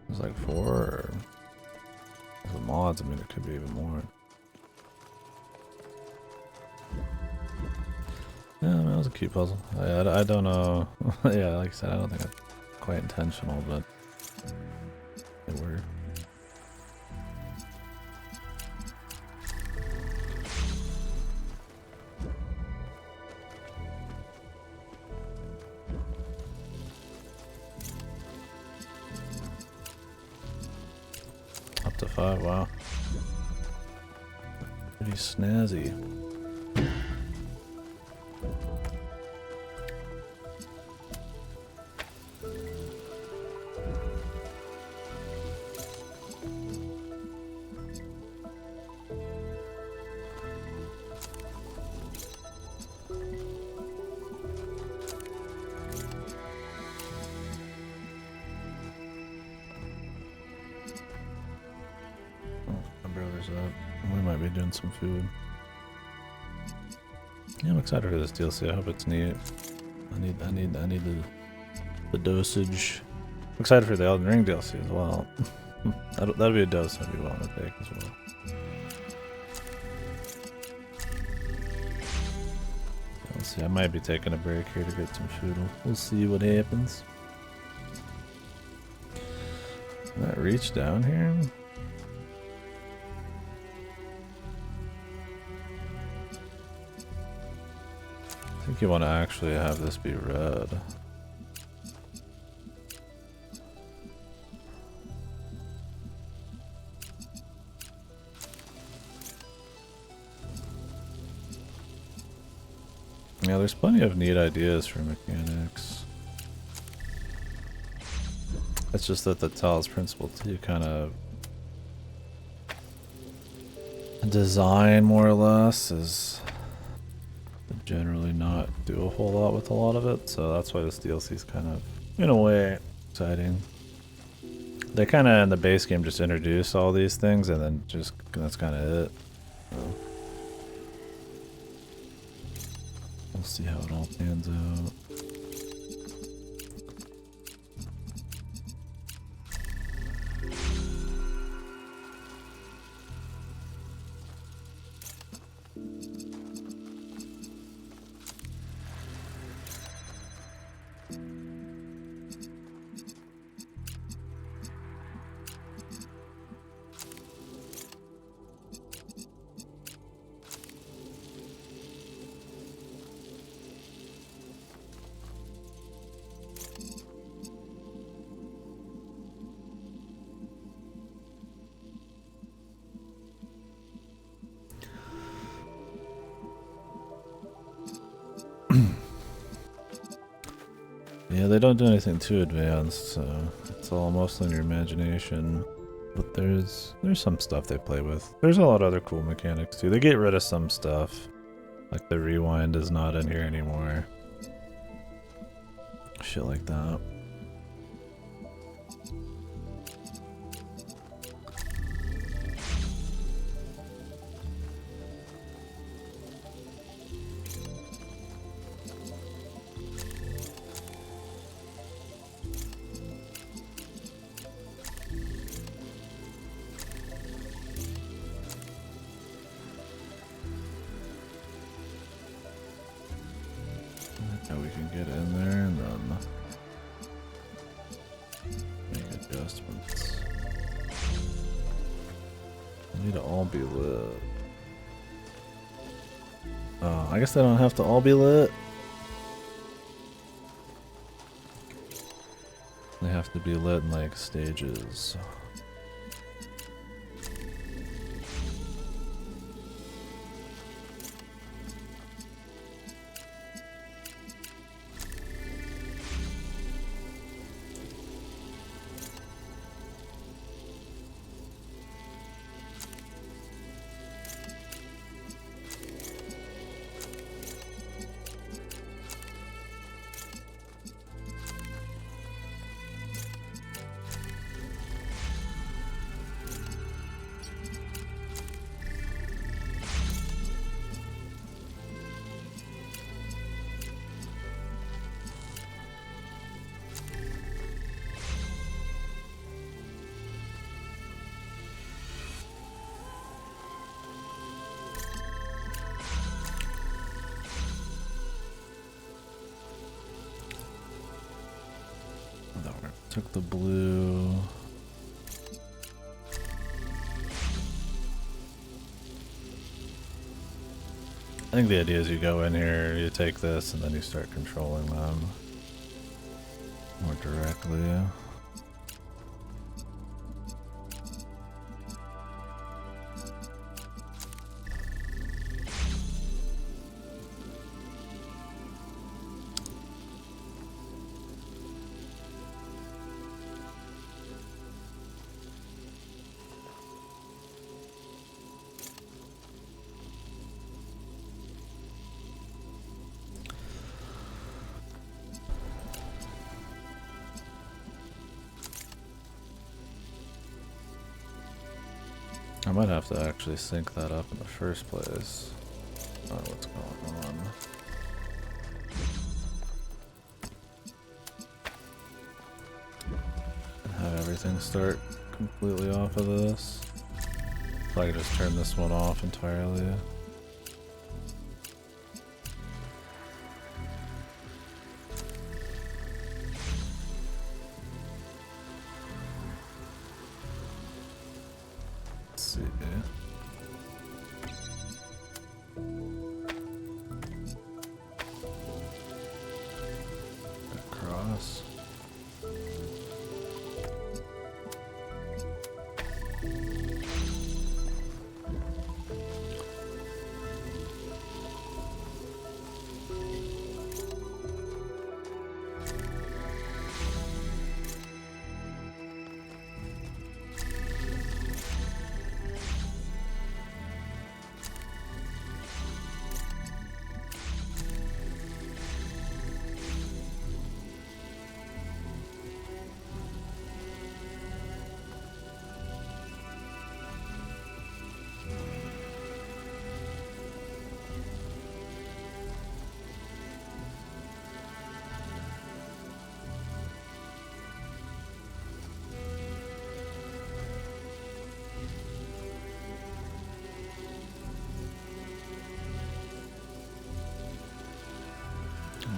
It's like 4 or the mods, I mean it could be even more. Yeah, I mean, that was a cute puzzle. I don't know. Yeah, like I said, I don't think it's quite intentional, but it worked. Up to 5, wow. Pretty snazzy. We might be doing some food. Yeah, I'm excited for this DLC. I hope it's neat. I need the dosage. I'm excited for the Elden Ring DLC as well. that'll be a dose I'd be willing to take as well. Let's see. I might be taking a break here to get some food. We'll see what happens. Can that reach down here? I think you want to actually have this be red. Yeah, there's plenty of neat ideas for mechanics. It's just that the Talos principle too kind of design more or less is generally not do a whole lot with a lot of it, so that's why this DLC is kind of, in a way, exciting. They kind of in the base game just introduce all these things, and then just that's kind of it. So we'll see how it all pans out. Yeah, they don't do anything too advanced, so it's all mostly in your imagination. But there's some stuff they play with. There's a lot of other cool mechanics too. They get rid of some stuff, like the rewind is not in here anymore. Shit like that. Now we can get in there and then make adjustments. They need to all be lit. Oh, I guess they don't have to all be lit. They have to be lit in like stages. Took the blue. I think the idea is you go in here, you take this, and then you start controlling them more directly. I might have to actually sync that up in the first place. I don't know what's going on. And have everything start completely off of this. If I could just turn this one off entirely.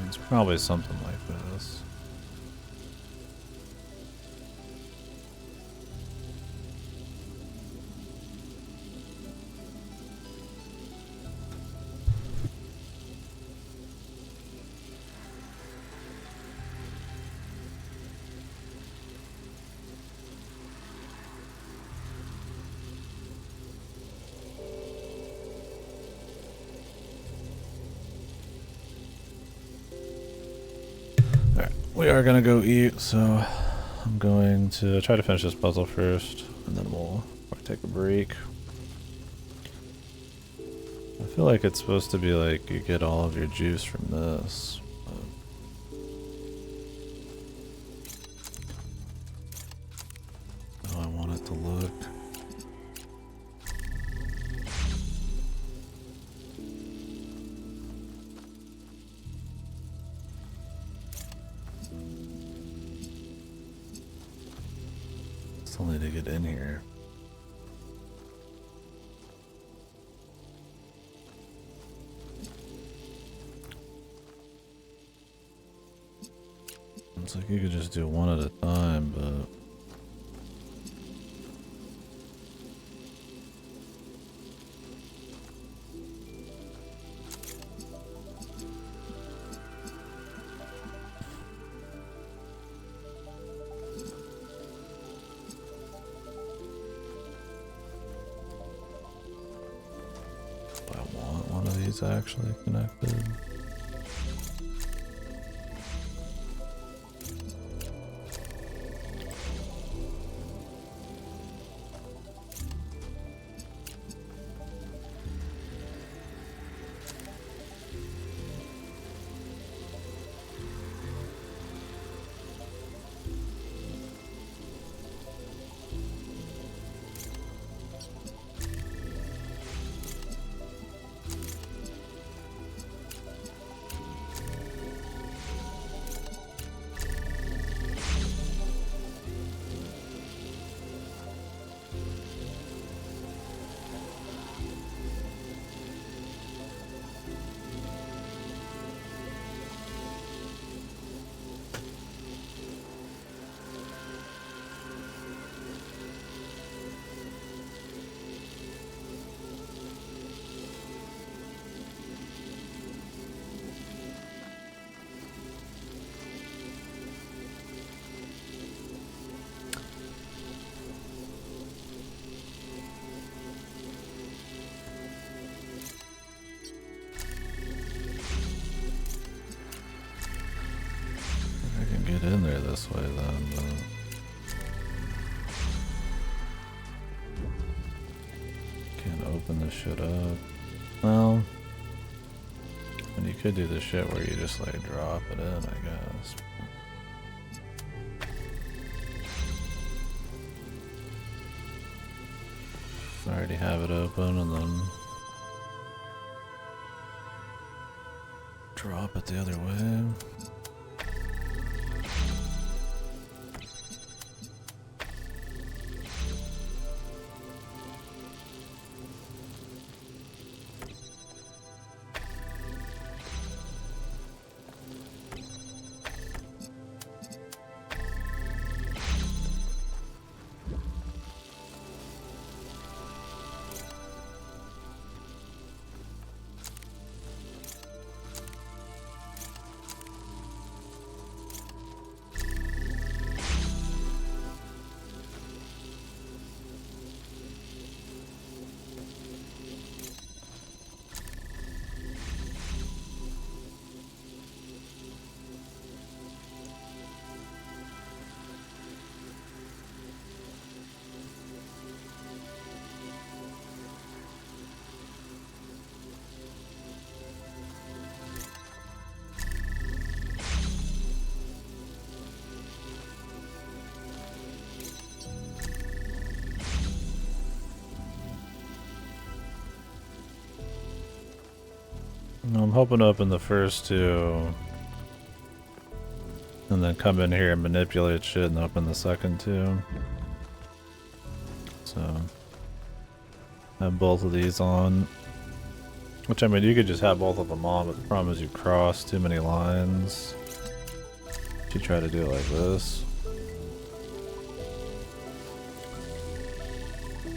It's probably something like this. We are gonna go eat, so I'm going to try to finish this puzzle first, and then we'll take a break. I feel like it's supposed to be like you get all of your juice from this. How I want it to look. Still need to get in here. It's like you could just do one at a time, but I want one of these actually connected. this way then, but... Can't open this shit up. Well... And you could do the shit where you just like drop it in, I guess. I already have it open and then... Drop it the other way. I'm hoping to open the first two and then come in here and manipulate shit and open the second two. So have both of these on. Which, I mean, you could just have both of them on, but the problem is you cross too many lines. If you try to do it like this. I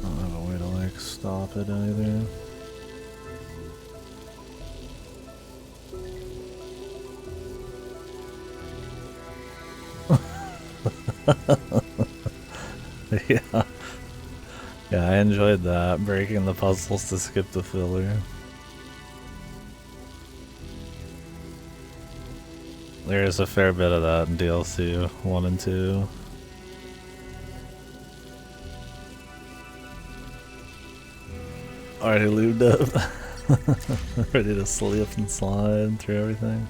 don't have a way to like stop it either. Yeah. Yeah, I enjoyed that, breaking the puzzles to skip the filler. There is a fair bit of that in DLC 1 and 2. Already lubed up. Ready to slip and slide through everything.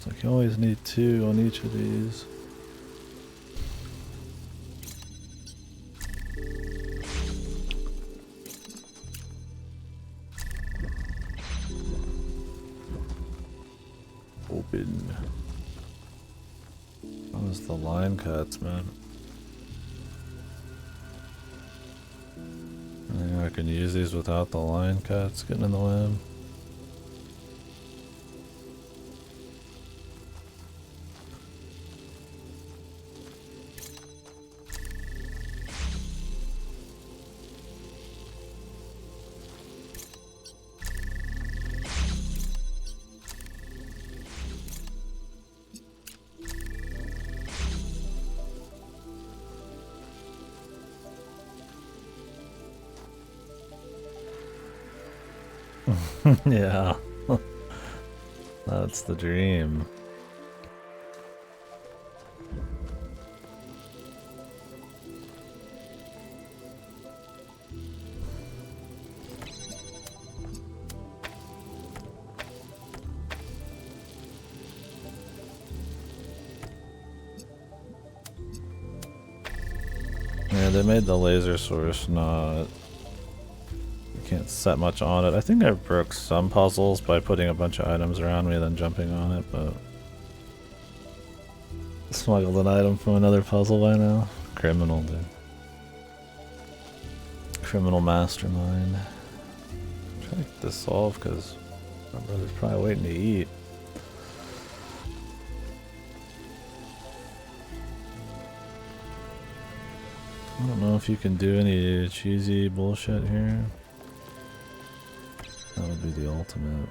It's like you always need 2 on each of these. Open. What was the line cuts, man? I think I can use these without the line cuts getting in the way. Yeah. That's the dream. Yeah, they made the laser source not can't set much on it. I think I broke some puzzles by putting a bunch of items around me and then jumping on it, but smuggled an item from another puzzle by now. Criminal, dude. Criminal mastermind. I'm trying to get this solved because my brother's probably waiting to eat. I don't know if you can do any cheesy bullshit here. That would be the ultimate.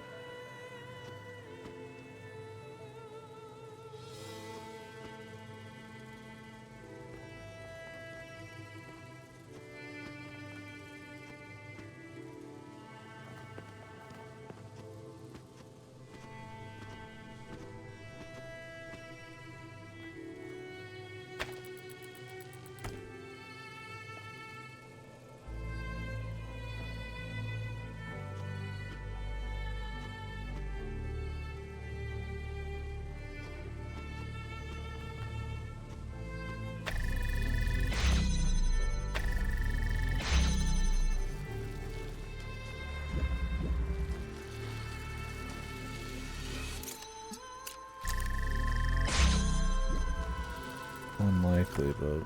Unlikely, but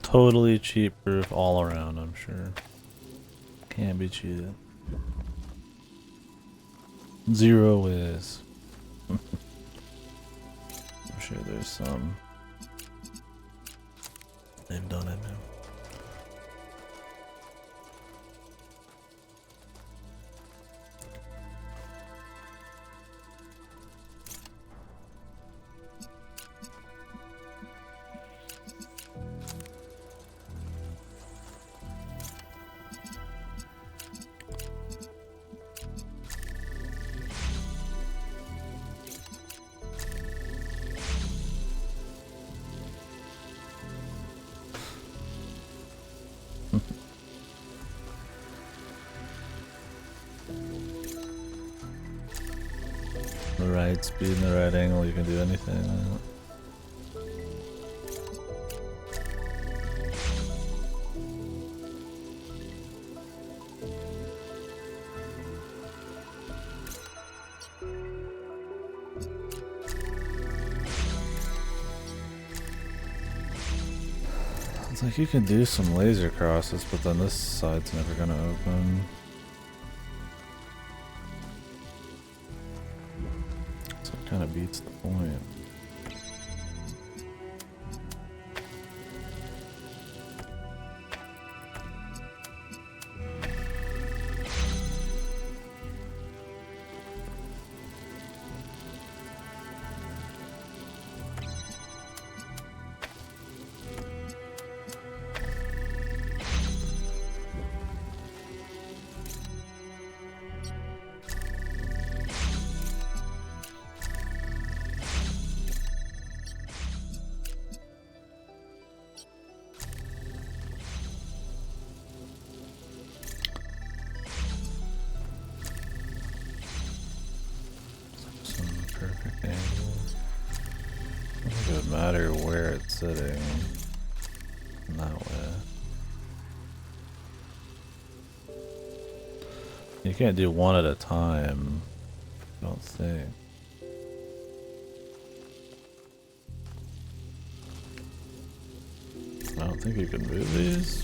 totally cheat proof all around, I'm sure. Can't be cheated. Zero is. I'm sure there's some. They've done it now. The right speed and the right angle, you can do anything. It's like you can do some laser crosses, but then this side's never gonna open. So it kind of beats the point. Perfect angle. I don't think it would matter where it's sitting in that way. You can't do one at a time, I don't think. I don't think you can move these.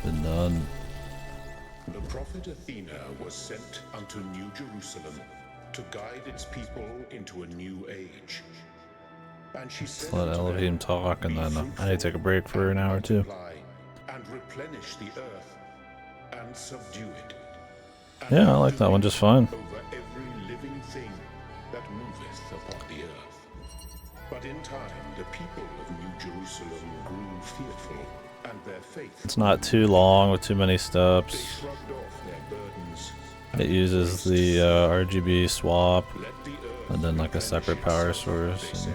Been done. The prophet Athena was sent unto New Jerusalem to guide its people into a new age. And she said Let unto Elohim them, talk, and "Be then I need to fruitful take a break for an and hour or two. multiply, and replenish the earth, and subdue it. And Yeah, I have like that one dominion just fine. over every living thing that moveth upon the earth." But in time, the people of New Jerusalem grew fearful, and their faith. It's not too long with too many They steps. shrugged off their burdens. It uses the RGB swap Let the earth and then like a separate replenish power itself, source. they And said,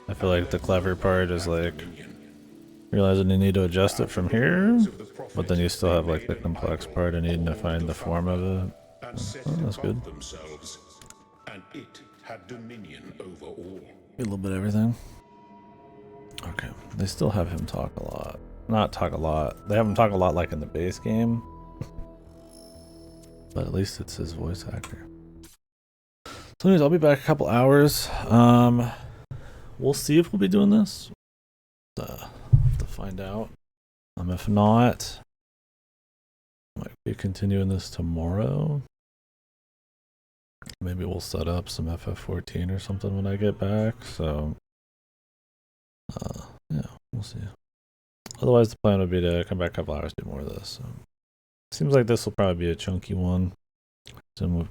I feel and like the let clever the part earth is have like dominion. realizing you need to adjust it After from the here, words of the prophet, but then you still they have like made the an complex idol part of needing to called find the form of founder, it. and set Oh, it that's good. above themselves, and it had dominion over all. A little bit of everything. Okay, they still have him talk a lot. Not talk a lot. They have him talk a lot like in the base game. But at least it's his voice actor. So anyways, I'll be back a couple hours. We'll see if we'll be doing this. Have to find out. If not, might be continuing this tomorrow. Maybe we'll set up some FF14 or something when I get back. So, yeah, we'll see. Otherwise, the plan would be to come back a couple hours, do more of this. So. Seems like this will probably be a chunky one. So we'll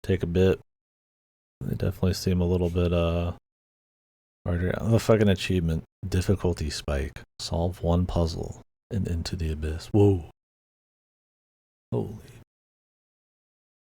take a bit. They definitely seem a little bit harder. The fucking achievement. Difficulty spike. Solve one puzzle and into the abyss. Whoa. Holy